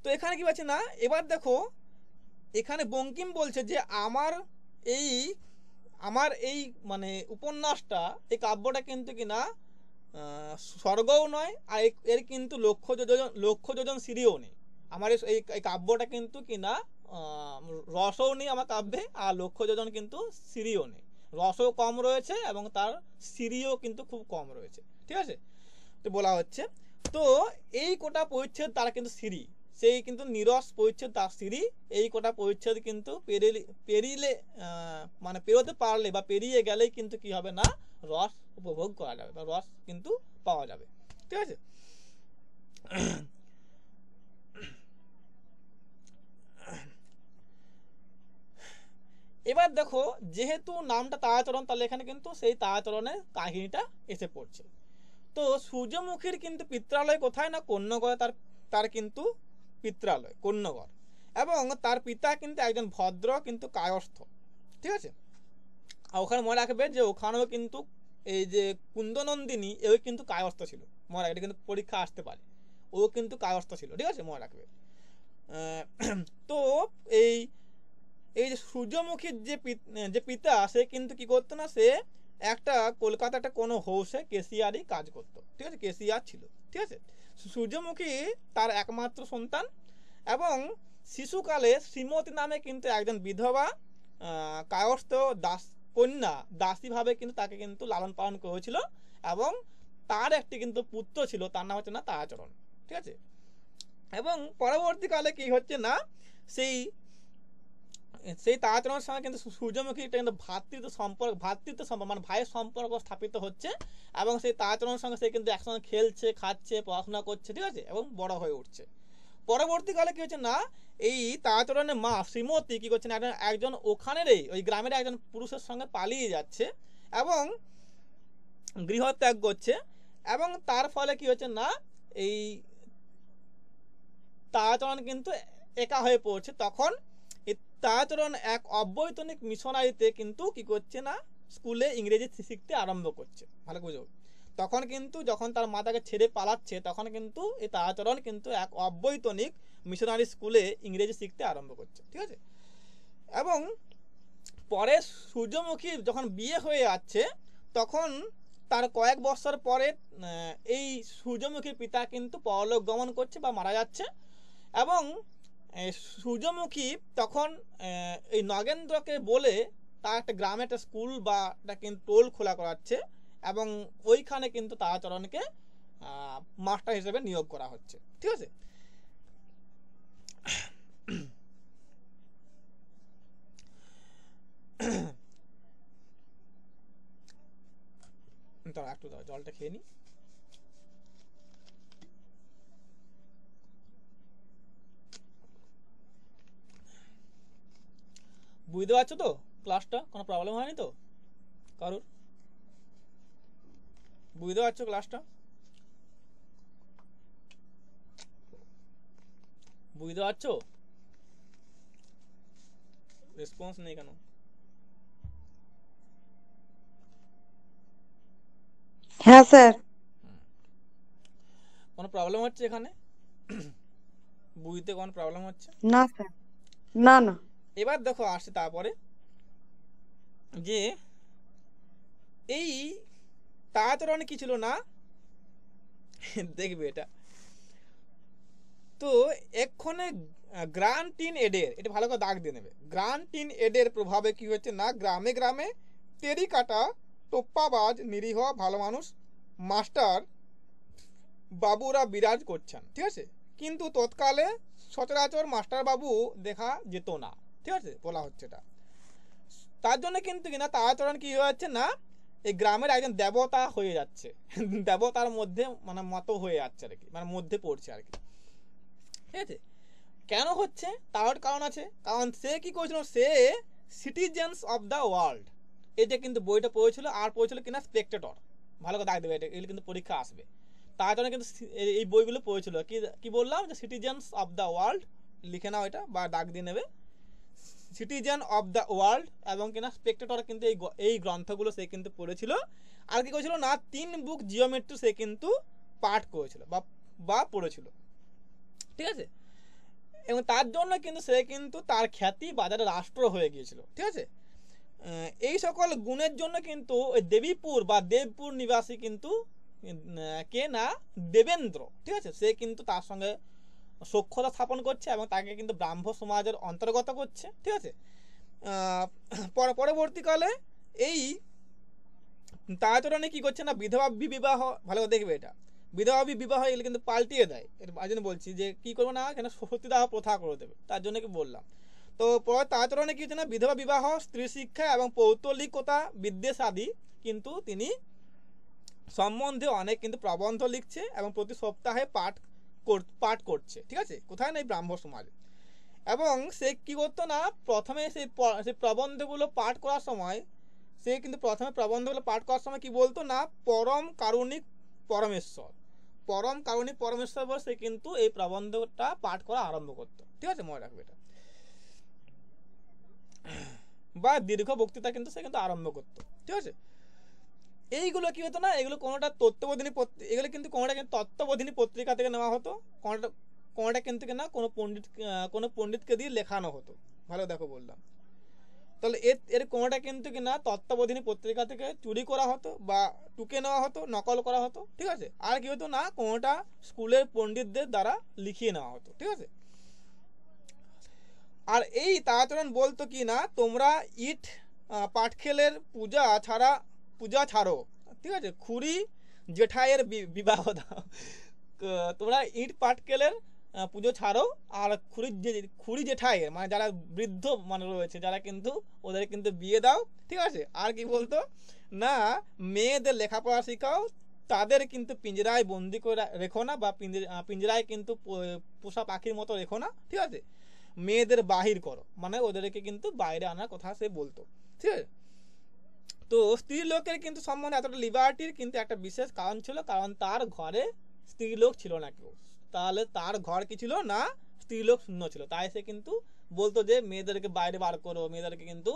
তো এখানে কি পাচ্ছি না, এবার দেখো এখানে বঙ্কিম বলছে যে আমার এই মানে উপন্যাসটা, এই কাব্যটা কিন্তু কিনা স্বর্গও নয়, আর এর কিন্তু লক্ষ যোজন সিঁড়িও নেই। আমার এই কাব্যটা কিন্তু কিনা রসও নেই আমার কাব্যে, আর লক্ষ যোজন কিন্তু সিঁড়িও নেই, রসও কম রয়েছে এবং তার সিঁড়িও কিন্তু খুব কম রয়েছে। ঠিক আছে, তো বলা হচ্ছে, তো এই কোটা পরিচ্ছেদ তারা কিন্তু সিঁড়ি, সেই কিন্তু নিরস পরিচ্ছেদ তার সিঁড়ি, এই কোটা পরিচ্ছেদ কিন্তু পেরিলে মানে পেরোতে পারলে বা পেরিয়ে গেলেই কিন্তু কি হবে না, রস উপভোগ করা যাবে বা রস কিন্তু পাওয়া যাবে। ঠিক আছে, এবার দেখো যেহেতু নামটা তারাচরণ, তাহলে এখানে কিন্তু সেই তারাচরণের কাহিনীটা এসে পড়ছে। তো সূর্যমুখীর কিন্তু পিত্রালয় কোথায় না, কন্যগড়ে তার কিন্তু পিত্রালয় কন্যগড়, এবং তার পিতা কিন্তু একজন ভদ্র কিন্তু কায়স্থ। ঠিক আছে, আর ওখানে মনে রাখবে যে ওখানেও কিন্তু এই যে কুন্দনন্দিনী এও কিন্তু কায়স্থ ছিল, মনে রাখবে, এটা কিন্তু পরীক্ষা আসতে পারে, ও কিন্তু কায়স্থ ছিল। ঠিক আছে, মনে রাখবে। তো এই এই যে সূর্যমুখীর যে পিতা সে কিন্তু কি করতো না, সে একটা কলকাতাটা কোনো হাউসে কেশিয়ারই কাজ করতো, ঠিক আছে, কেশিয়ার ছিল, ঠিক আছে। সূর্যমুখী তার একমাত্র সন্তান এবং শিশুকালে শ্রীমতী নামে কিন্তু একজন বিধবা কায়স্থ দাস কন্যা দাসীভাবে কিন্তু তাকে কিন্তু লালন পালন করেছিল এবং তার একটি কিন্তু পুত্র ছিল, তার নাম হচ্ছে না তারাচরণ, ঠিক আছে। এবং পরবর্তীকালে কি হচ্ছে না, সেই তারাচরণের সঙ্গে কিন্তু সূর্যমুখী কিন্তু ভ্রাতৃত্ব সম্পর্ক মানে ভাইয়ের সম্পর্ক স্থাপিত হচ্ছে এবং সেই তারাচরণের সঙ্গে সে কিন্তু একসঙ্গে খেলছে, খাচ্ছে, পড়াশোনা করছে, ঠিক আছে, এবং বড় হয়ে উঠছে। পরবর্তীকালে কি হচ্ছে না, এই তারাচরণের মা শ্রীমতী কি করছে না, একজন ওখানেরই ওই গ্রামের একজন পুরুষের সঙ্গে পালিয়ে যাচ্ছে এবং গৃহত্যাগ করছে এবং তার ফলে কি হচ্ছে না, এই তারাচরণ কিন্তু একা হয়ে পড়ছে। তখন এই তারাচরণ এক অবৈতনিক মিশনারিতে কিন্তু কি করছে না, স্কুলে ইংরেজি শিখতে আরম্ভ করছে, ভালো বুঝো। তখন কিন্তু যখন তার মা তাকে ছেড়ে পালাচ্ছে তখন কিন্তু এই তারাচরণ কিন্তু এক অবৈতনিক মিশনারি স্কুলে ইংরেজি শিখতে আরম্ভ করছে, ঠিক আছে। এবং পরে সূর্যমুখী যখন বিয়ে হয়ে যাচ্ছে তখন তার কয়েক বছর পরে এই সূর্যমুখীর পিতা কিন্তু পরলোক গমন করছে বা মারা যাচ্ছে এবং সূর্যমুখী তখন এই নগেন্দ্রকে বলে তার একটা গ্রামে একটা স্কুল বা একটা কিন্তু টোল খোলা করাচ্ছে এবং ওইখানে কিন্তু তারাচরণকে মাস্টার হিসেবে নিয়োগ করা হচ্ছে, ঠিক আছে। একটু দাও, জলটা খেয়ে নি। বুঝতে পারছো তো ক্লাসটা? কোনো প্রবলেম হয়নি তো কারোর? বুঝতে পারছো ক্লাসটা? বুঝতে পারছো? রেসপন্স নেই কেন? হ্যাঁ স্যার। কোনো প্রবলেম হচ্ছে এখানে? বুঝতে কোনো প্রবলেম হচ্ছে? না স্যার, না না। এবার দেখো আসছে তারপরে যে এই তারাচরণ কি ছিল না, দেখবে এটা তো এক্ষণে গ্রান্টিন এডের, এটা ভালো করে দাগ দিয়ে নেবে, গ্রান্টিন এডের প্রভাবে কি হচ্ছে না, গ্রামে গ্রামে টেরিকাটা টোপ্পাবাজ নিরীহ ভালো মানুষ মাস্টার বাবুরা বিরাজ করছেন, ঠিক আছে। কিন্তু তৎকালে সচরাচর মাস্টার বাবু দেখা যেত না, ঠিক আছে, বলা হচ্ছে এটা। তার জন্য কিন্তু কিনা তারাচরণ কি হয়ে যাচ্ছে না, এই গ্রামের একজন দেবতা হয়ে যাচ্ছে, দেবতার মধ্যে মানে মতো হয়ে যাচ্ছে আর কি, মানে মধ্যে পড়ছে আর কি, ঠিক আছে। কেন হচ্ছে তার কারণ আছে, কারণ সে কি করেছিল, সে সিটিজেন্স অফ দ্য ওয়ার্ল্ড, এটা কিন্তু বইটা পড়েছিল আর পড়েছিল কিনা স্পেকটেটর, ভালো করে দাগ দেবে, এটা এগুলো কিন্তু পরীক্ষা আসবে। তার জন্য কিন্তু এই বইগুলো পড়েছিল, কি বললাম যে সিটিজেন্স অফ দ্য ওয়ার্ল্ড, লিখে নাও এটা বা দাগ দিয়ে নেবে, সিটিজেন অফ দ্য ওয়ার্ল্ড এবং কিনা স্পেকটেটর কিন্তু এই গ্রন্থগুলো সে কিন্তু পড়েছিল। আর কি করেছিল না, 3 বুক জিওমেট্রি সে কিন্তু পাঠ করেছিল বা পড়েছিল, ঠিক আছে। এবং তার জন্য কিন্তু সে কিন্তু তার খ্যাতি বাজারে রাষ্ট্র হয়ে গিয়েছিল, ঠিক আছে। এই সকল গুণের জন্য কিন্তু ওই দেবীপুর বা দেবপুর নিবাসী কিন্তু কে না দেবেন্দ্র, ঠিক আছে, সে কিন্তু তার সঙ্গে সখ্যতা স্থাপন করছে এবং তাকে কিন্তু ব্রাহ্ম সমাজের অন্তর্গত করছে, ঠিক আছে। পরবর্তীকালে এই তারাচরণে কি করছে না, বিধবা বিবাহ, ভালো করে দেখবে এটা, বিধবা বিবাহ এগুলো কিন্তু পাল্টিয়ে দেয়, এর জন্য বলছি যে কি করবো না, কেন সতীদাহ প্রথা করে দেবে, তার জন্য কি বললাম। তো পরে তারাচরণে কি হচ্ছে না, বিধবা বিবাহ, স্ত্রী শিক্ষা এবং পৌত্তলিকতা বিদ্বেষ আদি কিন্তু তিনি সম্বন্ধে অনেক কিন্তু প্রবন্ধ লিখছে এবং প্রতি সপ্তাহে পাঠ করছে, ঠিক আছে, কোথায় না এই ব্রাহ্ম সমাজে। এবং সে কি করতো না, প্রথমে সেই প্রবন্ধগুলো পাঠ করার সময় সে কিন্তু প্রথমে প্রবন্ধগুলো পাঠ করার সময় কি বলতো না, পরম কারুণিক পরমেশ্বর, পরম কারুণিক পরমেশ্বর বলে সে কিন্তু এই প্রবন্ধটা পাঠ করা আরম্ভ করতো, ঠিক আছে, মনে রাখবে এটা। বা দীর্ঘ বক্তৃতা কিন্তু সে কিন্তু আরম্ভ করতো, ঠিক আছে। এইগুলো কি হতো না, এগুলো কোনোটা তত্ত্ববোধিনী, এগুলো কিন্তু কোনোটা কিন্তু তত্ত্ববোধিনী পত্রিকা থেকে নেওয়া হতো, কোনোটা কিন্তু কিনা কোনো পণ্ডিতকে দিয়ে লেখানো হতো, ভালো দেখো বললাম। তাহলে এর কোনোটা কিন্তু কিনা তত্ত্বাবধানী পত্রিকা থেকে চুরি করা হতো বা টুকে নেওয়া হতো, নকল করা হতো, ঠিক আছে। আর কি হতো না, কোনোটা স্কুলের পণ্ডিতদের দ্বারা লিখিয়ে নেওয়া হতো, ঠিক আছে। আর এই তারাচরণ বলতো কি না, তোমরা ইট পাটখেলের পূজা ছাড়ো, ঠিক আছে, খুরি জেঠাইয়ের বিবাহ দাও। তোমরা ইট পাটকেলের পুজো ছাড়ো, আর খুরি জেঠাইয়ের মানে যারা বৃদ্ধ মানে রয়েছে যারা কিন্তু ওদের কিন্তু বিয়ে দাও, ঠিক আছে। আর কি বলতো না, মেয়েদের লেখাপড়া শেখাও, তাদের কিন্তু পিঞ্জরায় বন্দি করে রেখো না, বা পিঞ্জরায় কিন্তু পোষা পাখির মতো রেখো না, ঠিক আছে। মেয়েদের বাহির করো, মানে ওদেরকে কিন্তু বাইরে আনার কথা সে বলতো, ঠিক আছে। তো স্ত্রী লোকের কিন্তু সম্বন্ধে এতটা লিবার্টির কিন্তু একটা বিশেষ কারণ ছিল, কারণ তার ঘরে স্ত্রী লোক ছিল না কেউ। তাহলে তার ঘর কি ছিল না, স্ত্রী লোক শূন্য ছিল, তাই সে কিন্তু বলতো যে মেয়েদেরকে বাইরে বার করো, মেয়েদেরকে কিন্তু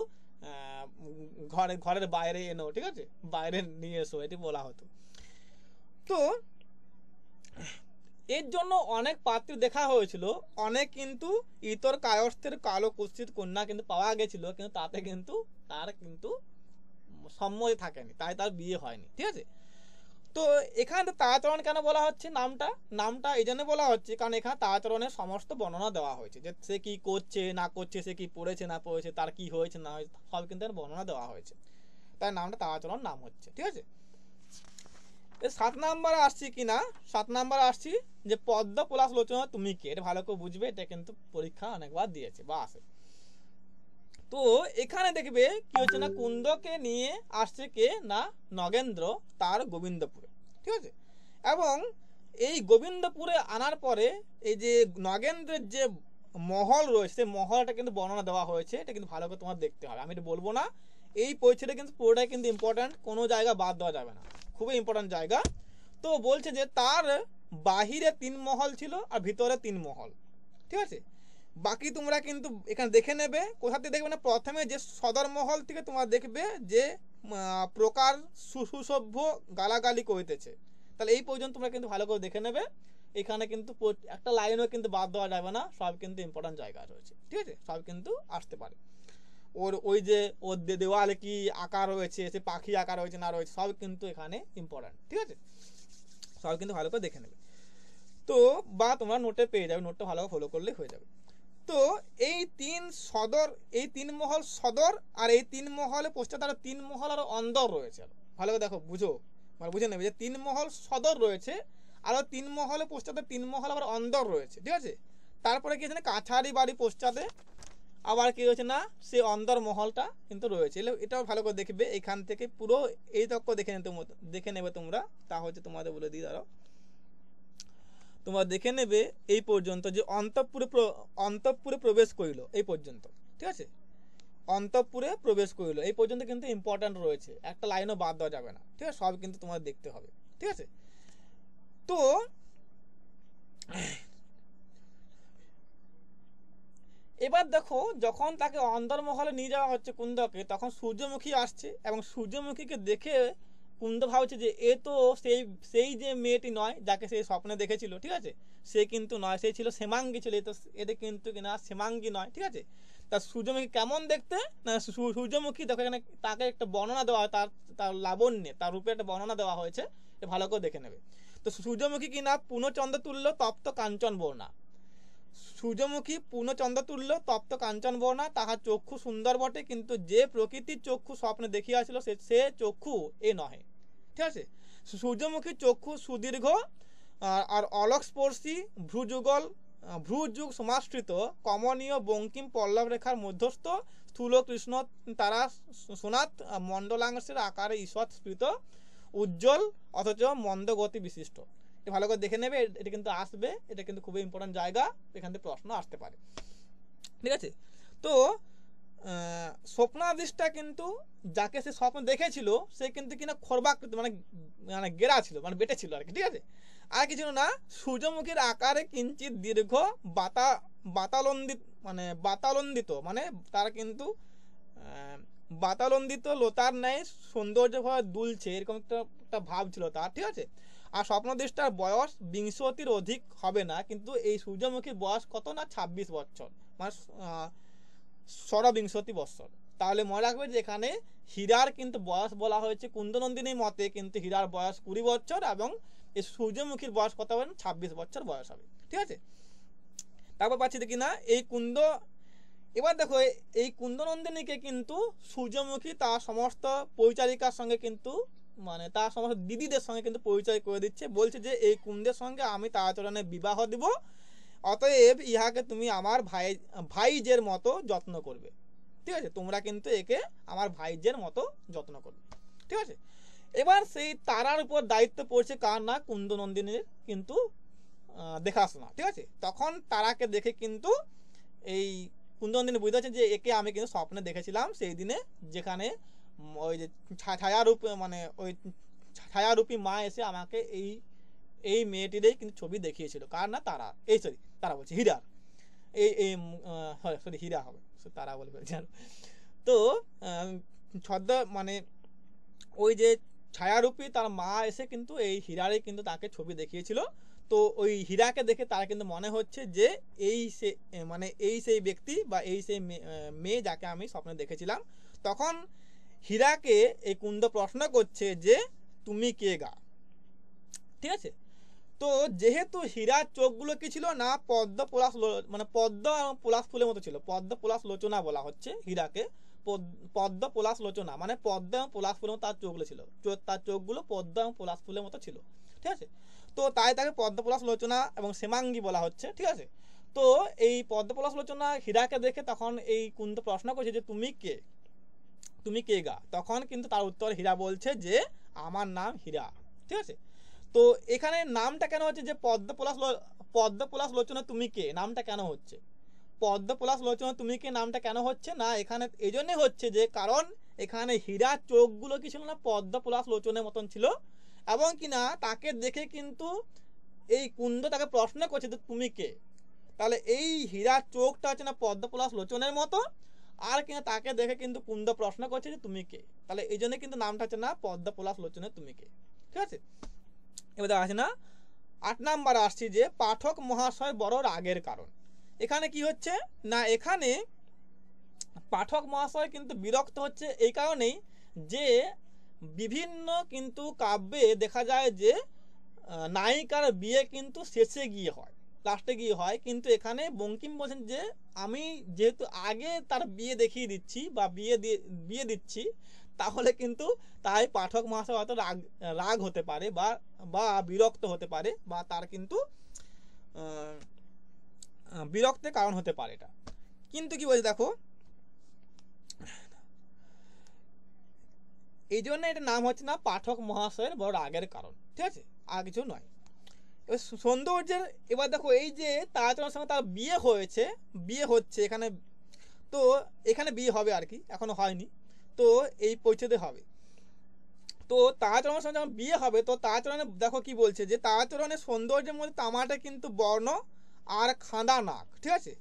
ঘরের বাইরে এনো, ঠিক আছে, বাইরে নিয়ে এসো, এটি বলা হতো। তো এর জন্য অনেক পাত্র দেখা হয়েছিল, অনেক কিন্তু ইতর কায়স্থের কালো কুৎসিত কন্যা কিন্তু পাওয়া গেছিল, কিন্তু তাতে কিন্তু তার কিন্তু সম্মতি থাকেনি, তাই তার বিয়ে হয়নি, ঠিক আছে। তো এখানে তারাচরণ কেন বলা হচ্ছে, নামটা এই জন্য বলা হচ্ছে কারণ এখানে তারাচরণের সমস্ত বর্ণনা দেওয়া হয়েছে, যে সে কি করছে না করছে, সে কি পড়েছে না পড়েছে, তার কি হয়েছে না হয়েছে, সব কিন্তু বর্ণনা দেওয়া হয়েছে, তাই নামটা তারাচরণ নাম হচ্ছে, ঠিক আছে। 7 নম্বরে আসছি কিনা, 7 নম্বরে আসছি যে পদ্ম পলাশ লোচনা তুমি কে, এটা ভালো করে বুঝবে, এটা কিন্তু পরীক্ষা অনেকবার দিয়েছে বা আসে। তো এখানে দেখবে কি হচ্ছে না, কুন্দকে নিয়ে আসছে কে না, নগেন্দ্র তার গোবিন্দপুরে, ঠিক আছে। এবং এই গোবিন্দপুরে আনার পরে এই যে নগেন্দ্রের যে মহল রয়েছে, সেই মহলটা কিন্তু বর্ণনা দেওয়া হয়েছে, এটা কিন্তু ভালো করে তোমার দেখতে হবে, আমি এটা বলবো না। এই পরিচ্ছেদটা কিন্তু পুরোটাই কিন্তু ইম্পর্ট্যান্ট, কোনো জায়গা বাদ দেওয়া যাবে না, খুবই ইম্পর্ট্যান্ট জায়গা। তো বলছে যে তার বাহিরে 3 মহল ছিল আর ভিতরে 3 মহল, ঠিক আছে। বাকি তোমরা কিন্তু এখানে দেখে নেবে, কোথা থেকে দেখবে না, প্রথমে যে সদর মহল থেকে তোমরা দেখবে যে প্রকার সুসভ্য গালাগালি করিতেছে, তাহলে এই পর্যন্ত তোমরা কিন্তু ভালো করে দেখে নেবে। এখানে কিন্তু একটা লাইনও কিন্তু বাদ দেওয়া যাবে না, সব কিন্তু ইম্পর্টেন্ট জায়গা রয়েছে, ঠিক আছে, সব কিন্তু আসতে পারে। ওই যে ওর দেওয়ালে কি আঁকা রয়েছে, সে পাখি আঁকা রয়েছে না রয়েছে, সব কিন্তু এখানে ইম্পর্টেন্ট, ঠিক আছে, সব কিন্তু ভালো করে দেখে নেবে। তো বা তোমরা নোটে পেয়ে যাবে, নোটটা ভালো করে ফলো করলে হয়ে যাবে। তো এই 3 মহল সদর, আর এই 3 মহলে পশ্চাৎ আরো 3 মহল আর অন্দর রয়েছে, ভালো করে দেখো, বুঝে নেবে যে 3 মহল সদর রয়েছে, আরো 3 মহলে পশ্চাতে 3 মহল আবার অন্দর রয়েছে, ঠিক আছে। তারপরে কি আছে না, কাছারি বাড়ি পশ্চাতে আবার কি হয়েছে না, সে অন্দর মহলটা কিন্তু রয়েছে, এটাও ভালো করে দেখবে। এখান থেকে পুরো এই তক্ক দেখে নেবে তোমরা, তা হচ্ছে তোমাদের বলে দিই, দাঁড়াও, তোমরা দেখে নেবে এই পর্যন্ত যে অন্তঃপুরে প্রবেশ করিল, এই পর্যন্ত, ঠিক আছে, অন্তঃপুরে প্রবেশ করিল এই পর্যন্ত কিন্তু ইম্পর্ট্যান্ট রয়েছে, একটা লাইনও বাদ দেওয়া যাবে না, ঠিক আছে, সব কিন্তু তোমার দেখতে হবে, ঠিক আছে। তো এবার দেখো, যখন তাকে অন্দরমহলে নিয়ে যাওয়া হচ্ছে কুন্দকে, তখন সূর্যমুখী আসছে, এবং সূর্যমুখীকে দেখে কুন্দ ভাবছে যে এ তো সেই যে মেয়েটি নয় যাকে সে স্বপ্নে দেখেছিল, ঠিক আছে, সে কিন্তু নয়, সে ছিল শ্যামাঙ্গী ছিল, তো এতে কিন্তু কিনা শ্যামাঙ্গী নয়, ঠিক আছে। তা সূর্যমুখী কেমন দেখতে না, সূর্যমুখী দেখো এখানে তাকে একটা বর্ণনা দেওয়া হয়, তার লাবণ্যে, তার রূপে একটা বর্ণনা দেওয়া হয়েছে, এটা ভালো করে দেখে নেবে। তো সূর্যমুখী কিনা পূর্ণচন্দ্র তুল্য তপ্ত কাঞ্চন বর্ণা, সূর্যমুখী পূর্ণচন্দ্রতুল্য তপ্ত কাঞ্চন বর্ণা, তাহার চক্ষু সুন্দর বটে, কিন্তু যে প্রকৃতির চক্ষু স্বপ্নে দেখিয়াছিল সে চক্ষু এ নহে, ঠিক আছে। সূর্যমুখীর চক্ষু সুদীর্ঘ আর অলক স্পর্শী, ভ্রুযুগ সমাশ্রিত, কমনীয় বঙ্কিম পল্লব রেখার মধ্যস্থ, স্থূল কৃষ্ণ তারা সোনাত মণ্ডলাংশের আকারে ঈষৎ স্ফীত, উজ্জ্বল অথচ মন্দগতি বিশিষ্ট, ভালো করে দেখে নেবে, এটা কিন্তু আসবে, এটা কিন্তু খুবই ইম্পর্টেন্ট জায়গা, এখান থেকে প্রশ্ন আসতে পারে, ঠিক আছে। তো স্বপ্নাদিষ্টা কিন্তু যাকে সে স্বপ্ন দেখেছিল সে কিন্তু কিনা খর্বাকৃত, মানে গেরা ছিল, মানে বেটে ছিল আর কি, ঠিক আছে। আর কিছু না, সূর্যমুখীর আকারে কিঞ্চিত দীর্ঘ বাতালন্দিত, মানে তার কিন্তু বাতালন্দিত লতার ন্যায় সৌন্দর্যভাবে দুলছে, এরকম একটা ভাব ছিল তার, ঠিক আছে। আর স্বপ্নদৃষ্টার বয়স 20 অধিক হবে না, কিন্তু এই সূর্যমুখীর বয়স কত না 26 বছর, মানে 26 বছর, তাহলে মনে রাখবে যে এখানে হীরার কিন্তু বয়স বলা হয়েছে কুন্দনন্দিনীর মতে কিন্তু হীরার বয়স 20 বছর এবং এই সূর্যমুখীর বয়স কত হবে 26 বছর বয়স হবে। ঠিক আছে, তারপর পাচ্ছি দেখি না এই কুন্দ, এবার দেখো এই কুন্দনন্দিনীকে কিন্তু সূর্যমুখী তার সমস্ত পরিচারিকার সঙ্গে কিন্তু মানে তার সমস্ত দিদিদের সঙ্গে কিন্তু পরিচয় করে দিচ্ছে, বলছে যে এই কুন্দের সঙ্গে আমি তারাচরণে বিবাহ দিব, অতএব ইহাকে তুমি আমার ভাইজের মতো যত্ন করবে। ঠিক আছে, তোমরা কিন্তু একে আমার ভাইজের মতো যত্ন করবে। ঠিক আছে, এবার সেই তারার উপর দায়িত্ব পড়ছে কার না কুন্দনন্দিনীর কিন্তু দেখাশোনা। ঠিক আছে, তখন তারাকে দেখে কিন্তু এই কুন্দনন্দিনী বুঝতে পারছেন যে একে আমি কিন্তু স্বপ্নে দেখেছিলাম সেই দিনে, যেখানে ওই যে ছায়ারূপ মানে ওই ছায়ারূপী মা এসে আমাকে এই এই মেয়েটিরই কিন্তু ছবি দেখিয়েছিল, কার না তারা, এই সরি তারা বলছে হীরার, এই এই সরি হীরা হবে, তারা বলে ফেলছেন। তো ছদ্ম মানে ওই যে ছায়ারূপী তার মা এসে কিন্তু এই হীরারই কিন্তু তাকে ছবি দেখিয়েছিল। তো ওই হীরাকে দেখে তার কিন্তু মনে হচ্ছে যে এই সে মানে এই সেই ব্যক্তি বা এই সেই মেয়ে যাকে আমি স্বপ্নে দেখেছিলাম। তখন হীরাকে এই কুন্দ প্রশ্ন করছে যে তুমি কে গা। ঠিক আছে, তো যেহেতু হীরার চোখগুলো কি ছিল না পদ্ম পলাশ মানে পদ্ম এবং পলাশ ফুলের মতো ছিল, পদ্ম পলাশ লোচনা বলা হচ্ছে হীরাকে, পদ্ম পলাশ লোচনা মানে পদ্ম এবং পলাশ ফুলের মতো তার চোখগুলো ছিল, তার চোখগুলো পদ্ম এবং পলাশ ফুলের মতো ছিল। ঠিক আছে, তো তাই তাকে পদ্ম পলাশ লোচনা এবং শ্যামাঙ্গী বলা হচ্ছে। ঠিক আছে, তো এই পদ্ম পলাশ লোচনা হীরাকে দেখে তখন এই কুন্দ প্রশ্ন করছে যে তুমি কে, তুমি কে গা। তখন কিন্তু তার উত্তর হীরা বলছে যে আমার নাম হীরা। ঠিক আছে, তো এখানে নামটা কেন হচ্ছে যে পদ্ম পলাশ লোচনা তুমি কে নামটা কেন হচ্ছে, পদ্ম পলাশ লোচনা তুমি কে নামটা কেন হচ্ছে না, এখানে এই জন্যই হচ্ছে যে কারণ এখানে হীরার চোখগুলো কি ছিল না পদ্ম পলাশ লোচনের মতন ছিল, এবং কিনা তাকে দেখে কিন্তু এই কুন্দ তাকে প্রশ্ন করছে যে তুমি কে। তাহলে এই হীরার চোখটা হচ্ছে না পদ্ম পলাশ লোচনের মতো, আর কিনা তাকে দেখে কিন্তু কুন্দ প্রশ্ন করছে যে তুমি কে, তাহলে এই জন্য কিন্তু নামটা হচ্ছে না পদ্ম পলাশ লোচনের তুমি কে। ঠিক আছে, এবার দেখা আছে না 8 নাম্বার আসছি যে পাঠক মহাশয় বড় রাগের কারণ। এখানে কি হচ্ছে না এখানে পাঠক মহাশয় কিন্তু বিরক্ত হচ্ছে এই কারণেই যে বিভিন্ন কিন্তু কাব্যে দেখা যায় যে নায়িকার বিয়ে কিন্তু শেষে গিয়ে হয়, লাস্টে গিয়ে হয়, কিন্তু এখানে বঙ্কিম বলছেন যে আমি যেহেতু আগে তার বিয়ে দেখিয়ে দিচ্ছি বা বিয়ে দিচ্ছি, তাহলে কিন্তু তাই পাঠক মহাশয় হয়তো রাগ হতে পারে বা বিরক্ত হতে পারে, বা তার কিন্তু বিরক্তের কারণ হতে পারে এটা। কিন্তু কি বলছে দেখো এই জন্য এটা নাম হচ্ছে না পাঠক মহাশয়ের বড় রাগের কারণ। ঠিক আছে, আর কিছু নয়। এবার সৌন্দর্যের, এবার দেখো এই যে তারাচরণের সঙ্গে তার বিয়ে হয়েছে, বিয়ে হচ্ছে এখানে, তো এখানে বিয়ে হবে আর কি, এখনো হয়নি, তো এই পরিচ্ছেদে হবে। তো তারাচরণের সঙ্গে যখন বিয়ে হবে তো তারাচরণের দেখো কি বলছে যে তারাচরণের সৌন্দর্যের মধ্যে তামাটা কিন্তু বর্ণ আর খাঁদা নাক। ঠিক আছে,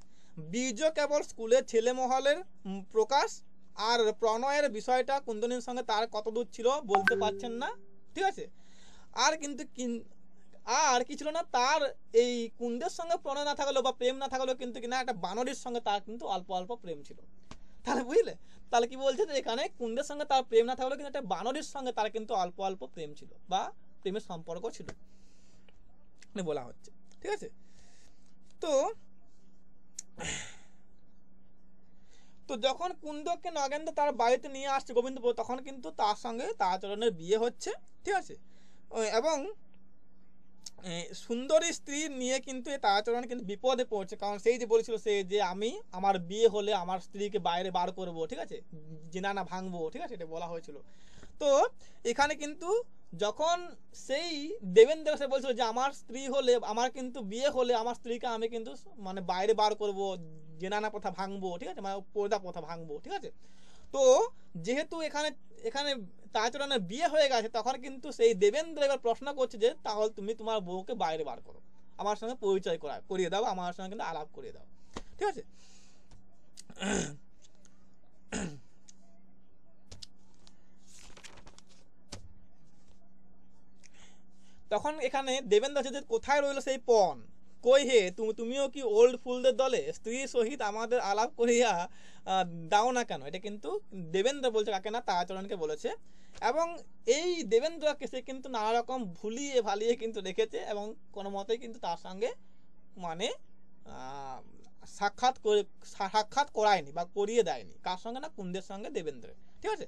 বীর্য কেবল স্কুলের ছেলে মহলের প্রকাশ, আর প্রণয়ের বিষয়টা কুন্দনীর সঙ্গে তার কত দূর ছিল বলতে পারছেন না। ঠিক আছে, আর কিন্তু আর কি ছিল না তার এই কুন্দের সঙ্গে প্রণয় না থাকলেও বা প্রেম না থাকলেও কিন্তু কিনা একটা বানরের সঙ্গে তার কিন্তু অল্প অল্প প্রেম ছিল। তাহলে বুঝলে, তাহলে কি বলছে যে এখানে কুন্দের সঙ্গে তার প্রেম না থাকলেও কিন্তু একটা বানরের সঙ্গে তার কিন্তু অল্প অল্প প্রেম ছিল বা প্রেমের সম্পর্ক ছিল বলা হচ্ছে। ঠিক আছে, তো তো যখন কুন্দকে নগেন্দ্র তার বাড়িতে নিয়ে আসছে গোবিন্দপুর, তখন কিন্তু তার সঙ্গে তারাচরণের বিয়ে হচ্ছে। ঠিক আছে, এবং সুন্দরী স্ত্রী নিয়ে কিন্তু এই তারাচরণ কিন্তু বিপদে পড়ছে, কারণ সেই যে বলেছিল সে যে আমি আমার বিয়ে হলে আমার স্ত্রীকে বাইরে বার করব। ঠিক আছে, জিনানা ভাঙবো। ঠিক আছে, এটা বলা হয়েছিল। তো এখানে কিন্তু যখন সেই দেবেন্দ্র সে বলছিল যে আমার স্ত্রী হলে আমার কিন্তু বিয়ে হলে আমার স্ত্রীকে আমি কিন্তু মানে বাইরে বার করব, জেনানা প্রথা ভাঙবো। ঠিক আছে, মানে পর্দা প্রথা ভাঙবো। ঠিক আছে, তো যেহেতু এখানে এখানে তারাচরণের বিয়ে হয়ে গেছে, তখন কিন্তু সেই দেবেন্দ্র এবার প্রশ্ন করছে যে তাহলে তুমি তোমার বউকে বাইরে বার করো, আমার সঙ্গে পরিচয় করিয়ে দাও, আমার সঙ্গে কিন্তু আলাপ করিয়ে দাও। ঠিক আছে, তখন এখানে দেবেন্দ্র হচ্ছে যে কোথায় রইল সেই পণ, কই হে তুমিও কি ওল্ড ফুলদের দলে, স্ত্রী সহিত আমাদের আলাপ করিয়া দাও না কেন। এটা কিন্তু দেবেন্দ্র বলছে, কাকে না, তারাচরণকে বলেছে। এবং এই দেবেন্দ্রকে সে কিন্তু নানা রকম ভুলিয়ে ভালিয়ে কিন্তু রেখেছে এবং কোনো মতেই কিন্তু তার সঙ্গে মানে সাক্ষাৎ করায়নি বা করিয়ে দেয়নি। কার সঙ্গে না, কুন্দের সঙ্গে, দেবেন্দ্র। ঠিক আছে।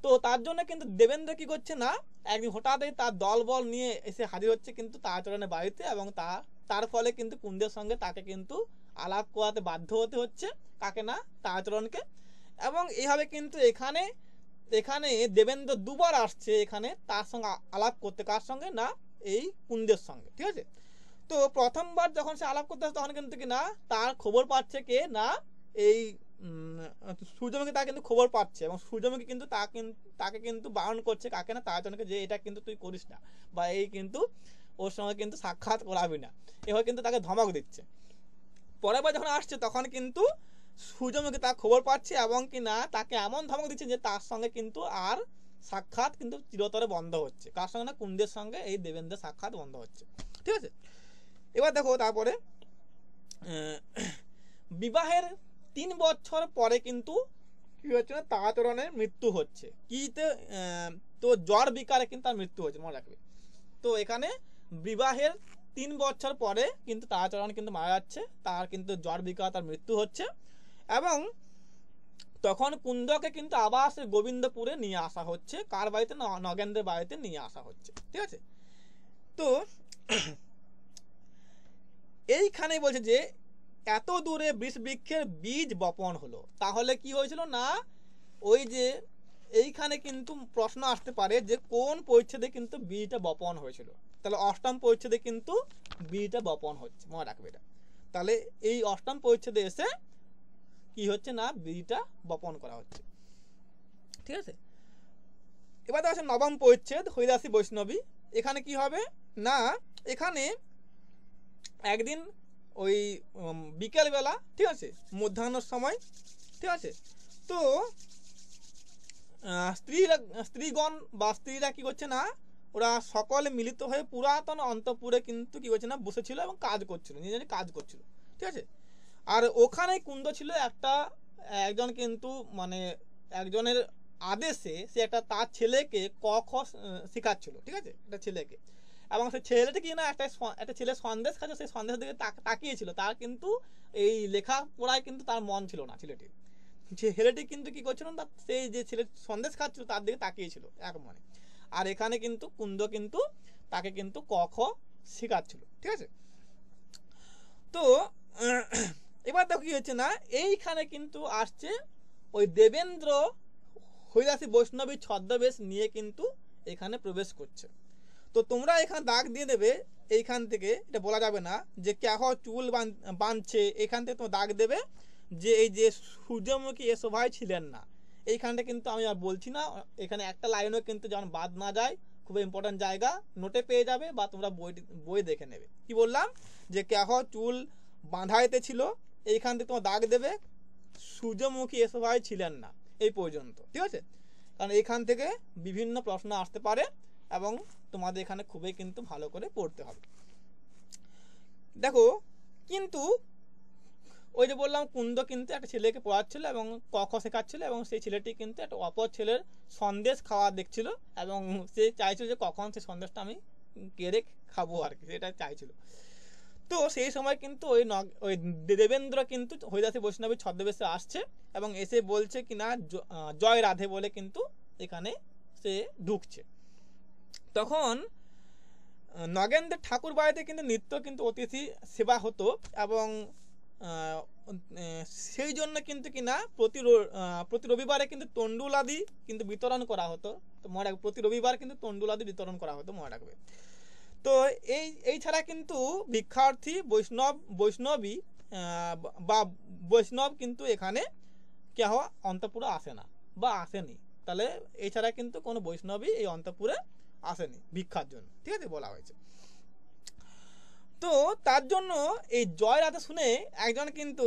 তো তার জন্য কিন্তু দেবেন্দ্র কি করছে না, একদিন হঠাৎই তার দলবল নিয়ে এসে হাজির হচ্ছে কিন্তু তারাচরণের বাড়িতে, এবং তার ফলে কিন্তু কুন্দের সঙ্গে তাকে কিন্তু আলাপ করাতে বাধ্য হতে হচ্ছে, কাকে না, তারাচরণকে। এবং এইভাবে কিন্তু এখানে দেবেন্দ্র দুবার আসছে এখানে তার সঙ্গে আলাপ করতে। কার সঙ্গে না, এই কুন্দের সঙ্গে। ঠিক আছে। তো প্রথমবার যখন সে আলাপ করতে আসে তখন কিন্তু কি না, তার খবর পাচ্ছে কে না, এই সূর্যমুখী তার কিন্তু খবর পাচ্ছে, এবং সূর্যমুখী কিন্তু তাকে কিন্তু বারণ করছে, কাকে না, তারাচরণকে, যে এটা কিন্তু তুই করিস না, বা এই কিন্তু ওর সঙ্গে কিন্তু সাক্ষাৎ করাবি না। এভাবে কিন্তু তাকে ধমক দিচ্ছে। পরের বার যখন আসছে তখন কিন্তু সূর্যমুখী তার খবর পাচ্ছে এবং কি না তাকে এমন ধমক দিচ্ছে যে তার সঙ্গে কিন্তু আর সাক্ষাৎ কিন্তু চিরতরে বন্ধ হচ্ছে। কার সঙ্গে না, কুন্দের সঙ্গে এই দেবেন্দ্রের সাক্ষাৎ বন্ধ হচ্ছে। ঠিক আছে। এবার দেখো তারপরে বিবাহের 3 বছর পরে কিন্তু কি হচ্ছে না, তারাচরণের মৃত্যু হচ্ছে। কিতে তো জ্বর বিকারে কিন্তু তার মৃত্যু হচ্ছে, মনে রাখবে। তো এখানে বিবাহের 3 বছর পরে কিন্তু তারাচরণ কিন্তু মারা যাচ্ছে, তার কিন্তু জ্বর বিকার, তার মৃত্যু হচ্ছে। এবং তখন কুন্দকে কিন্তু আবার সে গোবিন্দপুরে নিয়ে আসা হচ্ছে। কার বাড়িতে, নগেন্দ্রের বাড়িতে নিয়ে আসা হচ্ছে। ঠিক আছে। তো এইখানে বলছে যে এত দূরে বৃক্ষের বীজ বপন হলো। তাহলে কি হয়েছিল না, ওই যে এইখানে কিন্তু প্রশ্ন আসতে পারে যে কোন পরিচ্ছেদে কিন্তু বীজটা বপন হয়েছিল। তাহলে অষ্টম পরিচ্ছেদে কিন্তু বীজটা বপন হচ্ছে, মনে রাখবে এটা। তাহলে এই অষ্টম পরিচ্ছেদে এসে কি হচ্ছে না, বীজটা বপন করা হচ্ছে। ঠিক আছে। এবার দেখো নবম পরিচ্ছেদ, হরিদাসী বৈষ্ণবী। এখানে কি হবে না, এখানে একদিন ওই বিকেলবেলা, ঠিক আছে, মধ্যাহ্নের সময়, ঠিক আছে, তো স্ত্রীগণ বা স্ত্রীরা কি করছে না, ওরা সকলে মিলিত হয়ে পুরাতন অন্তঃপুরে কিন্তু কি করছে না, বসেছিল এবং কাজ করছিল, নিজে কাজ করছিল। ঠিক আছে। আর ওখানে কুন্দ ছিল একজন কিন্তু মানে একজনের আদেশে সে একটা তার ছেলেকে ক খ শেখাচ্ছিল। ঠিক আছে, একটা ছেলেকে। এবং সেই ছেলেটা কি না, একটা ছেলে সন্দেশ খাচ্ছে, সেই সন্দেশের দিকে তাকিয়েছিল। তার কিন্তু এই লেখাপড়ায় কিন্তু তার মন ছিল না। ছেলেটি কিন্তু কি করছিল না, সেই যে ছেলে সন্দেশ খাচ্ছিল তার দিকে তাকিয়েছিল এক মনে। আর এখানে কিন্তু কুন্দ কিন্তু তাকে কিন্তু ক খ শেখাচ্ছিল। ঠিক আছে। তো এবার দেখো কি হচ্ছে না, এইখানে কিন্তু আসছে ওই দেবেন্দ্র হরিদাসী বৈষ্ণবী ছদ্মবেশ নিয়ে কিন্তু এখানে প্রবেশ করছে। তো তোমরা এখানে দাগ দিয়ে দেবে, এইখান থেকে এটা বলা যাবে না যে কেহ চুল বাঁধছে, এখান থেকে তোমরা দাগ দেবে যে এই যে সূর্যমুখী এ সভায় ছিলেন না। এইখানটা কিন্তু আমি আর বলছি না, এখানে একটা লাইনও কিন্তু যেন বাদ না যায়, খুব ইম্পর্টেন্ট জায়গা, নোটে পেয়ে যাবে বা তোমরা বই দেখে নেবে। কি বললাম, যে কেহ চুল বাঁধাইতে ছিল, এইখান থেকে তোমরা দাগ দেবে সূর্যমুখী এ সভায় ছিলেন না, এই পর্যন্ত। ঠিক আছে। কারণ এইখান থেকে বিভিন্ন প্রশ্ন আসতে পারে এবং তোমাদের এখানে খুবই কিন্তু ভালো করে পড়তে হবে। দেখো কিন্তু ওই যে বললাম, কুন্দ কিন্তু একটা ছেলেকে পড়াচ্ছিল এবং ক খ শেখাচ্ছিল, এবং সেই ছেলেটি কিন্তু একটা অপর ছেলের সন্দেশ খাওয়া দেখছিল, এবং সে চাইছিল যে কখন সেই সন্দেশটা আমি কেড়ে খাবো আর কি, সেটা চাইছিল। তো সেই সময় কিন্তু ওই দেবেন্দ্র কিন্তু হরিদাসী বৈষ্ণবী ছদ্মবেশে আসছে এবং এসে বলছে কিনা জয় রাধে বলে কিন্তু এখানে সে ঢুকছে। তখন নগেন্দ্র ঠাকুর বাড়িতে কিন্তু নিত্য কিন্তু অতিথি সেবা হতো, এবং সেই জন্য কিন্তু কিনা প্রতি রবিবারে কিন্তু তন্ডুল আদি কিন্তু বিতরণ করা হতো। তো মনে রাখবে, প্রতি রবিবার কিন্তু তন্ডুল আদি বিতরণ করা হতো, মনে রাখবে। তো এই ছাড়া কিন্তু ভিক্ষার্থী বৈষ্ণবী বা বৈষ্ণব কিন্তু এখানে কেহ অন্তঃপুরে আসে না বা আসেনি। তাহলে এছাড়া কিন্তু কোনো বৈষ্ণবী এই অন্তঃপুরে আসেনি ভিক্ষার জন্য। ঠিক আছে, বলা হয়েছে। তো তার জন্য এই জয় রাধা শুনে একজন কিন্তু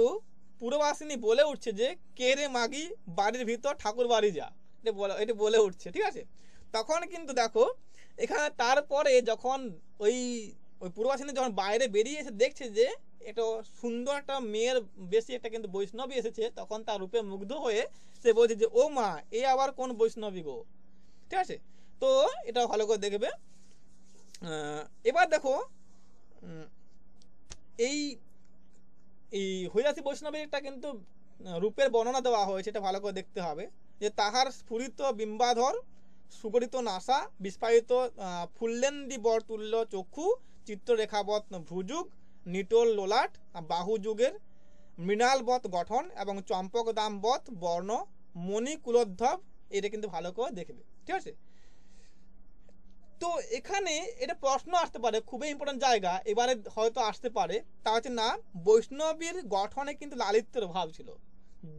পুরবাসিনী বলে উঠছে যে কে রে মাগি, বাড়ির ভিতর ঠাকুর বাড়ি যা, এটা বলে উঠছে। ঠিক আছে। তখন কিন্তু দেখো এখানে তারপরে যখন ওই ওই পূর্বাসিনী যখন বাইরে বেরিয়ে এসে দেখছে যে এটা সুন্দর একটা মেয়ের বেশি একটা কিন্তু বৈষ্ণবী এসেছে, তখন তার রূপে মুগ্ধ হয়ে সে বলছে যে ও মা, এ আবার কোন বৈষ্ণবী গো। ঠিক আছে, তো এটা ভালো করে দেখবে। এবার দেখো এই এই হৈরাসী বৈষ্ণবীর একটা কিন্তু রূপের বর্ণনা দেওয়া হয়েছে, এটা ভালো করে দেখতে হবে। যে তাহার স্ফুরিত বিম্বাধর, সুগঠিত নাসা, বিস্ফারিত ফুল্লেন্দি বরতুল্য চক্ষু, চিত্ররেখাবৎ ভ্রুযুগ, নিটোল লোলাট, বাহুযুগের মৃণালবৎ গঠন এবং চম্পকদামবৎ বর্ণ, মণিকুলোদ্ধব, এটা কিন্তু ভালো করে দেখবে। ঠিক আছে, তো এখানে এটা প্রশ্ন আসতে পারে, খুবই ইম্পর্টেন্ট জায়গা, এবারে হয়তো আসতে পারে। তা হচ্ছে না, বৈষ্ণবীর গঠনে কিন্তু লালিত্যের ভাব ছিল।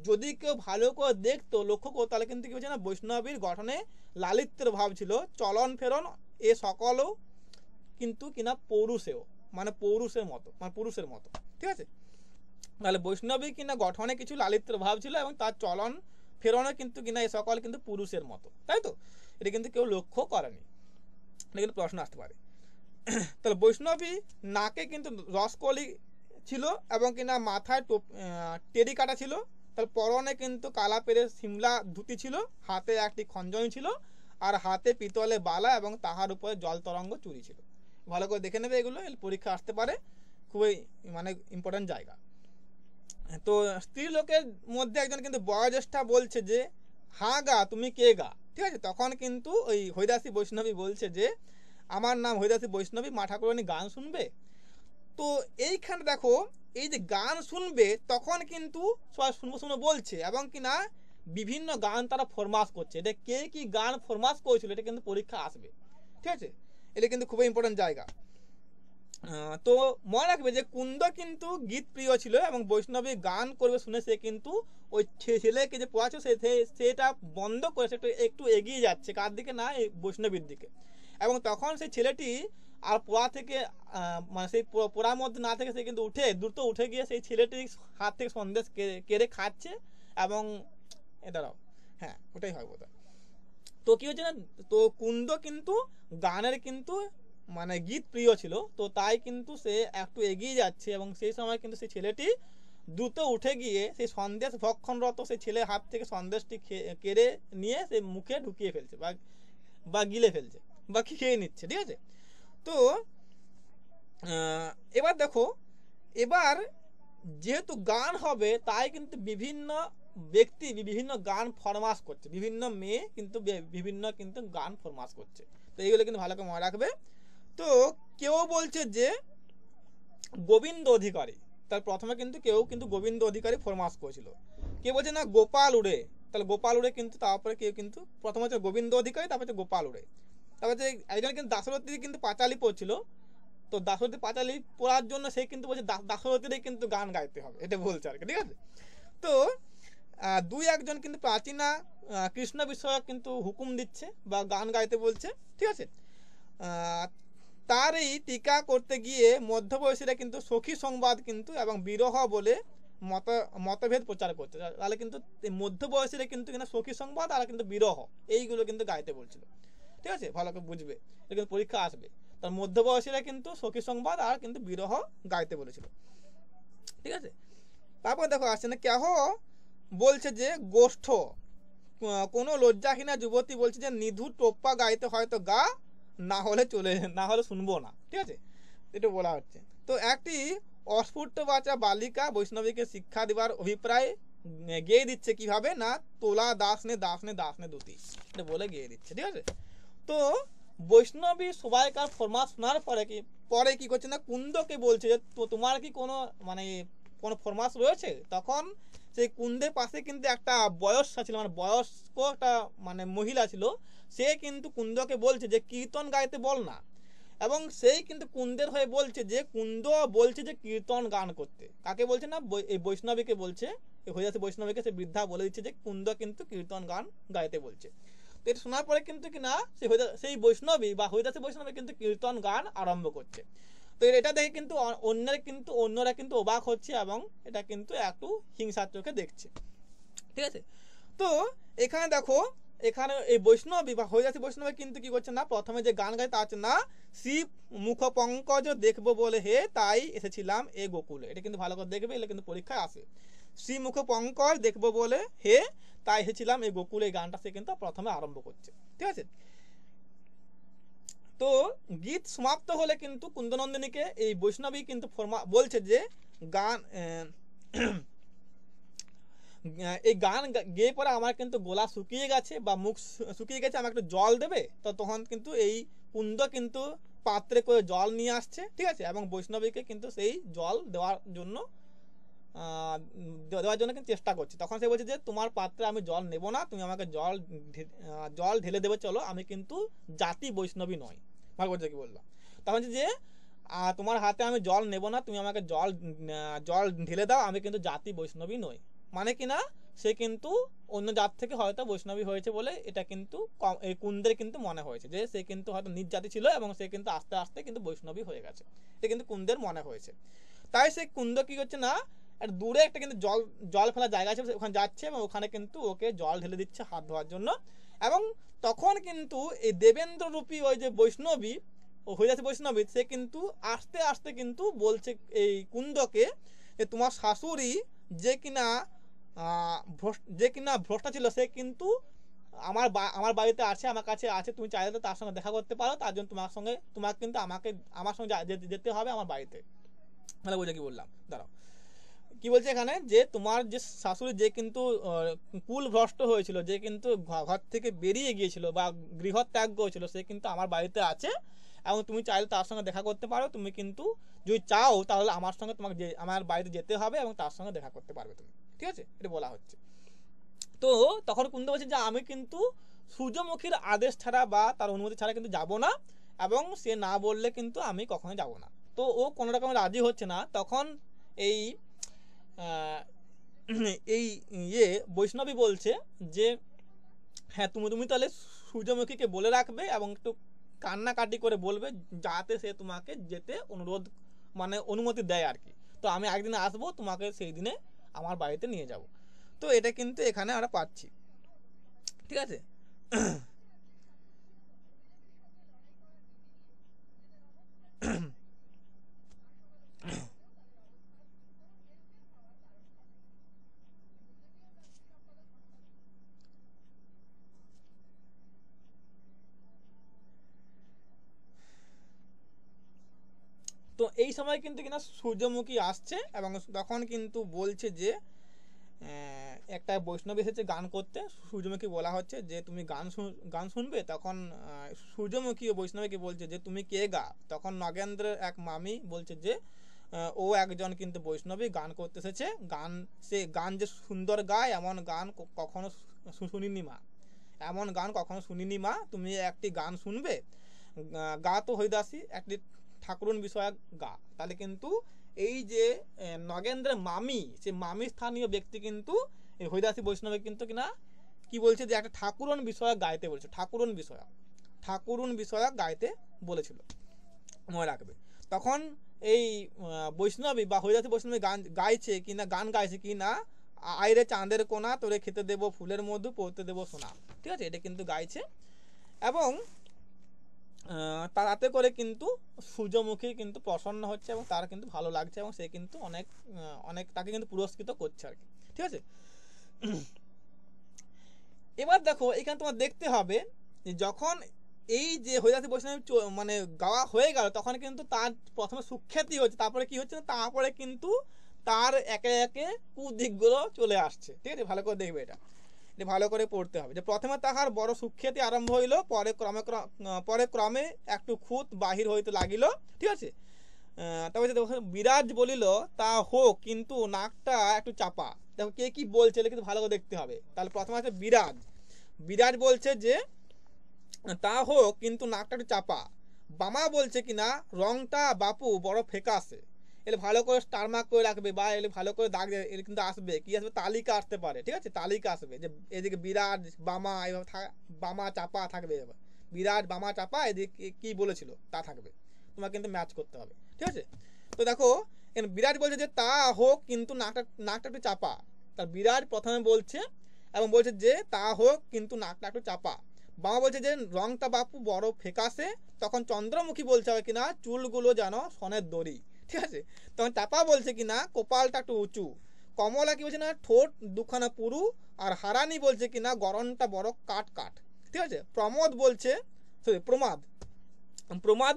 যদি কেউ ভালো করে দেখতো, লক্ষ্য করতো, তাহলে কিন্তু কি হচ্ছে না, বৈষ্ণবীর গঠনে লালিত্যের ভাব ছিল। চলন ফেরন এ সকলও কিন্তু কিনা পৌরুষেও, মানে পৌরুষের মতো, মানে পুরুষের মতো। ঠিক আছে, তাহলে বৈষ্ণবী কিনা গঠনে কিছু লালিত্যের ভাব ছিল এবং তার চলন ফেরনে কিন্তু কিনা এ সকল কিন্তু পুরুষের মতো, তাই তো? এটা কিন্তু কেউ লক্ষ্য করেনি, কিন্তু প্রশ্ন আসতে পারে। তাহলে বৈষ্ণবী নাকে কিন্তু রসকলি ছিল এবং কিনা মাথায় টেরি কাটা ছিল। তাহলে পরনে কিন্তু কালা পেরে সিমলা ধুতি ছিল, হাতে একটি খঞ্জনি ছিল, আর হাতে পিতলে বালা এবং তাহার উপরে জল তরঙ্গ চুরি ছিল। ভালো করে দেখে নেবে, এগুলো পরীক্ষা আসতে পারে, খুবই মানে ইম্পর্টেন্ট জায়গা। তো স্ত্রী লোকের মধ্যে একজন কিন্তু বয়োজ্যেষ্ঠা বলছে যে হ্যাঁ গা, তুমি কে গা? ঠিক আছে, তখন কিন্তু ওই হৈদাসী বৈষ্ণবী বলছে যে আমার নাম হৈদাসী বৈষ্ণবী, মা ঠাকুরানী গান শুনবে। তো এইখানে দেখো, এই যে গান শুনবে, তখন কিন্তু সবাই শুনবো শুনবো বলছে এবং কিনা বিভিন্ন গান তারা ফরমাস করছে। এটা কে কি গান ফরমাস করেছিল, এটা কিন্তু পরীক্ষা আসবে। ঠিক আছে, এটা কিন্তু খুবই ইম্পর্টেন্ট জায়গা। তো মনে রাখবে যে কুন্দ কিন্তু গীত প্রিয় ছিল এবং বৈষ্ণবী গান করবে শুনে সে কিন্তু ওই ছেলেকে যে পড়াচ্ছে সেটা বন্ধ করে সে একটু এগিয়ে যাচ্ছে, কার দিকে না, এই বৈষ্ণবীর দিকে। এবং তখন সেই ছেলেটি আর পড়া থেকে মানে সেই পড়ার মধ্যে না থেকে সে কিন্তু দ্রুত উঠে গিয়ে সেই ছেলেটির হাত থেকে সন্দেশ কেড়ে খাচ্ছে এবং এটাও, হ্যাঁ ওটাই হয় বোধ হয়। তো কি হচ্ছে না, তো কুন্দ কিন্তু গানের কিন্তু মানে গীত প্রিয় ছিল, তো তাই কিন্তু সে একটু এগিয়ে যাচ্ছে এবং সেই সময় কিন্তু সেই ছেলেটি দ্রুত উঠে গিয়ে সেই সন্দেশ ভক্ষণরত সেই ছেলের হাত থেকে সন্দেশটি কেড়ে নিয়ে সে মুখে ঢুকিয়ে ফেলছে বা গিলে ফেলছে বা খেয়ে নিচ্ছে। ঠিক আছে, তো এবার দেখো, এবার যেহেতু গান হবে তাই কিন্তু বিভিন্ন ব্যক্তি বিভিন্ন গান ফরমাস করছে, বিভিন্ন মেয়ে কিন্তু বিভিন্ন কিন্তু গান ফরমাস করছে। তো এইগুলো কিন্তু ভালো করে মনে রাখবে। তো কেউ বলছে যে গোবিন্দ অধিকারী, তার প্রথমে কিন্তু কেউ কিন্তু গোবিন্দ অধিকারী ফরমাস করেছিল। কেউ বলছে না গোপাল উড়ে, তাহলে গোপাল উড়ে কিন্তু তারপরে কেউ কিন্তু প্রথমে হচ্ছে গোবিন্দ অধিকারী, তারপরে হচ্ছে গোপাল উড়ে। তারপরে যে একজন কিন্তু দাশরথী কিন্তু পাঁচালি পড়ছিল, তো দাশরথী পাঁচালি পড়ার জন্য সে কিন্তু বলছে দাশরথীরই কিন্তু গান গাইতে হবে, এটা বলছে আর কি। ঠিক আছে, তো দুই একজন কিন্তু প্রাচীনা কৃষ্ণ বিষয়ক কিন্তু হুকুম দিচ্ছে বা গান গাইতে বলছে। ঠিক আছে, তার এই টিকা করতে গিয়ে মধ্যবয়সীরা কিন্তু সখী সংবাদ কিন্তু এবং বিরহ বলে মতভেদ প্রচার করছে। তাহলে কিন্তু মধ্যবয়সীরা কিন্তু কিনা সখী সংবাদ আর কিন্তু বিরহ এইগুলো কিন্তু গাইতে বলছিল। ঠিক আছে, ভালো করে বুঝবে, এটা কিন্তু পরীক্ষা আসবে। তার মধ্যবয়সীরা কিন্তু সখী সংবাদ আর কিন্তু বিরহ গাইতে বলেছিল। ঠিক আছে, তারপর দেখো আসছে না কেহ বলছে যে গোষ্ঠ, কোনো লজ্জাহীনা যুবতী বলছে যে নিধু টোপ্পা গাইতে হয়তো গা, না হলে শুনবো না। ঠিক আছে, এটা বলা হচ্ছে। তো একটি অস্ফুট বাচ্চা বালিকা বৈষ্ণবীকে শিক্ষা দেওয়ার অভিপ্রায় গেয়ে দিচ্ছে কিভাবে না, তোলা দাস নে দাস নে দাস নে দুতি, এটা বলে গেয়ে দিচ্ছে। ঠিক আছে, তো বৈষ্ণবী সবাইকার ফরমাস শোনার পরে কি করছে না, কুন্দকে বলছে যে তো তোমার কি কোনো মানে কোনো ফরমাস রয়েছে। তখন সেই কুন্দের পাশে কিন্তু একটা বয়স্ক ছিল, মানে বয়স্ক একটা মানে মহিলা ছিল, সে কিন্তু কুন্দকে বলছে যে কীর্তন গাইতে বল না। এবং সেই কিন্তু কুন্দের হয়ে বলছে যে কুন্দ বলছে যে কীর্তন গান করতে। কাকে বলছে না, এই বৈষ্ণবীকে বলছে, হয়ে যাচ্ছে বৈষ্ণবীকে সে বৃদ্ধা বলে দিচ্ছে যে কুন্দ কিন্তু কীর্তন গান গাইতে বলছে। তো এটা শোনার পরে কিন্তু কিনা সেই বৈষ্ণবী বা হরিদাসী বৈষ্ণবী কিন্তু কীর্তন গান আরম্ভ করছে। তো এটা দেখে কিন্তু অন্যরা কিন্তু অবাক হচ্ছে এবং এটা কিন্তু একটু হিংসার চোখে দেখছে। ঠিক আছে, তো এখানে দেখো এখানে এই বৈষ্ণবী বা হরিদাসী বৈষ্ণবী কিন্তু কি করছে না, প্রথমে যে গান গায় তা হচ্ছে না শিব মুখ পঙ্কজ দেখবো বলে হে তাই এসেছিলাম এ গোকুলে। এটা কিন্তু ভালো করে দেখবে, এটা কিন্তু পরীক্ষায় আসে। শ্রী মুখ পঙ্কজ দেখবো বলে হে তাই এসেছিলাম এই গোকুলে, এই গানটা সে কিন্তু প্রথমে আরম্ভ করছে। ঠিক আছে, তো গীত সমাপ্ত হলে কিন্তু কুন্দনন্দিনীকে এই বৈষ্ণবী কিন্তু বলছে যে গান এই গান গেয়ে পরে আমার কিন্তু গলা শুকিয়ে গেছে বা মুখ শুকিয়ে গেছে, আমাকে একটু জল দেবে। তো তখন কিন্তু এই কুন্দ কিন্তু পাত্রে করে জল নিয়ে আসছে। ঠিক আছে, এবং বৈষ্ণবীকে কিন্তু সেই জল দেওয়ার জন্য কিন্তু চেষ্টা করছে। তখন সে বলছে যে তোমার পাত্রে আমি জল নেব না, তুমি আমাকে জল ঢেলে দেবে, চলো, আমি কিন্তু জাতি বৈষ্ণবী নয়। ভালো করছে কি বললাম, তখন যে তোমার হাতে আমি জল নেব না, তুমি আমাকে জল ঢেলে দাও, আমি কিন্তু জাতি বৈষ্ণবী নই। মানে কি না, সে কিন্তু অন্য জাত থেকে হয়তো বৈষ্ণবী হয়েছে বলে এটা কিন্তু এই কুন্দের কিন্তু মনে হয়েছে যে সে কিন্তু হয়তো নিজ জাতি ছিল এবং সে কিন্তু আস্তে আস্তে কিন্তু বৈষ্ণবী হয়ে গেছে, এটা কিন্তু কুন্দের মনে হয়েছে। তাই সে কুন্দ কি করছে না, আর দূরে একটা কিন্তু জল ফেলার জায়গা আছে, ওখানে যাচ্ছে এবং ওখানে কিন্তু ওকে জল ঢেলে দিচ্ছে হাত ধোয়ার জন্য। এবং তখন কিন্তু এই দেবেন্দ্র রূপী ওই যে বৈষ্ণবী ও হরিদাসী বৈষ্ণবী সে কিন্তু আস্তে আস্তে কিন্তু বলছে এই কুন্দকে যে তোমার শাশুড়ি যে কিনা ভ্রষ্টা ছিল, সে কিন্তু আমার বাড়িতে আছে, আমার কাছে আছে, তুমি চাইলে তার সঙ্গে দেখা করতে পারো, তার জন্য তোমাকে কিন্তু আমার সঙ্গে যেতে হবে আমার বাড়িতে। মানে বুঝে কি বললাম, দাঁড়াও, কি বলছে এখানে যে তোমার যে শাশুড়ি যে কিন্তু কুল ভ্রষ্ট হয়েছিল, যে কিন্তু ঘর থেকে বেরিয়ে গিয়েছিল বা গৃহ ত্যাগ করেছিল, সে কিন্তু আমার বাড়িতে আছে এবং তুমি চাইলে তার সঙ্গে দেখা করতে পারো। তুমি কিন্তু যদি চাও তাহলে আমার সঙ্গে তোমাকে আমার বাড়িতে যেতে হবে এবং তার সঙ্গে দেখা করতে পারবে তুমি। ঠিক আছে, এটা বলা হচ্ছে। তো তখন কুন্দ বলছে যে আমি কিন্তু সূর্যমুখীর আদেশ ছাড়া বা তার অনুমতি ছাড়া কিন্তু যাব না, এবং সে না বললে কিন্তু আমি কখনো যাব না। তো ও কোনো রকম রাজি হচ্ছে না। তখন এই এই বৈষ্ণবী বলছে যে হ্যাঁ, তুমি তাহলে সূর্যমুখীকে বলে রাখবে এবং একটু কান্নাকাটি করে বলবে যাতে সে তোমাকে যেতে অনুমতি দেয় আর কি। তো আমি একদিন আসবো, তোমাকে সেই দিনে আমার বাড়িতে নিয়ে যাব। তো এটা কিন্তু এখানে আমরা পাচ্ছি। ঠিক আছে, তো এই সময় কিন্তু কিনা সূর্যমুখী আসছে এবং তখন কিন্তু বলছে যে একটা বৈষ্ণব এসেছে গান করতে, সূর্যমুখী বলা হচ্ছে যে তুমি গান শুনবে। তখন সূর্যমুখী ও বৈষ্ণবীকে বলছে যে তুমি কে গা। তখন নগেন্দ্রের এক মামি বলছে যে ও একজন কিন্তু বৈষ্ণবী গান করতে এসেছে, সে গান যে সুন্দর গায় এমন গান কখনো শুনিনি মা, এমন গান কখনো শুনিনি মা, তুমি একটি গান শুনবে। গা তো হরিদাসী একটি ঠাকুরন বিষয়ক গা। তাহলে কিন্তু এই যে নগেন্দ্রের মামি, সে মামি স্থানীয় ব্যক্তি কিন্তু এই হরিদাসী বৈষ্ণবে কিন্তু কিনা কি বলছে যে একটা ঠাকুরন বিষয়ক গাইতে বলছে, ঠাকুরন বিষয়ক গাইতে বলেছিল, মনে রাখবে। তখন এই বৈষ্ণবী বা হরিদাসী বৈষ্ণবী গান গাইছে কিনা আইরে চাঁদের কোনা তোরে খেতে দেবো ফুলের মধু পড়তে দেবো সোনা। ঠিক আছে, এটা কিন্তু গাইছে এবং তাতে করে কিন্তু সূর্যমুখী কিন্তু প্রসন্ন হচ্ছে এবং তার কিন্তু ভালো লাগছে এবং সে কিন্তু অনেক তাকে কিন্তু পুরস্কৃত করছে আর কি। ঠিক আছে, এবার দেখো এখানে তোমার দেখতে হবে যখন এই যে হরিদাসী বৈষ্ণবী মানে গাওয়া হয়ে গেল, তখন কিন্তু তার প্রথমে সুখ্যাতি হচ্ছে, তারপরে কি হচ্ছে না, তারপরে কিন্তু তার একে একে কুদিকগুলো চলে আসছে। ঠিক আছে, ভালো করে দেখবে, এটা ভালো করে পড়তে হবে যে প্রথমে তাহার বড় সুখ্যাতি আরম্ভ হইল, পরে ক্রমে একটু খুঁত বাহির হইতে লাগিল। ঠিক আছে, তারপরে বিরাজ বলিল তা হোক কিন্তু নাকটা একটু চাপা। দেখো কে কি বলছে কিন্তু ভালো করে দেখতে হবে। তাহলে প্রথমে আছে বিরাজ বলছে যে তা হোক কিন্তু নাকটা একটু চাপা। বামা বলছে কিনা রংটা বাপু বড় ফেকাসে। এলে ভালো করে স্টার মার্ক করে রাখবে বা এলে ভালো করে দাগ এলে কিন্তু আসবে, কি আসবে, তালিকা আসতে পারে। ঠিক আছে, তালিকা আসবে যে এদিকে বিরাজ বামা এভাবে বামা চাপা থাকবে, এবার বিরাজ বামা চাপা এদিকে কি বলেছিল তা থাকবে, তোমাকে কিন্তু ম্যাচ করতে হবে। ঠিক আছে, তো দেখো বিরাজ বলছে যে তা হোক কিন্তু নাকটা একটু চাপা। তার বিরাজ প্রথমে বলছে এবং বলছে যে তা হোক কিন্তু নাকটা একটু চাপা। বাবা বলছে যে রংটা বাপু বড় ফেকাসে। তখন চন্দ্রমুখী বলছে হবে কিনা চুলগুলো যেন সনের দড়ি, ঠিক আছে। তখন চাপা বলছে কিনা কপালটা একটু উঁচু। কমলা কি বলছে না ঠোঁট দুখানা পুরু। আর হারানি বলছে কিনা গরমটা বড় কাট কাট, ঠিক আছে। প্রমাদ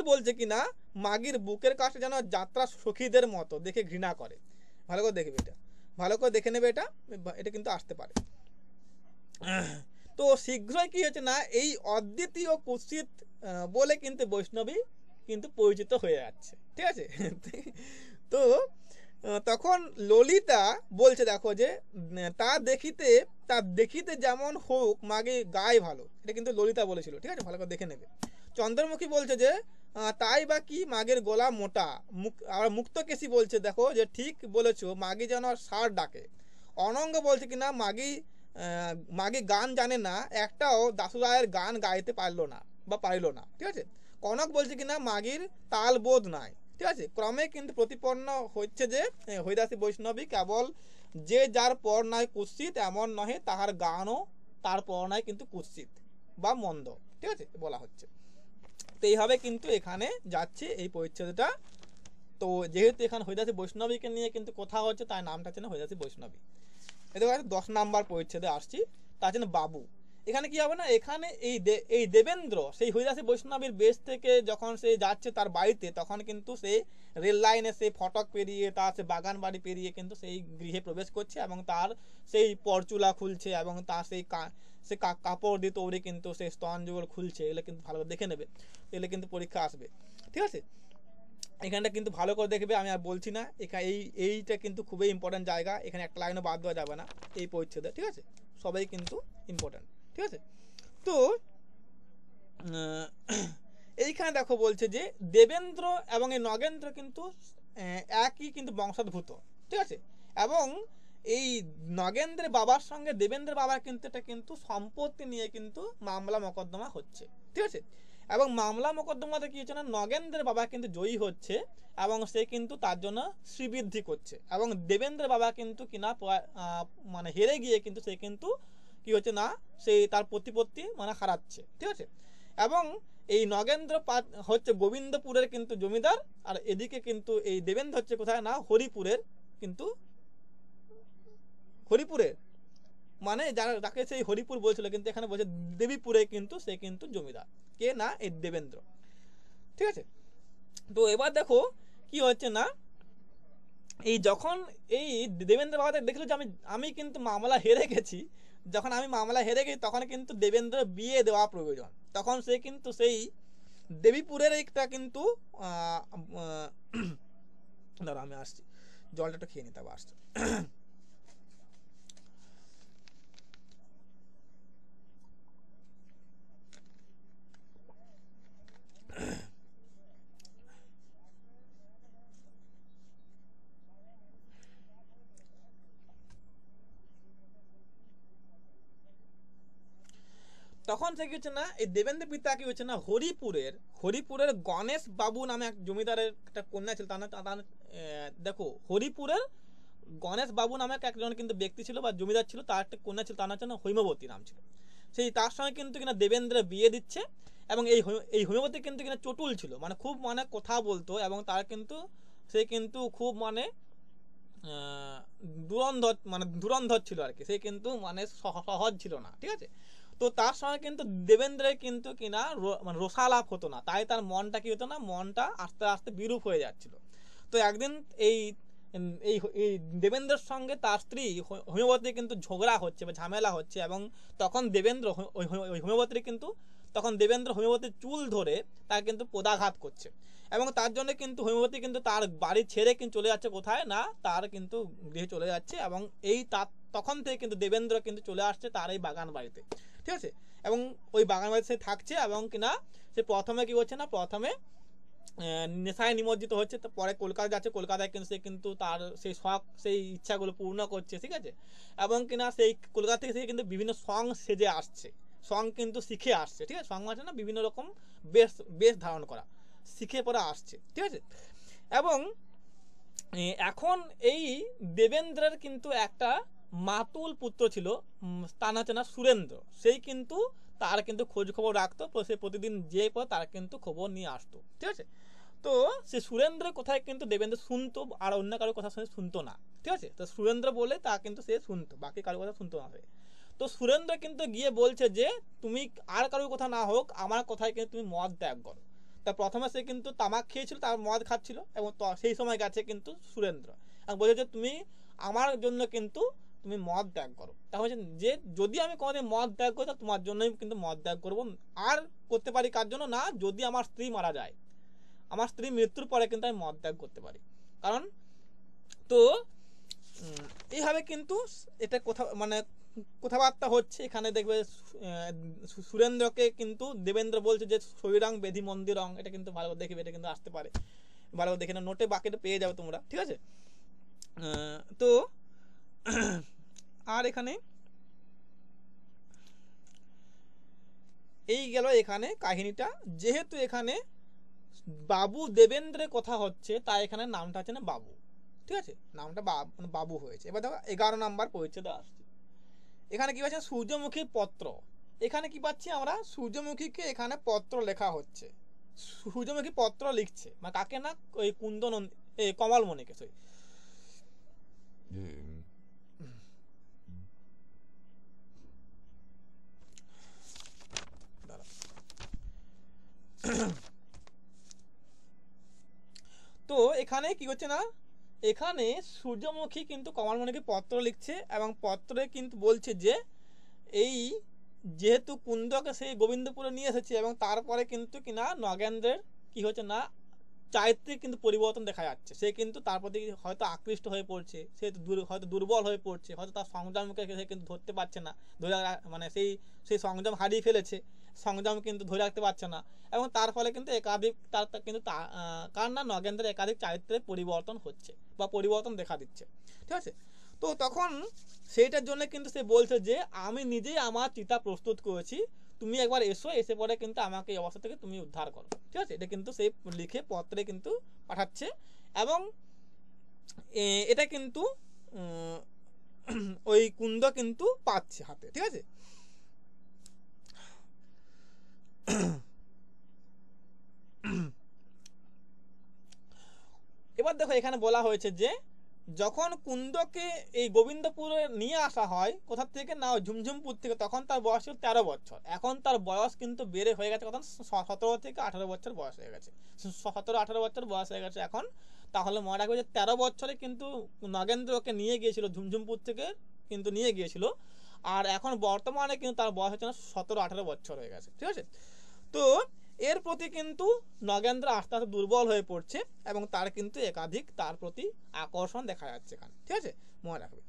বলছে কিনা মাগির বুকের কাছে যেন যাত্রা সখীদের মতো দেখে ঘৃণা করে। ভালো করে দেখবে এটা, ভালো করে দেখে নেবে, এটা কিন্তু আসতে পারে। তো শীঘ্রই কি হচ্ছে না এই অদ্বিতীয় কুৎসিত বলে কিন্তু বৈষ্ণবী কিন্তু পরিচিত হয়ে যাচ্ছে, ঠিক আছে। তো তখন ললিতা বলছে দেখো যে তা দেখিতে যেমন হোক মাগে গায়ে ভালো, এটা কিন্তু ললিতা বলেছিল, ঠিক আছে, ভালো করে দেখে নেবে। চন্দ্রমুখী বলছে যে তাই বা কি মাগের গলা মোটা। আর মুক্তকেশী বলছে দেখো যে ঠিক বলেছো মাগি যেন ষাঁড় ডাকে। অনঙ্গ বলছে কিনা মাগি গান জানে না, একটাও দাসুরায়ের গান গাইতে পারলো না, ঠিক আছে। কনক বলছে কিনা মাগির তাল বোধ নাই, ঠিক আছে। ক্রমে কিন্তু প্রতিপন্ন হচ্ছে যে হরিদাসী বৈষ্ণবী কেবল যে যার পর নাই কুৎসিত এমন নহে, তাহার গানও তার পর নাই কিন্তু কুৎসিত বা মন্দ, ঠিক আছে, বলা হচ্ছে। তো এইভাবে কিন্তু এখানে যাচ্ছে এই পরিচ্ছেদটা। তো যেহেতু এখানে হরিদাসী বৈষ্ণবীকে নিয়ে কিন্তু কথা হচ্ছে, তাই নামটা হচ্ছে না হরিদাসী বৈষ্ণবী। এটা 10 নাম্বার পরিচ্ছেদে আসছি, তার জন্য বাবু। এখানে কি হবে না, এখানে এই দেবেন্দ্র সেই হরিদাসী বৈষ্ণবীর বেশ থেকে যখন সে যাচ্ছে তার বাড়িতে, তখন কিন্তু সে রেল লাইনে সেই ফটক পেরিয়ে তার সে বাগান বাড়ি পেরিয়ে কিন্তু সেই গৃহে প্রবেশ করছে, এবং তার সেই পরচুলা খুলছে, এবং তার সেই কাপড় দিয়ে তৈরি কিন্তু সেই স্তন যুগল খুলছে। এগুলো কিন্তু ভালো দেখে নেবে, এগুলো কিন্তু পরীক্ষা আসবে, ঠিক আছে। এখানটা কিন্তু ভালো করে দেখবে, আমি আর বলছি না। এইটা কিন্তু খুবই ইম্পর্টেন্ট জায়গা, এখানে একটা লাইনও বাদ দেওয়া যাবে না এই পরিচ্ছেদে, ঠিক আছে। সবাই কিন্তু ইম্পর্টেন্ট, ঠিক আছে। তো এইখানে দেখো বলছে যে দেবেন্দ্র এবং এই নগেন্দ্র কিন্তু একই কিন্তু বংশোদ্ভূত, ঠিক আছে। এবং এই নগেন্দ্রের বাবার সঙ্গে দেবেন্দ্রের বাবার কিন্তু এটা কিন্তু সম্পত্তি নিয়ে কিন্তু মামলা মোকদ্দমা হচ্ছে, ঠিক আছে। এবং মামলা মোকদ্দমাতে কি হচ্ছে না নগেন্দ্রের বাবা কিন্তু জয়ী হচ্ছে, এবং সে কিন্তু তার জন্য শ্রীবৃদ্ধি করছে, এবং দেবেন্দ্রের বাবা কিন্তু কিনা মানে হেরে গিয়ে কিন্তু সে কিন্তু কি হচ্ছে না সেই তার প্রতিপত্তি মানে হারাচ্ছে, ঠিক আছে। এবং এই নগেন্দ্র হচ্ছে গোবিন্দপুরের কিন্তু জমিদার, আর এদিকে কিন্তু এই দেবেন্দ্র হচ্ছে কোথায় না হরিপুরের মানে যাকে সেই হরিপুর বলছিল, কিন্তু এখানে বলছে দেবীপুরে কিন্তু সে কিন্তু জমিদার, কে না এই দেবেন্দ্র, ঠিক আছে। তো এবার দেখো কি হচ্ছে না এই যখন এই দেবেন্দ্র বাবা দেখলো যে আমি কিন্তু মামলা হেরে গেছি, যখন আমি মামলা হেরে গেছি তখন কিন্তু দেবেন্দ্র বিয়ে দেওয়া প্রয়োজন। তখন সে কিন্তু সেই দেবীপুরের একটা কিন্তু দাঁড়া আমি আসছি, জলটা একটু খেয়ে নিতে আসছি। তখন সে কি হচ্ছে না এই দেবেন্দ্র পিতা কি হচ্ছে না হরিপুরের গণেশ বাবু নামে এক জমিদারের একটা কন্যা ছিল। দেখো হরিপুরের গণেশ বাবু নামে একজন কিন্তু ব্যক্তি ছিল বা জমিদার ছিল, তার একটা কন্যা ছিল, তার নাম ছিল হৈমবতী নাম ছিল। সেই তার সঙ্গে কিন্তু কিনা দেবেন্দ্র বিয়ে দিচ্ছে, এবং এই হৈমবতী কিন্তু কিনা চটুল ছিল, মানে খুব মানে কথা বলতো, এবং তার কিন্তু সে কিন্তু খুব মানে ধুরন্ধর ছিল আর কি, সে কিন্তু মানে সহজ ছিল না, ঠিক আছে। তো তার সঙ্গে কিন্তু দেবেন্দ্রের কিন্তু কিনা মানে রসালাপ হতো না, তাই তার মনটা কি হতো না, মনটা আস্তে আস্তে বিরূপ হয়ে যাচ্ছিল। তো একদিন এই দেবেন্দ্রের সঙ্গে তার স্ত্রী হৈমবতী কিন্তু ঝগড়া হচ্ছে বা ঝামেলা হচ্ছে, এবং তখন দেবেন্দ্র হৈমবতীর চুল ধরে তাকে কিন্তু পদাঘাত করছে, এবং তার জন্য কিন্তু হৈমবতী কিন্তু তার বাড়ি ছেড়ে কিন্তু চলে যাচ্ছে কোথায় না তার কিন্তু গৃহে চলে যাচ্ছে, এবং তখন থেকে কিন্তু দেবেন্দ্র কিন্তু চলে আসছে তার এই বাগান বাড়িতে, ঠিক আছে। এবং ওই বাগান বাড়িতে সে থাকছে, এবং কিনা সে প্রথমে কি হচ্ছে না প্রথমে নেশায় নিমজ্জিত হচ্ছে, তো পরে কলকাতা যাচ্ছে, কলকাতায় কিন্তু সে কিন্তু তার সেই শখ সেই ইচ্ছাগুলো পূর্ণ করছে, ঠিক আছে। এবং কিনা সেই কলকাতা থেকে সে কিন্তু বিভিন্ন সং সেজে আসছে, সং কিন্তু শিখে আসছে, ঠিক আছে। সং মানে না বিভিন্ন রকম বেশ ধারণ করা শিখে পরে আসছে, ঠিক আছে। এবং এখন এই দেবেন্দ্রের কিন্তু একটা মাতুল পুত্র ছিল, তার নাম হচ্ছে না সুরেন্দ্র, সেই কিন্তু তার কিন্তু খোঁজ খবর রাখতো, সে প্রতিদিন যে পর তার কিন্তু খবর নিয়ে আসতো, ঠিক আছে। তো সে সুরেন্দ্রের কোথায় কিন্তু দেবেন্দ্র শুনতো, আর অন্য কারোর কথা শুনতো না, ঠিক আছে। তো সুরেন্দ্র বলে তা কিন্তু সে শুনতো, বাকি কারোর কথা শুনতো না সে। তো সুরেন্দ্র কিন্তু গিয়ে বলছে যে তুমি আর কারোর কথা না হোক আমার কথায় কিন্তু তুমি মদ ত্যাগ করো। তা প্রথমে সে কিন্তু তামাক খেয়েছিল, তার মদ খাচ্ছিল, এবং সেই সময় গেছে কিন্তু সুরেন্দ্র এবং বলছে যে তুমি আমার জন্য কিন্তু তুমি মদ ত্যাগ করো। তা হচ্ছে যে যদি আমি কোনোদিন মদ ত্যাগ করি তোমার জন্যই কিন্তু মদ ত্যাগ করবো, আর করতে পারি কার জন্য না, যদি আমার স্ত্রী মারা যায়, আমার স্ত্রী মৃত্যুর পরে কিন্তু আমি মদ ত্যাগ করতে পারি। কারণ তো এইভাবে কিন্তু এটা মানে কথাবার্তা হচ্ছে এখানে। দেখবে সুরেন্দ্রকে কিন্তু দেবেন্দ্র বলছে যে শরীরং বেধি মন্দিরং, এটা কিন্তু ভালো দেখবে, এটা কিন্তু আসতে পারে, ভালো দেখে না, নোটে বাকিটা পেয়ে যাবে তোমরা, ঠিক আছে। তো আর এখানে এই গেল এখানে কাহিনীটা। যেহেতু এখানে বাবু দেবেন্দ্রের কথা হচ্ছে তাই এখানে নামটা হচ্ছে না বাবু, ঠিক আছে, নামটা বাবু হয়েছে। এবার দেখো 11 নাম্বার পরিচ্ছেদে আসছে। এখানে কি পাচ্ছি, সূর্যমুখী পত্র। এখানে কি পাচ্ছি আমরা, সূর্যমুখীকে এখানে পত্র লেখা হচ্ছে, সূর্যমুখী পত্র লিখছে, মানে কাকে না, ওই কমলমণিকে, সরি তো এখানে কি হচ্ছে না, এখানে সূর্যমুখী কিন্তু কমলমণিকে পত্র লিখছে, এবং পত্রে কিন্তু বলছে যে এই যেহেতু কুন্দকে সেই গোবিন্দপুরে নিয়ে এসেছে, এবং তারপরে কিন্তু কিনা নগেন্দ্রের কি হচ্ছে না চারিত্রিক কিন্তু পরিবর্তন দেখা যাচ্ছে, সে কিন্তু তার প্রতি হয়তো আকৃষ্ট হয়ে পড়ছে, সে হয়তো দুর্বল হয়ে পড়ছে, হয়তো তার সংযমকে সে কিন্তু ধরতে পারছে না, ধরে মানে সেই সংযম হারিয়ে ফেলেছে, সংযম কিন্তু ধরে রাখতে পারছে না, এবং তার ফলে কিন্তু একাধিক তার কিন্তু কার না নগেন্দ্রের একাধিক চারিত্রের পরিবর্তন হচ্ছে বা পরিবর্তন দেখা দিচ্ছে, ঠিক আছে। তো তখন সেইটার জন্য কিন্তু সে বলছে যে আমি নিজেই আমার চিতা প্রস্তুত করেছি, তুমি একবার এসো, এসে পরে কিন্তু আমাকে এই অবস্থা থেকে তুমি উদ্ধার করো, ঠিক আছে। এটা কিন্তু সেই লিখে পত্রে কিন্তু পাঠাচ্ছে, এবং এটা কিন্তু ওই কুন্দ কিন্তু পাচ্ছে হাতে, ঠিক আছে। এবার দেখো এখানে বলা হয়েছে যে যখন কুন্দকে এই গোবিন্দপুরে নিয়ে আসা হয়, কোথা থেকে না ঝুমঝুমপুর থেকে, তখন তার বয়স ছিল 13 বছর। এখন তার বয়স কিন্তু বেড়ে হয়ে গেছে, তখন 17 থেকে 18 বছর বয়স হয়ে গেছে, 17-18 বছর বয়স হয়ে গেছে এখন। তাহলে মনে রাখবে যে 13 বছরে কিন্তু নগেন্দ্রকে নিয়ে গিয়েছিল ঝুমঝুমপুর থেকে, কিন্তু নিয়ে গিয়েছিল, আর এখন বর্তমানে কিন্তু তার বয়স হচ্ছে না 17-18 বছর হয়ে গেছে, ঠিক আছে। তো এর প্রতি কিন্তু নগেন্দ্র আস্তে আস্তে দুর্বল হয়ে পড়ছে, এবং তার কিন্তু একাধিক তার প্রতি আকর্ষণ দেখা যাচ্ছে এখানে, ঠিক আছে, মনে রাখবে।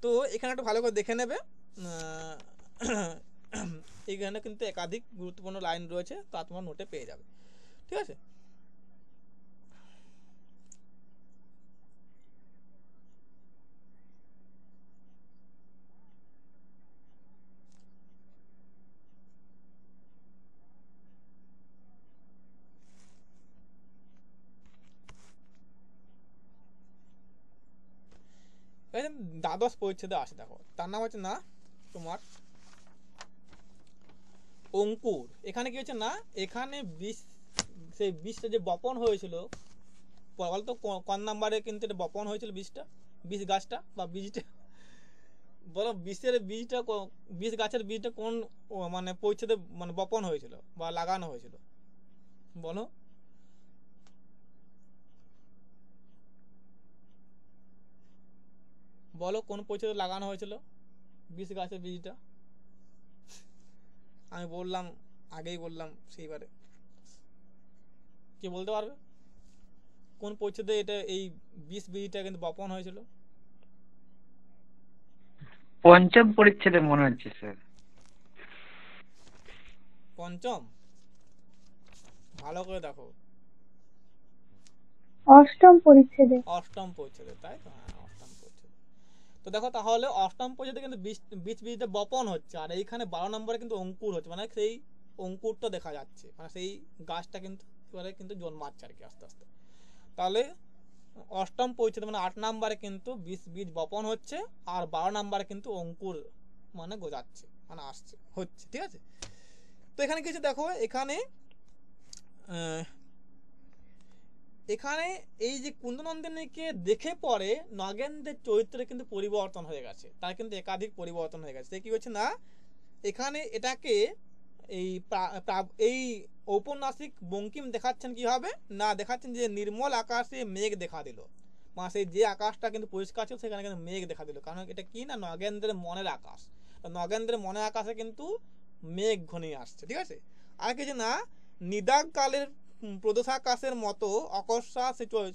তো এখানে একটু ভালো করে দেখে নেবে, এখানে কিন্তু একাধিক গুরুত্বপূর্ণ লাইন রয়েছে, তা তোমার নোটে পেয়ে যাবে, ঠিক আছে। দ্বাদশ পরিচ্ছেদে আসে, দেখো তার নাম হচ্ছে না তোমার অঙ্কুর। এখানে কি হচ্ছে না, এখানে সেই বীজটা যে বপন হয়েছিল, বলতো কোন নাম্বারে কিন্তু এটা বপন হয়েছিল, বীজ গাছটা বা বীজটা, বলো বীজ গাছের বীজটা কোন মানে পরিচ্ছেদে মানে বপন হয়েছিল বা লাগানো হয়েছিল, বলো। বলো কোন পরিচ্ছেদে লাগানো হয়েছিল বীজ গাছের বীজটা, আমি বললাম, আগেই বললাম সেইবারে, কে বলতে পারবে কোন পরিচ্ছেদে এটা এই বীজটা কিন্তু বপন হয়েছিল? পঞ্চম পরিচ্ছেদে মনে হচ্ছে স্যার। পঞ্চম, ভালো করে দেখো, অষ্টম পরিচ্ছেদে। অষ্টম পরিচ্ছেদে, তাই তো, হ্যাঁ অষ্টম পরিচ্ছেদে। তো দেখো তাহলে অষ্টম পরিচ্ছেদে কিন্তু বীজটা বপন হচ্ছে, আর এইখানে 12 নম্বরে কিন্তু অঙ্কুর হচ্ছে, মানে সেই অঙ্কুরটা দেখা যাচ্ছে, মানে সেই গাছটা কিন্তু এবারে কিন্তু জন্মাচ্ছে আর কি আস্তে আস্তে। তাহলে অষ্টম পরিচ্ছেদ মানে 8 নম্বরে কিন্তু বীজ বপন হচ্ছে, আর 12 নম্বরে কিন্তু অঙ্কুর মানে গজাচ্ছে, মানে আসছে, হচ্ছে। ঠিক আছে, তো এখানে কিছু দেখো, এখানে এখানে এই যে কুন্দনন্দিনীকে দেখে পরে নগেনদের চরিত্রে কিন্তু পরিবর্তন হয়ে গেছে, তার কিন্তু একাধিক পরিবর্তন হয়ে গেছে। সে কি হচ্ছে না, এখানে এটাকে এই ঔপন্যাসিক বঙ্কিম দেখাচ্ছেন কিভাবে না, দেখাচ্ছেন যে নির্মল আকাশে মেঘ দেখা দিল, মানে সেই যে আকাশটা কিন্তু পরিষ্কার ছিল সেখানে কিন্তু মেঘ দেখা দিল, কারণ এটা কি না, নগেন্দ্রের মনের আকাশ, নগেন্দ্রের মনের আকাশে কিন্তু মেঘ ঘনিয়ে আসছে। ঠিক আছে, আর কিছু না, নিদাগ কালের প্রদোষাকাশের মতো অকস্মা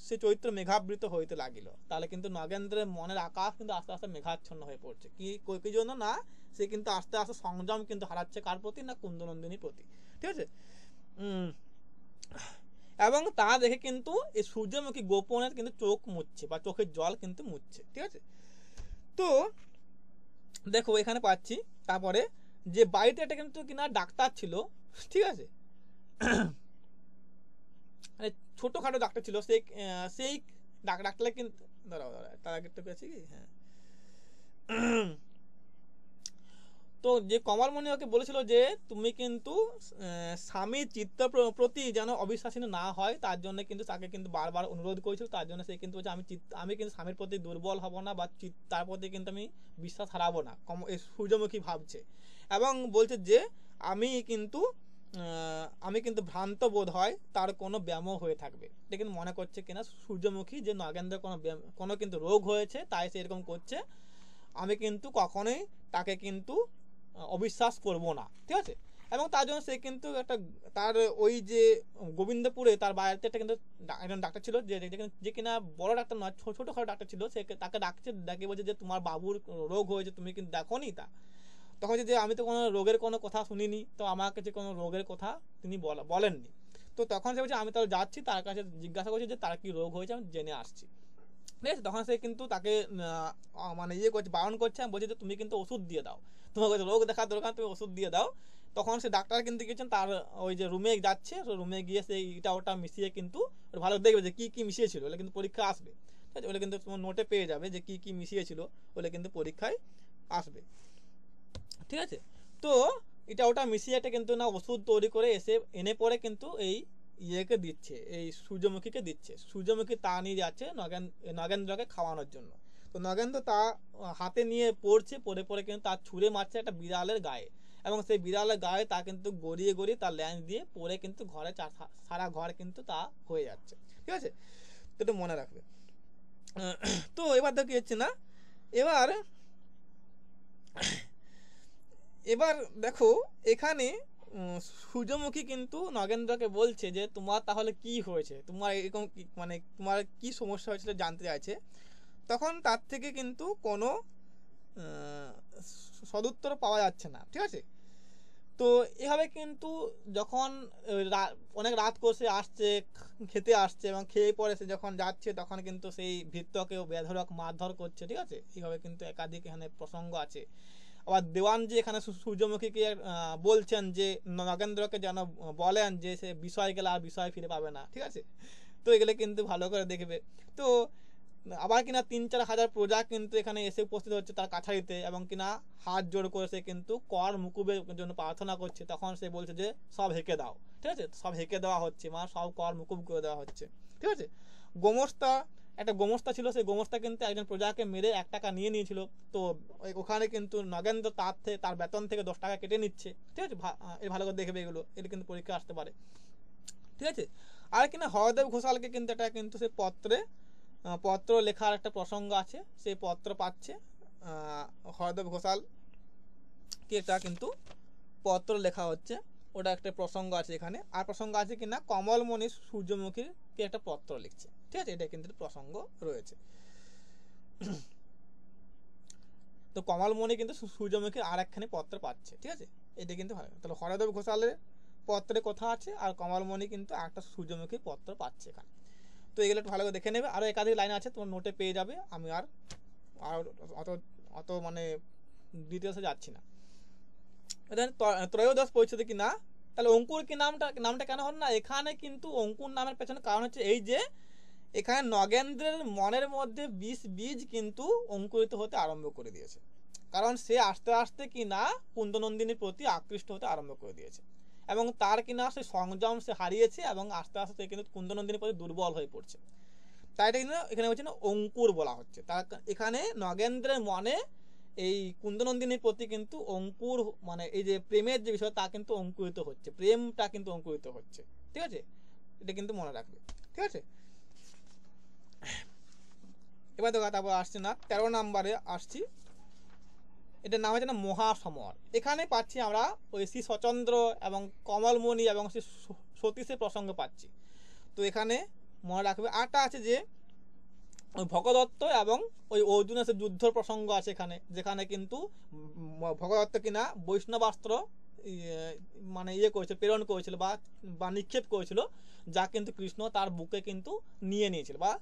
সে চৈত্র মেঘাবৃত হইতে লাগিল, তাহলে কিন্তু নগেন্দ্রের মনের আকাশ কিন্তু আস্তে আস্তে মেঘাচ্ছন্ন হয়ে পড়ছে। কি জন্য না, সে কিন্তু আস্তে আস্তে সংযম কিন্তু হারাচ্ছে কার প্রতি না, কুন্দনন্দিনীর প্রতি। ঠিক আছে, এবং তা দেখে কিন্তু এই সূর্যমুখী গোপনের কিন্তু চোখ মুছছে বা চোখের জল কিন্তু মুছছে। ঠিক আছে, তো দেখো এখানে পাচ্ছি তারপরে যে বাড়িতে এটা কিন্তু কিনা ডাক্তার ছিল। ঠিক আছে, মানে ছোটখাটো ডাক্তার ছিল, সেই ডাক্তার কিন্তু দাঁড়াও তার আগে একটা পেয়েছি কি, হ্যাঁ, তো যে কমলমণি ওকে বলেছিল যে তুমি কিন্তু স্বামীর চিত্ত প্রতি যেন অবিশ্বাসী না হয়, তার জন্য কিন্তু তাকে কিন্তু বারবার অনুরোধ করেছিল, তার জন্য সে কিন্তু বলছে আমি কিন্তু স্বামীর প্রতি দুর্বল হব না, বা তার প্রতি কিন্তু আমি বিশ্বাস হারাবো না, সূর্যমুখী ভাবছে, এবং বলছে যে আমি কিন্তু ভ্রান্ত বোধ হয় তার কোনো ব্যায়ামও হয়ে থাকবে। এটা কিন্তু মনে করছে কিনা সূর্যমুখী যে নগেন্দ্রের কোনো কিন্তু রোগ হয়েছে, তাই সে এরকম করছে, আমি কিন্তু কখনোই তাকে কিন্তু অবিশ্বাস করব না। ঠিক আছে, এবং তার জন্য সে কিন্তু তার ওই যে গোবিন্দপুরে তার বাড়িতে একটা কিন্তু একজন ডাক্তার ছিল, যে কিনা বড় ডাক্তার নয়, ছোটখাটো ডাক্তার ছিল, সে তাকে ডাকে বলছে যে তোমার বাবুর রোগ হয়েছে, তুমি কিন্তু দেখো নি তা। তখন যে আমি তো কোনো রোগের কোনো কথা শুনিনি, তো আমার কাছে কোনো রোগের কথা তিনি বলেননি। তো তখন সে বলছে আমি তাহলে যাচ্ছি, তার কাছে জিজ্ঞাসা করছি যে তার কি রোগ হয়েছে, আমি জেনে আসছি। ঠিক আছে, তখন সে কিন্তু তাকে মানে করছে, বারণ করছে, বলছে যে তুমি কিন্তু ওষুধ দিয়ে দাও, তোমার কাছে রোগ দেখার দরকার, তুমি ওষুধ দিয়ে দাও। তখন সে ডাক্তার কিন্তু গেছেন, তার ওই যে রুমে যাচ্ছে, রুমে গিয়ে সে এটা ওটা মিশিয়ে কিন্তু ভালো দেখবে যে কি মিশিয়েছিল, ওটা কিন্তু পরীক্ষা আসবে। ঠিক আছে, ওটা কিন্তু তোমার নোটে পেয়ে যাবে যে কি মিশিয়েছিল, ওটা কিন্তু পরীক্ষায় আসবে। ঠিক আছে, তো এটা ওটা মিশিয়ে কিন্তু না ওষুধ তৈরি করে এনে পরে কিন্তু এই ইয়েকে দিচ্ছে, এই সূর্যমুখীকে দিচ্ছে। সূর্যমুখী তা নিয়ে যাচ্ছে নগেন্দ্রকে খাওয়ানোর জন্য। তো নগেন্দ্র তা হাতে নিয়ে পড়ে কিন্তু তার ছুঁড়ে মারছে একটা বিড়ালের গায়ে, এবং সেই বিড়ালের গায়ে তা কিন্তু গড়িয়ে তার ল্যান্স দিয়ে পড়ে কিন্তু ঘরে সারা ঘর কিন্তু তা হয়ে যাচ্ছে। ঠিক আছে, তো এটা মনে রাখবে। তো এবার দেখি হচ্ছে না, এবার দেখো এখানে সূর্যমুখী কিন্তু নগেন্দ্রকে বলছে যে তোমার তাহলে কি হয়েছে, তোমার এরকম মানে তোমার কি সমস্যা হয়েছিল জানতে চাইছে। তখন তার থেকে কিন্তু কোনো সদুত্তর পাওয়া যাচ্ছে না। ঠিক আছে, তো এভাবে কিন্তু যখন অনেক রাত করে আসছে, খেতে আসছে, এবং খেয়ে পরে সে যখন যাচ্ছে তখন কিন্তু সেই ভৃত্যকেও বেধড়ক মারধর করছে। ঠিক আছে, এইভাবে কিন্তু একাধিক এখানে প্রসঙ্গ আছে। আবার দেওয়ানজি এখানে সূর্যমুখীকে বলছেন যে নগেন্দ্রকে যেন বলেন যে সে বিষয় গেলে আর বিষয় ফিরে পাবে না। ঠিক আছে, তো এগুলো কিন্তু ভালো করে দেখবে। তো আবার কিনা 3-4 হাজার প্রজা কিন্তু এখানে এসে উপস্থিত হচ্ছে তার কাছারিতে, এবং কিনা হাত জোড় করে সে কিন্তু কর মুকুবের জন্য প্রার্থনা করছে। তখন সে বলছে যে সব হেঁকে দাও। ঠিক আছে, সব হেঁকে দেওয়া হচ্ছে, মানে সব কর মুকুব করে দেওয়া হচ্ছে। ঠিক আছে, একটা গোমস্তা ছিল, সেই গোমস্তা কিন্তু একজন প্রজাকে মেরে 1 টাকা নিয়ে নিয়েছিল। তো ওখানে কিন্তু নগেন্দ্র তার বেতন থেকে 10 টাকা কেটে নিচ্ছে। ঠিক আছে, ভালো করে দেখবে, এটা কিন্তু পরীক্ষা আসতে পারে। ঠিক আছে, আর কিনা হরদেব ঘোষালকে কিন্তু এটা কিন্তু সে পত্র লেখার একটা প্রসঙ্গ আছে, সেই পত্র পাচ্ছে হরদেব ঘোষাল কি একটা কিন্তু পত্র লেখা হচ্ছে, ওটা একটা প্রসঙ্গ আছে এখানে। আর প্রসঙ্গ আছে কিনা কমলমণি সূর্যমুখীর কি একটা পত্র লিখছে। ঠিক আছে, এটা কিন্তু প্রসঙ্গ রয়েছে। তো কমলমণি কিন্তু সূর্যমুখীর আর একখানি পত্র পাচ্ছে। ঠিক আছে, এটা কিন্তু হয়। তাহলে হরদেব ঘোষালের পত্রে কথা আছে, আর কমলমণি কিন্তু একটা সূর্যমুখীর পত্র পাচ্ছে এখানে। তো এগুলো একটু ভালো করে দেখে নেবে, আরও একাধিক লাইন আছে, তোমার নোটে পেয়ে যাবে। আমি আর অত মানে ডিটেলসে যাচ্ছি না। ত্রয়োদশ পরিচ্ছেদে কি না, তাহলে অঙ্কুর কি নামটা কেন হল না, এখানে কিন্তু অঙ্কুর নামের পেছনে কারণ হচ্ছে এই যে এখানে নগেন্দ্রের মনের মধ্যে বীজ কিন্তু অঙ্কুরিত হতে আরম্ভ করে দিয়েছে, কারণ সে আস্তে আস্তে কি না কুন্দনন্দিনীর প্রতি আকৃষ্ট হতে আরম্ভ করে দিয়েছে এবং তার কিনা সে সংযম সে হারিয়েছে এবং আস্তে আস্তে সে কিন্তু কুন্দনন্দিনীর প্রতি দুর্বল হয়ে পড়ছে। তাই এটা কিন্তু এখানে বলছে না অঙ্কুর বলা হচ্ছে। তার এখানে নগেন্দ্রের মনে এই কুন্দনন্দিনীর প্রতি কিন্তু অঙ্কুর মানে এই যে প্রেমের যে বিষয় তা কিন্তু অঙ্কুরিত হচ্ছে, প্রেমটা কিন্তু অঙ্কুরিত হচ্ছে। ঠিক আছে, এটা কিন্তু মনে রাখবে। ঠিক আছে, এবার দেখো তারপর আসছে না 13 নম্বরে আসছি, এটার নাম হচ্ছে না মহাসমর। এখানে পাচ্ছি আমরা ওই শ্রী সচন্দ্র এবং কমলমণি এবং শ্রী সতীশের প্রসঙ্গ পাচ্ছি। তো এখানে মনে রাখবে আরটা আছে যে ওই ভগদত্ত এবং ওই অর্জুনের যুদ্ধর প্রসঙ্গ আছে এখানে, যেখানে কিন্তু ভগদত্ত কিনা বৈষ্ণবাস্ত্র মানে করেছিল, প্রেরণ করেছিল বা নিক্ষেপ করেছিল, যা কিন্তু কৃষ্ণ তার বুকে কিন্তু নিয়ে নিয়েছিল বা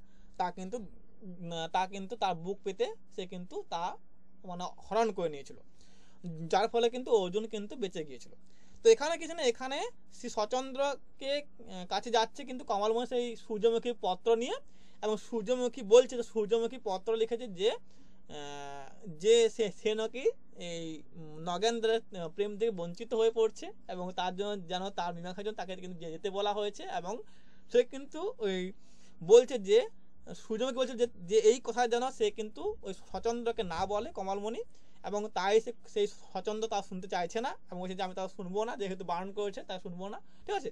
তা কিন্তু তার বুক পেতে সে কিন্তু তা মানে হরণ করে নিয়েছিল, যার ফলে কিন্তু অর্জুন কিন্তু বেঁচে গিয়েছিল। তো এখানে কিছু না, এখানে শ্রী সচন্দ্রকে কাছে যাচ্ছে কিন্তু কমলমণি সেই সূর্যমুখী পত্র নিয়ে, এবং সূর্যমুখী বলছে যে সূর্যমুখী পত্র লিখেছে যে সে নাকি এই নগেন্দ্রের প্রেম থেকে বঞ্চিত হয়ে পড়ছে এবং তার জন্য যেন তার মীমাংসার জন্য তাকে কিন্তু যেতে বলা হয়েছে। এবং সে কিন্তু ওই বলছে যে সূর্যমুখী বলছে যে এই কথা যেন সে কিন্তু ওই সচন্দ্রকে না বলে কমলমণি, এবং তাই সেই সচন্দ্র তা শুনতে চাইছে না এবং বলছে যে আমি তা শুনবো না, যেহেতু বারণ করেছে তাই শুনবো না। ঠিক আছে,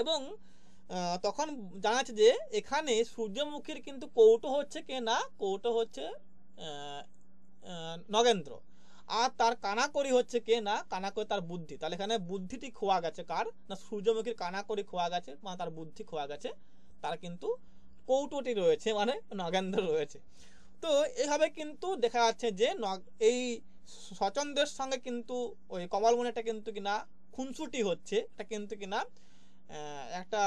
এবং তখন জানা যাচ্ছে যে এখানে সূর্যমুখীর কিন্তু কৌটো হচ্ছে কে না, কৌটো হচ্ছে নগেন্দ্র, আর তার কানাকড়ি হচ্ছে কে না, কানাকড়ি তার বুদ্ধি। তাহলে এখানে বুদ্ধিটি খোয়া গেছে কার না, সূর্যমুখীর কানাকড়ি খোয়া গেছে মানে তার বুদ্ধি খোয়া গেছে, তার কিন্তু কৌটোটি রয়েছে মানে নগেন্দ্র রয়েছে। তো এইভাবে কিন্তু দেখা যাচ্ছে যে এই সচন্দ্রের সঙ্গে কিন্তু ওই কমলমণিটা কিন্তু কিনা খুনসুটি হচ্ছে, এটা কিন্তু কিনা একটা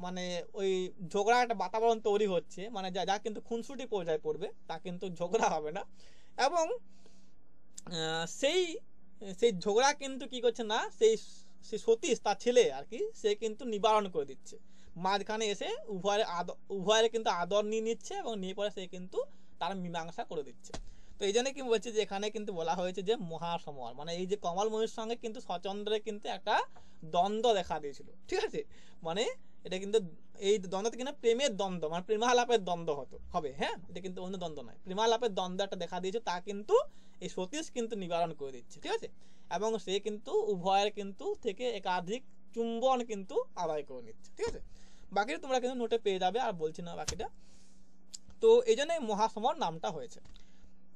মানে ওই ঝগড়া একটা বাতাবরণ তৈরি হচ্ছে, মানে যা কিন্তু খুনসুটি পর্যায়ে পড়বে তা কিন্তু ঝগড়া হবে না। এবং সেই ঝগড়া কিন্তু কি করছে না, সেই সতীশ তার ছেলে আর কি, সে কিন্তু নিবারণ করে দিচ্ছে, মাঝখানে এসে উভয়ের কিন্তু আদর নিয়ে নিচ্ছে এবং নিয়ে পরে সে কিন্তু তার মীমাংসা করে দিচ্ছে। তো এই জন্য কি বলছে যে এখানে কিন্তু বলা হয়েছে যে মহাসমর, মানে এই যে কমলমণির সঙ্গে কিন্তু সচন্দ্রের কিন্তু একটা দ্বন্দ্ব দেখা দিয়েছিল। ঠিক আছে, মানে এটা কিন্তু এই দ্বন্দ্বতে কিনা প্রেমের দ্বন্দ্ব মানে প্রেমালাপের দ্বন্দ্ব হবে। হ্যাঁ, এটা কিন্তু অন্য দ্বন্দ্ব নয়, প্রেমালাপের দ্বন্দ্ব একটা দেখা দিয়েছে, তা কিন্তু এই সতীশ কিন্তু নিবারণ করে দিচ্ছে। ঠিক আছে, এবং সে কিন্তু উভয়ের কিন্তু থেকে একাধিক চুম্বন কিন্তু আদায় করে নিচ্ছে। ঠিক আছে, বাকিটা তোমরা কিন্তু নোটে পেয়ে যাবে, আর বলছি না বাকিটা। তো এই জন্য মহাসমর নামটা হয়েছে।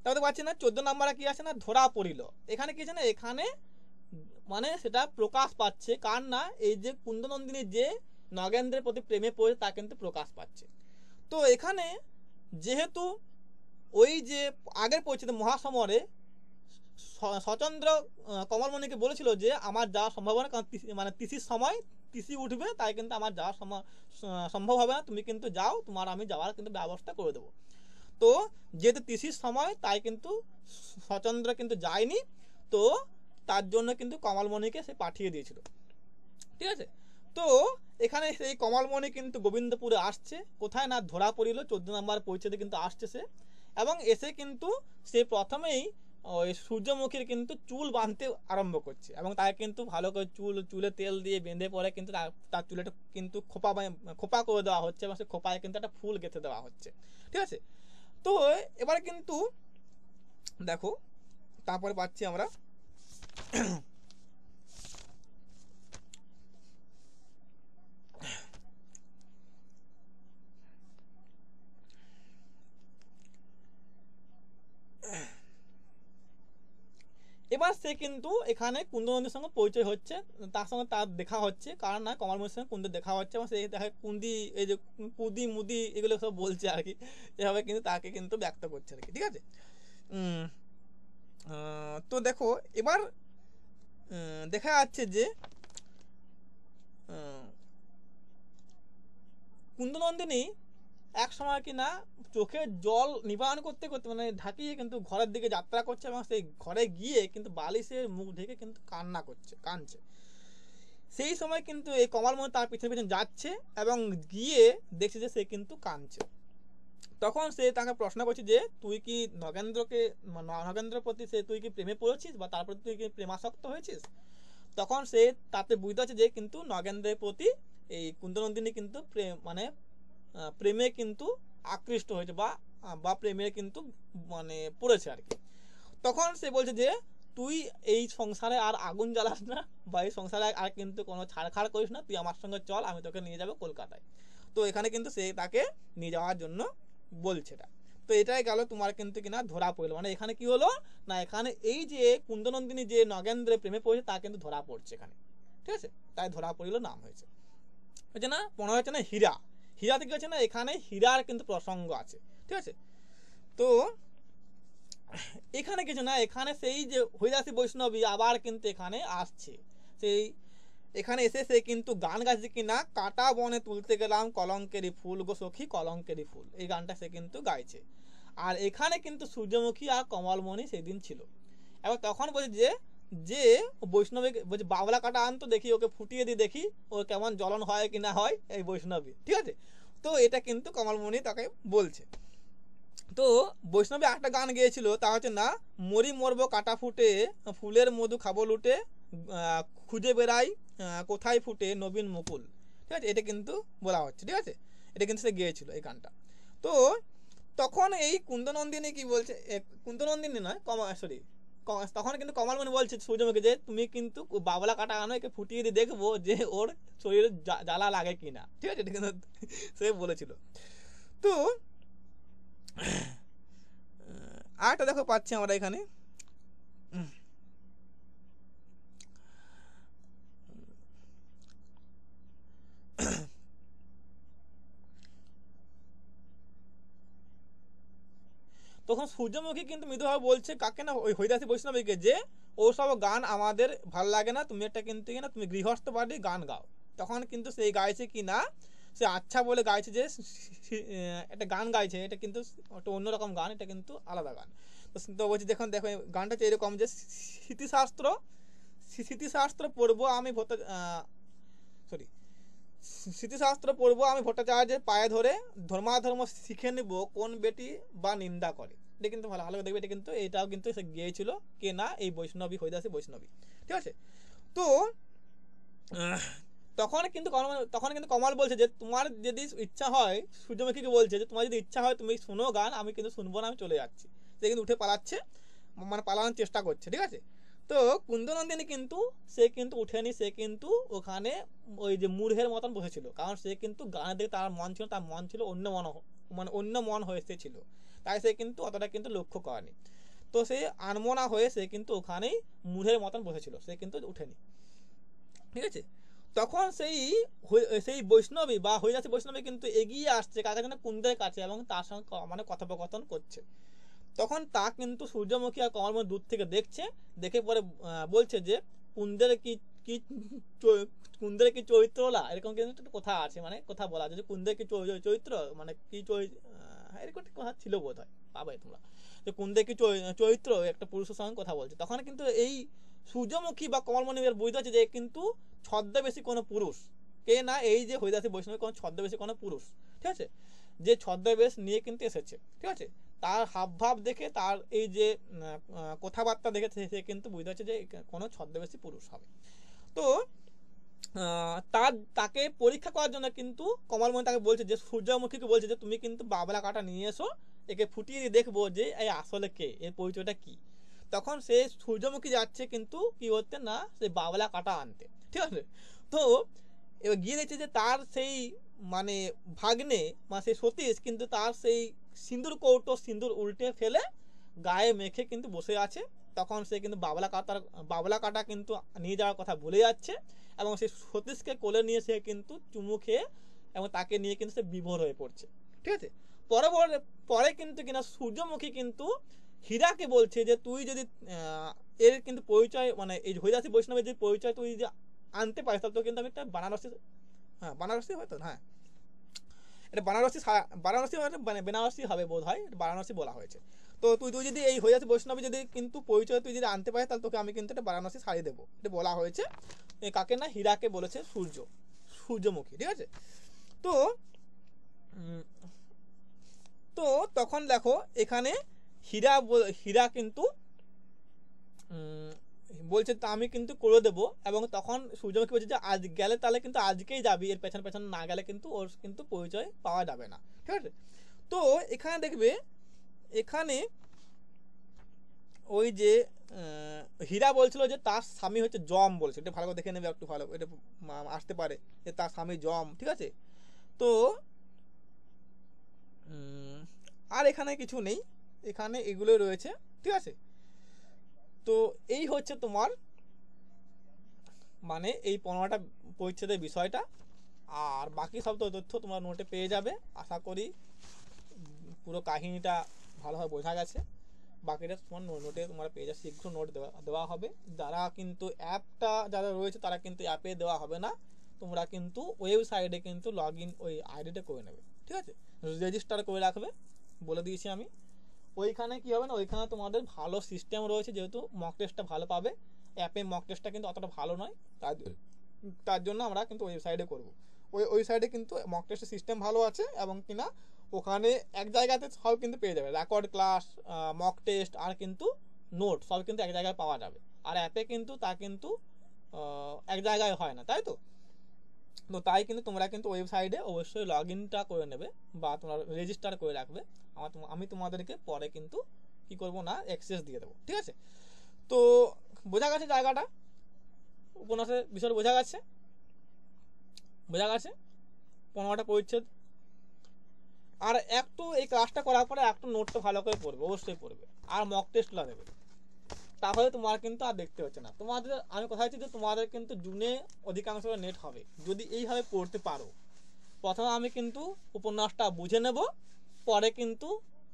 তাহলে পাচ্ছি না 14 নম্বরে কি আছে না ধরা পড়িল। এখানে কি আছে না, এখানে মানে সেটা প্রকাশ পাচ্ছে কার না, এই যে কুন্দনন্দিনী যে নগেন্দ্রের প্রতি প্রেমে পড়ে তা কিন্তু প্রকাশ পাচ্ছে। তো এখানে যেহেতু ওই যে আগের পরিচিত মহাসমরে সচন্দ্র কমলমণিকে বলেছিল যে আমার যাওয়ার সম্ভাবনা, কারণ মানে তিসির সময় তিসি উঠবে, তাই কিন্তু আমার যাওয়ার সম্ভব হবে না, তুমি কিন্তু যাও, তোমার আমি যাওয়ার কিন্তু ব্যবস্থা করে দেবো। তো যেহেতু তিসির সময় তাই কিন্তু সচন্দ্র কিন্তু যায়নি, তো তার জন্য কিন্তু কমলমণিকে সে পাঠিয়ে দিয়েছিল। ঠিক আছে, তো এখানে সেই কমলমণি কিন্তু গোবিন্দপুরে আসছে, কোথায় না ধরা পড়িল 14 নম্বর পরিচ্ছেদে কিন্তু আসছে সে, এবং এসে কিন্তু সে প্রথমেই ওই সূর্যমুখীর কিন্তু চুল বাঁধতে আরম্ভ করছে, এবং তাকে কিন্তু ভালো করে চুলে তেল দিয়ে বেঁধে পরে কিন্তু তার চুলেটা কিন্তু খোপা করে দেওয়া হচ্ছে, এবং সে খোপায় কিন্তু একটা ফুল গেঁথে দেওয়া হচ্ছে। ঠিক আছে, তো এবারে কিন্তু দেখো তারপরে পাচ্ছি আমরা এবার সে কিন্তু এখানে কুন্দনন্দির সঙ্গে পরিচয় হচ্ছে, তার সঙ্গে তার দেখা হচ্ছে, কারণ না কমলমণির সঙ্গে কুন্দের দেখা হচ্ছে, এবং সে দেখা কুন্দি এই যে কুদি মুদি এগুলো সব বলছে আর কি, এভাবে কিন্তু তাকে কিন্তু ব্যক্ত করছে আর কি। ঠিক আছে, তো দেখো এবার দেখা যাচ্ছে যে কুন্দনন্দিনী এক সময় কিনা চোখের জল নিবারণ করতে করতে মানে ঢাকিয়ে কিন্তু ঘরের দিকে যাত্রা করছে, এবং সেই ঘরে গিয়ে কিন্তু বালিশের মুখ ঢেকে কিন্তু কান্না করছে, কাঁদছে। সেই সময় কিন্তু এই কমলমণি তার পিছনে পিছনে যাচ্ছে এবং গিয়ে দেখছে যে সে কিন্তু কাঁদছে। তখন সে তাকে প্রশ্ন করছে যে তুই কি নগেন্দ্রের প্রতি তুই কি প্রেমে পড়েছিস বা তার প্রতি তুই কি প্রেমাসক্ত হয়েছিস। তখন সে তাতে বুঝতে পারছে যে কিন্তু নগেন্দ্রের প্রতি এই কুন্দনন্দিনী কিন্তু প্রেমে কিন্তু আকৃষ্ট হয়েছে বা প্রেমে কিন্তু পড়েছে আর কি। তখন সে বলছে যে তুই এই সংসারে আর আগুন জ্বালাস না বা এই সংসারে আর কিন্তু কোনো ছাড়খাড় করিস না, তুই আমার সঙ্গে চল, আমি তোকে নিয়ে যাবো কলকাতায়। তো এখানে কিন্তু সে তাকে নিয়ে যাওয়ার জন্য বলছে। তো এটাই গেল তোমার কিন্তু কিনা ধরা পড়লো, এখানে কি হলো না, এখানে এই যে কুন্দনন্দিনী যে নগেন্দ্রের প্রেমে পড়েছে তা কিন্তু ধরা পড়ছে এখানে, ঠিক আছে। তাই ধরা পড়লো নাম হয়েছে না, মনে হচ্ছে না হীরা থেকে হচ্ছে না, এখানে হীরার কিন্তু প্রসঙ্গ আছে, ঠিক আছে। তো এখানে কিছু না, এখানে সেই যে হরিদাসী বৈষ্ণবী আবার কিন্তু এখানে আসছে, সেই এখানে এসে সে কিন্তু গান গাইছে কিনা, কাটা বনে তুলতে গেলাম কলঙ্কেরই ফুল গো সখী কলঙ্কেরই ফুল, এই গানটা সে কিন্তু গাইছে। আর এখানে কিন্তু সূর্যমুখী আর কমলমণি সেদিন ছিল। এবার তখন বলছে যে বৈষ্ণবী বলছে বাবলা কাটা আনতো দেখি, ওকে ফুটিয়ে দিই দেখি ওর কেমন জ্বলন হয় কিনা হয় এই বৈষ্ণবী, ঠিক আছে। তো এটা কিন্তু কমলমণি তাকে বলছে। তো বৈষ্ণবী একটা গান গেয়েছিল, তা হচ্ছে না মরি মরবো কাটা ফুটে ফুলের মধু খাবো লুটে খুঁজে বেড়াই কোথায় ফুটে নবীন মুকুল, ঠিক আছে। এটা কিন্তু বলা হচ্ছে, ঠিক আছে, এটা কিন্তু সে গেয়েছিল এই গানটা। তো তখন এই কুন্দনন্দিনী কি বলছে, কুন্দনন্দিনী নয় তখন কিন্তু কমলমণি বলছে সূর্যমুখী যে তুমি কিন্তু বাবলা কাটা আনো, একে ফুটিয়ে দিয়ে দেখবো যে ওর শরীরে জ্বালা লাগে কিনা, ঠিক আছে। এটা কিন্তু সে বলেছিল। তো আরেকটা দেখো পাচ্ছি আমরা এখানে, তখন সূর্যমুখী কিন্তু মৃদুভাবে বলছে কাকে না, ওই হরিদাসী বৈষ্ণবীকে, যে ওসব গান আমাদের ভাল লাগে না, তুমি একটা কিন্তু কিনা তুমি গৃহস্থ বাড়ি গান গাও। তখন কিন্তু সেই গাইছে কি না, সে আচ্ছা বলে গাইছে যে একটা গান গাইছে, এটা কিন্তু একটা অন্যরকম গান, এটা কিন্তু আলাদা গান। তো বলছি দেখো গানটা হচ্ছে এরকম যে স্মৃতিশাস্ত্র পড়বো আমি স্মৃতিশাস্ত্র পড়বো আমি ভট্টাচার্যের পায়ে ধরে, ধর্মাধর্ম শিখে নিব কোন বেটি বা নিন্দা করে। এটা কিন্তু ভালো দেখবে, এটা কিন্তু এটাও কিন্তু সে গিয়েছিল কে না, এই বৈষ্ণবী হরিদাসী বৈষ্ণবী, ঠিক আছে। তো তখন কিন্তু কমল বলছে যে তোমার যদি ইচ্ছা হয়, সূর্যমুখীকে বলছে যে তোমার যদি ইচ্ছা হয় তুমি শুনো গান, আমি কিন্তু শুনবো না, আমি চলে যাচ্ছি। সে কিন্তু উঠে পালাচ্ছে, পালানোর চেষ্টা করছে, ঠিক আছে। তো কুন্দনন্দিনী কিন্তু সে কিন্তু উঠেনি, সে কিন্তু ওখানে ওই যে মূর্খের মতন বসেছিল, কারণ সে কিন্তু গানের দিকে তার মন ছিল অন্য মন হয়ে ছিল, তাই সে কিন্তু অতটা কিন্তু লক্ষ্য করেনি। তো সে আনমনা হয়ে সে কিন্তু ওখানেই মূর্খের মতন বসেছিল, সে কিন্তু উঠেনি, ঠিক আছে। তখন সেই বৈষ্ণবী বা হরিদাসী বৈষ্ণবী কিন্তু এগিয়ে আসছে কাকে যেন কুন্দের কাছে, এবং তার সঙ্গে কথোপকথন করছে। তখন তা কিন্তু সূর্যমুখী আর কমলমণি দূর থেকে দেখছে, দেখে পরে বলছে যে কুন্দের কি চরিত্রলা, এরকম কিন্তু একটা কথা আছে, কথা বলা আছে যে কুন্দের কি চরিত্র, কি এরকম কথা ছিল বোধ হয়, পাবে তোমরা, যে কুন্দের কি চরিত্র, একটা পুরুষের সঙ্গে কথা বলছে। তখন কিন্তু এই সূর্যমুখী বা কমলমণি বুঝতে পারছে যে কিন্তু ছদ্মবেশী কোনো পুরুষ কে না, এই যে হরিদাসী বৈষ্ণবী কোনো ছদ্মবেশী কোনো পুরুষ, ঠিক আছে, যে ছদ্মবেশ নিয়ে কিন্তু এসেছে, ঠিক আছে। তার হাবভাব দেখে, তার এই যে কথাবার্তা দেখে সে কিন্তু বুঝতে পারছে যে কোনো ছদ্মবেশী পুরুষ হবে। তো তাকে পরীক্ষা করার জন্য কিন্তু কমলমণি তাকে বলছে যে সূর্যমুখীকে বলছে যে তুমি কিন্তু বাবলা কাটা নিয়ে এসো, একে ফুটিয়ে দেখবো যে এই আসলে কে, এর পরিচয়টা কি। তখন সে সূর্যমুখী যাচ্ছে কিন্তু কি করতে না, সে বাবলা কাটা আনতে, ঠিক আছে। তো এবার গিয়ে দেখছে যে তার সেই ভাগ্নে সেই সতীশ কিন্তু তার সেই সিঁদুর উল্টে ফেলে গায়ে মেখে কিন্তু বসে আছে। তখন সে কিন্তু বাবলা কাটা কিন্তু নিয়ে যাওয়ার কথা ভুলে যাচ্ছে, এবং সেই সতীশকে কোলে নিয়ে সে কিন্তু চুমু খেয়ে এবং তাকে নিয়ে কিন্তু সে বিভোর হয়ে পড়ছে, ঠিক আছে। পরে কিন্তু কিনা সূর্যমুখী কিন্তু হীরাকে বলছে যে তুই যদি এর কিন্তু পরিচয় এই হরিদাসী বৈষ্ণবের যে পরিচয় তুই যদি আনতে পারিস, তাহলে তো কিন্তু আমি একটা বানারসি হয়তো, হ্যাঁ, এটা বারাণসী মানে বেনারসি হবে বোধ হয়, বারাণসী বলা হয়েছে। তো তুই যদি এই হয়ে যাচ্ছে বৈষ্ণবী যদি কিন্তু পরিচয় তুই যদি আনতে পারিস তাহলে তোকে আমি কিন্তু এটা বারাণসী শাড়ি দেবো, এটা বলা হয়েছে। কাকে না, হীরাকে বলেছে সূর্যমুখী, ঠিক আছে। তো তো তখন দেখো এখানে হীরা কিন্তু বলছে তা আমি কিন্তু করে দেবো, এবং তখন সূর্যমুখী বলছে যে আজ গেলে তাহলে কিন্তু আজকেই যাবি, এর পেছন পেছন না গেলে কিন্তু ওর কিন্তু পরিচয় পাওয়া যাবে না, ঠিক আছে। তো এখানে দেখবে, এখানে ওই যে হীরা বলছিল যে তার স্বামী হচ্ছে যম, বলছে, এটা ভালো করে দেখে নেবে একটু, ভালো এটা আসতে পারে যে তার স্বামী যম, ঠিক আছে। তো আর এখানে কিছু নেই, এখানে এগুলোই রয়েছে, ঠিক আছে। তো এই হচ্ছে তোমার মানে এই 15টা পরিচ্ছেদের বিষয়টা, আর বাকি সব তো তথ্য তোমরা নোটে পেয়ে যাবে। আশা করি পুরো কাহিনীটা ভালোভাবে বোঝা গেছে। বাকিটা তোমার নোটে তোমরা পেয়ে যাবে, শীঘ্র নোট দেওয়া হবে। যারা কিন্তু অ্যাপটা যারা রয়েছে তারা কিন্তু অ্যাপে দেওয়া হবে না, তোমরা কিন্তু ওয়েবসাইটে কিন্তু লগ ইন ওই আইডিটা করে নেবে, ঠিক আছে, রেজিস্টার করে রাখবে, বলে দিয়েছি আমি। ওইখানে কি হবে না, ওইখানে তোমাদের ভালো সিস্টেম রয়েছে, যেহেতু মক টেস্টটা ভালো পাবে। অ্যাপে মক টেস্টটা কিন্তু অতটা ভালো নয়, তার জন্য আমরা কিন্তু ওয়েবসাইটে করবো। ওয়েবসাইটে কিন্তু মক টেস্টের সিস্টেম ভালো আছে, এবং কিনা ওখানে এক জায়গাতে সব কিন্তু পেয়ে যাবে, রেকর্ড ক্লাস, মক টেস্ট আর কিন্তু নোট সব কিন্তু এক জায়গায় পাওয়া যাবে। আর অ্যাপে কিন্তু তা কিন্তু এক জায়গায় হয় না, তাই তো। তো তাই কিন্তু তোমরা কিন্তু ওয়েবসাইটে অবশ্যই লগ ইনটা করে নেবে বা তোমরা রেজিস্টার করে রাখবে। আমি তোমাদেরকে পরে কিন্তু কি করব না, অ্যাক্সেস দিয়ে দেবো, ঠিক আছে। তো বোঝা গেছে জায়গাটা, উপন্যাসের বিষয় বোঝা গেছে 15টা পরিচ্ছেদ। আর একটু এই ক্লাসটা করার পরে একটু নোটটা ভালো করে পড়বে, অবশ্যই পড়বে, আর মক টেস্টটা দেবে, তাহলে তোমার কিন্তু আর দেখতে হচ্ছে না। তোমাদের আমি কথা হচ্ছে যে তোমাদের কিন্তু জুনে অধিকাংশ নেট হবে যদি এইভাবে পড়তে পারো। প্রথমে আমি কিন্তু উপন্যাসটা বুঝে নেব, পরে কিন্তু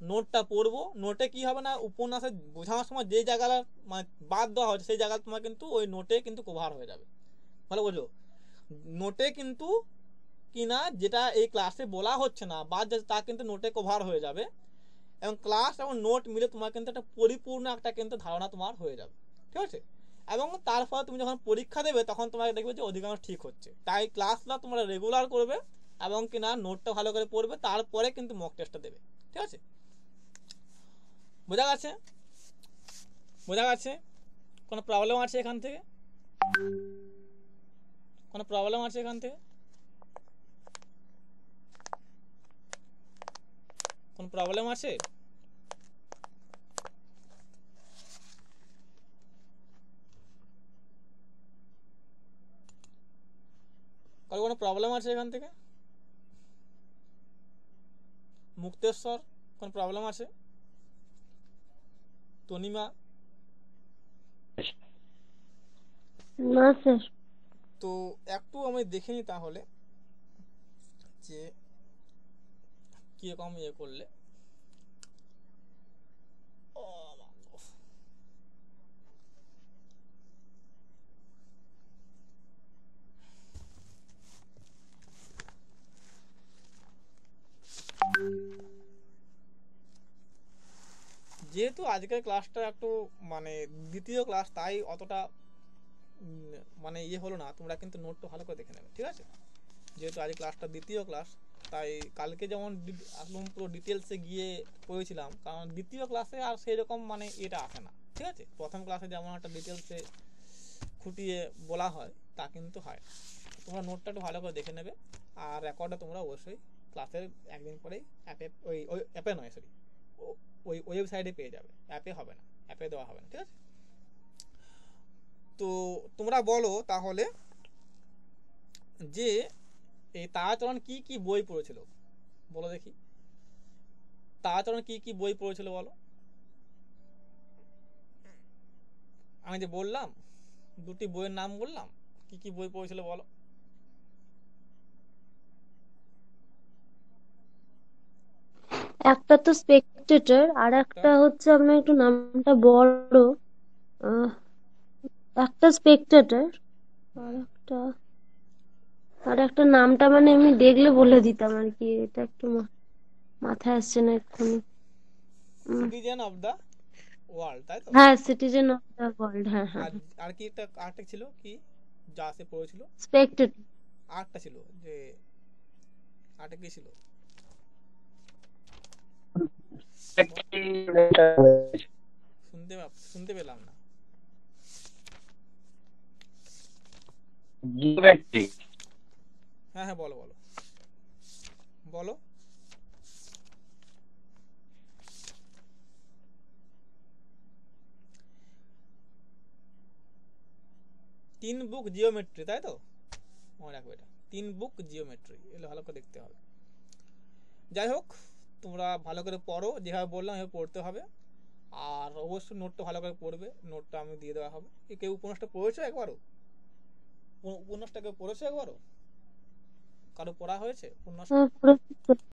নোটটা পড়বো। নোটে কি হবে না, উপন্যাসে বোঝানোর সময় যে জায়গাটা মানে বাদ দেওয়া হচ্ছে সেই জায়গা তোমার কিন্তু ওই নোটে কিন্তু কভার হয়ে যাবে, ভালো বোঝো। নোটে কিন্তু কিনা যেটা এই ক্লাসে বলা হচ্ছে না বাদ যাচ্ছে তা কিন্তু নোটে কভার হয়ে যাবে, এবং ক্লাস এবং নোট মিলে তোমার কিন্তু একটা পরিপূর্ণ একটা কিন্তু ধারণা তোমার হয়ে যাবে, ঠিক আছে। এবং তারপর তুমি যখন পরীক্ষা দেবে তখন তোমাকে দেখবে যে অধিকাংশ ঠিক হচ্ছে। তাই ক্লাসটা তোমরা রেগুলার করবে এবং কিনা নোটটা ভালো করে পড়বে, তারপরে কিন্তু মক টেস্টটা দেবে, ঠিক আছে। বোঝা গেছে? কোনো প্রবলেম আছে এখান থেকে? কোনো প্রবলেম আছে এখান থেকে? কোনো প্রবলেম আছে? কারো কোনো প্রবলেম আছে এখান থেকে? মুক্তেশ্বর, কোনো প্রবলেম আছে? তনিমা? না স্যার। তো একটু আমি দেখে নিই তাহলে যে কিরকম ইয়ে করলে। যেহেতু আজকের ক্লাসটা একটু মানে দ্বিতীয় ক্লাস, তাই অতটা মানে ইয়ে হলো না। তোমরা কিন্তু নোটটা ভালো করে দেখে নেবে, ঠিক আছে। যেহেতু আজ ক্লাসটা দ্বিতীয় ক্লাস, তাই কালকে যেমন একদম পুরো ডিটেলসে গিয়ে করেছিলাম, কারণ দ্বিতীয় ক্লাসে আর সেই রকম মানে এটা আসে না, ঠিক আছে। প্রথম ক্লাসে যেমন একটা ডিটেলসে খুঁটিয়ে বলা হয় তা কিন্তু হয়। তোমরা নোটটা একটু ভালো করে দেখে নেবে, আর রেকর্ডটা তোমরা অবশ্যই ক্লাসের একদিন পরেই অ্যাপে ওই অ্যাপে নয় সরি ওই ওয়েবসাইটে পেয়ে যাবে, অ্যাপে হবে না, অ্যাপে দেওয়া হবে না, ঠিক আছে। তো তোমরা বলো তাহলে যে এই তারাচরণ কি কি বই পড়েছিল, বলো দেখি। তারাচরণ কি কি বই পড়েছিল বলো। আমি যে বললাম দুটি বইয়ের নাম বললাম, কি কি বই পড়েছিল বলো। একটা তো স্পেকটেটর, আর একটা হচ্ছে আপনার একটু নামটা বড়, একটা স্পেকটেটর আর একটা আর একটা নামটা মানে এমনি দেখলে বলে দিতাম আর কি, এটা একটু মাথায় আসছে না এক্ষুনি। সিটিজেন অফ দ্য ওয়ার্ল্ড, তাই তো? হ্যাঁ, সিটিজেন অফ দ্য ওয়ার্ল্ড, হ্যাঁ হ্যাঁ আর আর কি একটা আরেকটা ছিল কি, যা সে পড়েছিল? স্পেক্টেটর। আরেকটা ছিল যে, আরেকটা কি ছিল? শুনতে পেলাম না। জিওমেট্রিক। হ্যাঁ হ্যাঁ, বলো বলো বলো। তিন বুক জিওমেট্রি, তাই তো? মনে রাখবে এটা, তিন বুক জিওমেট্রি, এগুলো ভালো করে দেখতে হবে। যাই হোক, তোমরা ভালো করে পড়ো, যেভাবে বললাম এভাবে পড়তে হবে। আর অবশ্যই নোটটা ভালো করে পড়বে, নোটটা আমি দিয়ে দেওয়া হবে। কেউ উপন্যাসটা পড়েছো একবারও? উপন্যাসটা কেউ পড়েছো একবারও? কারো পড়া হয়েছে উপন্যাসটা? হ্যাঁ, পড়েছি তো।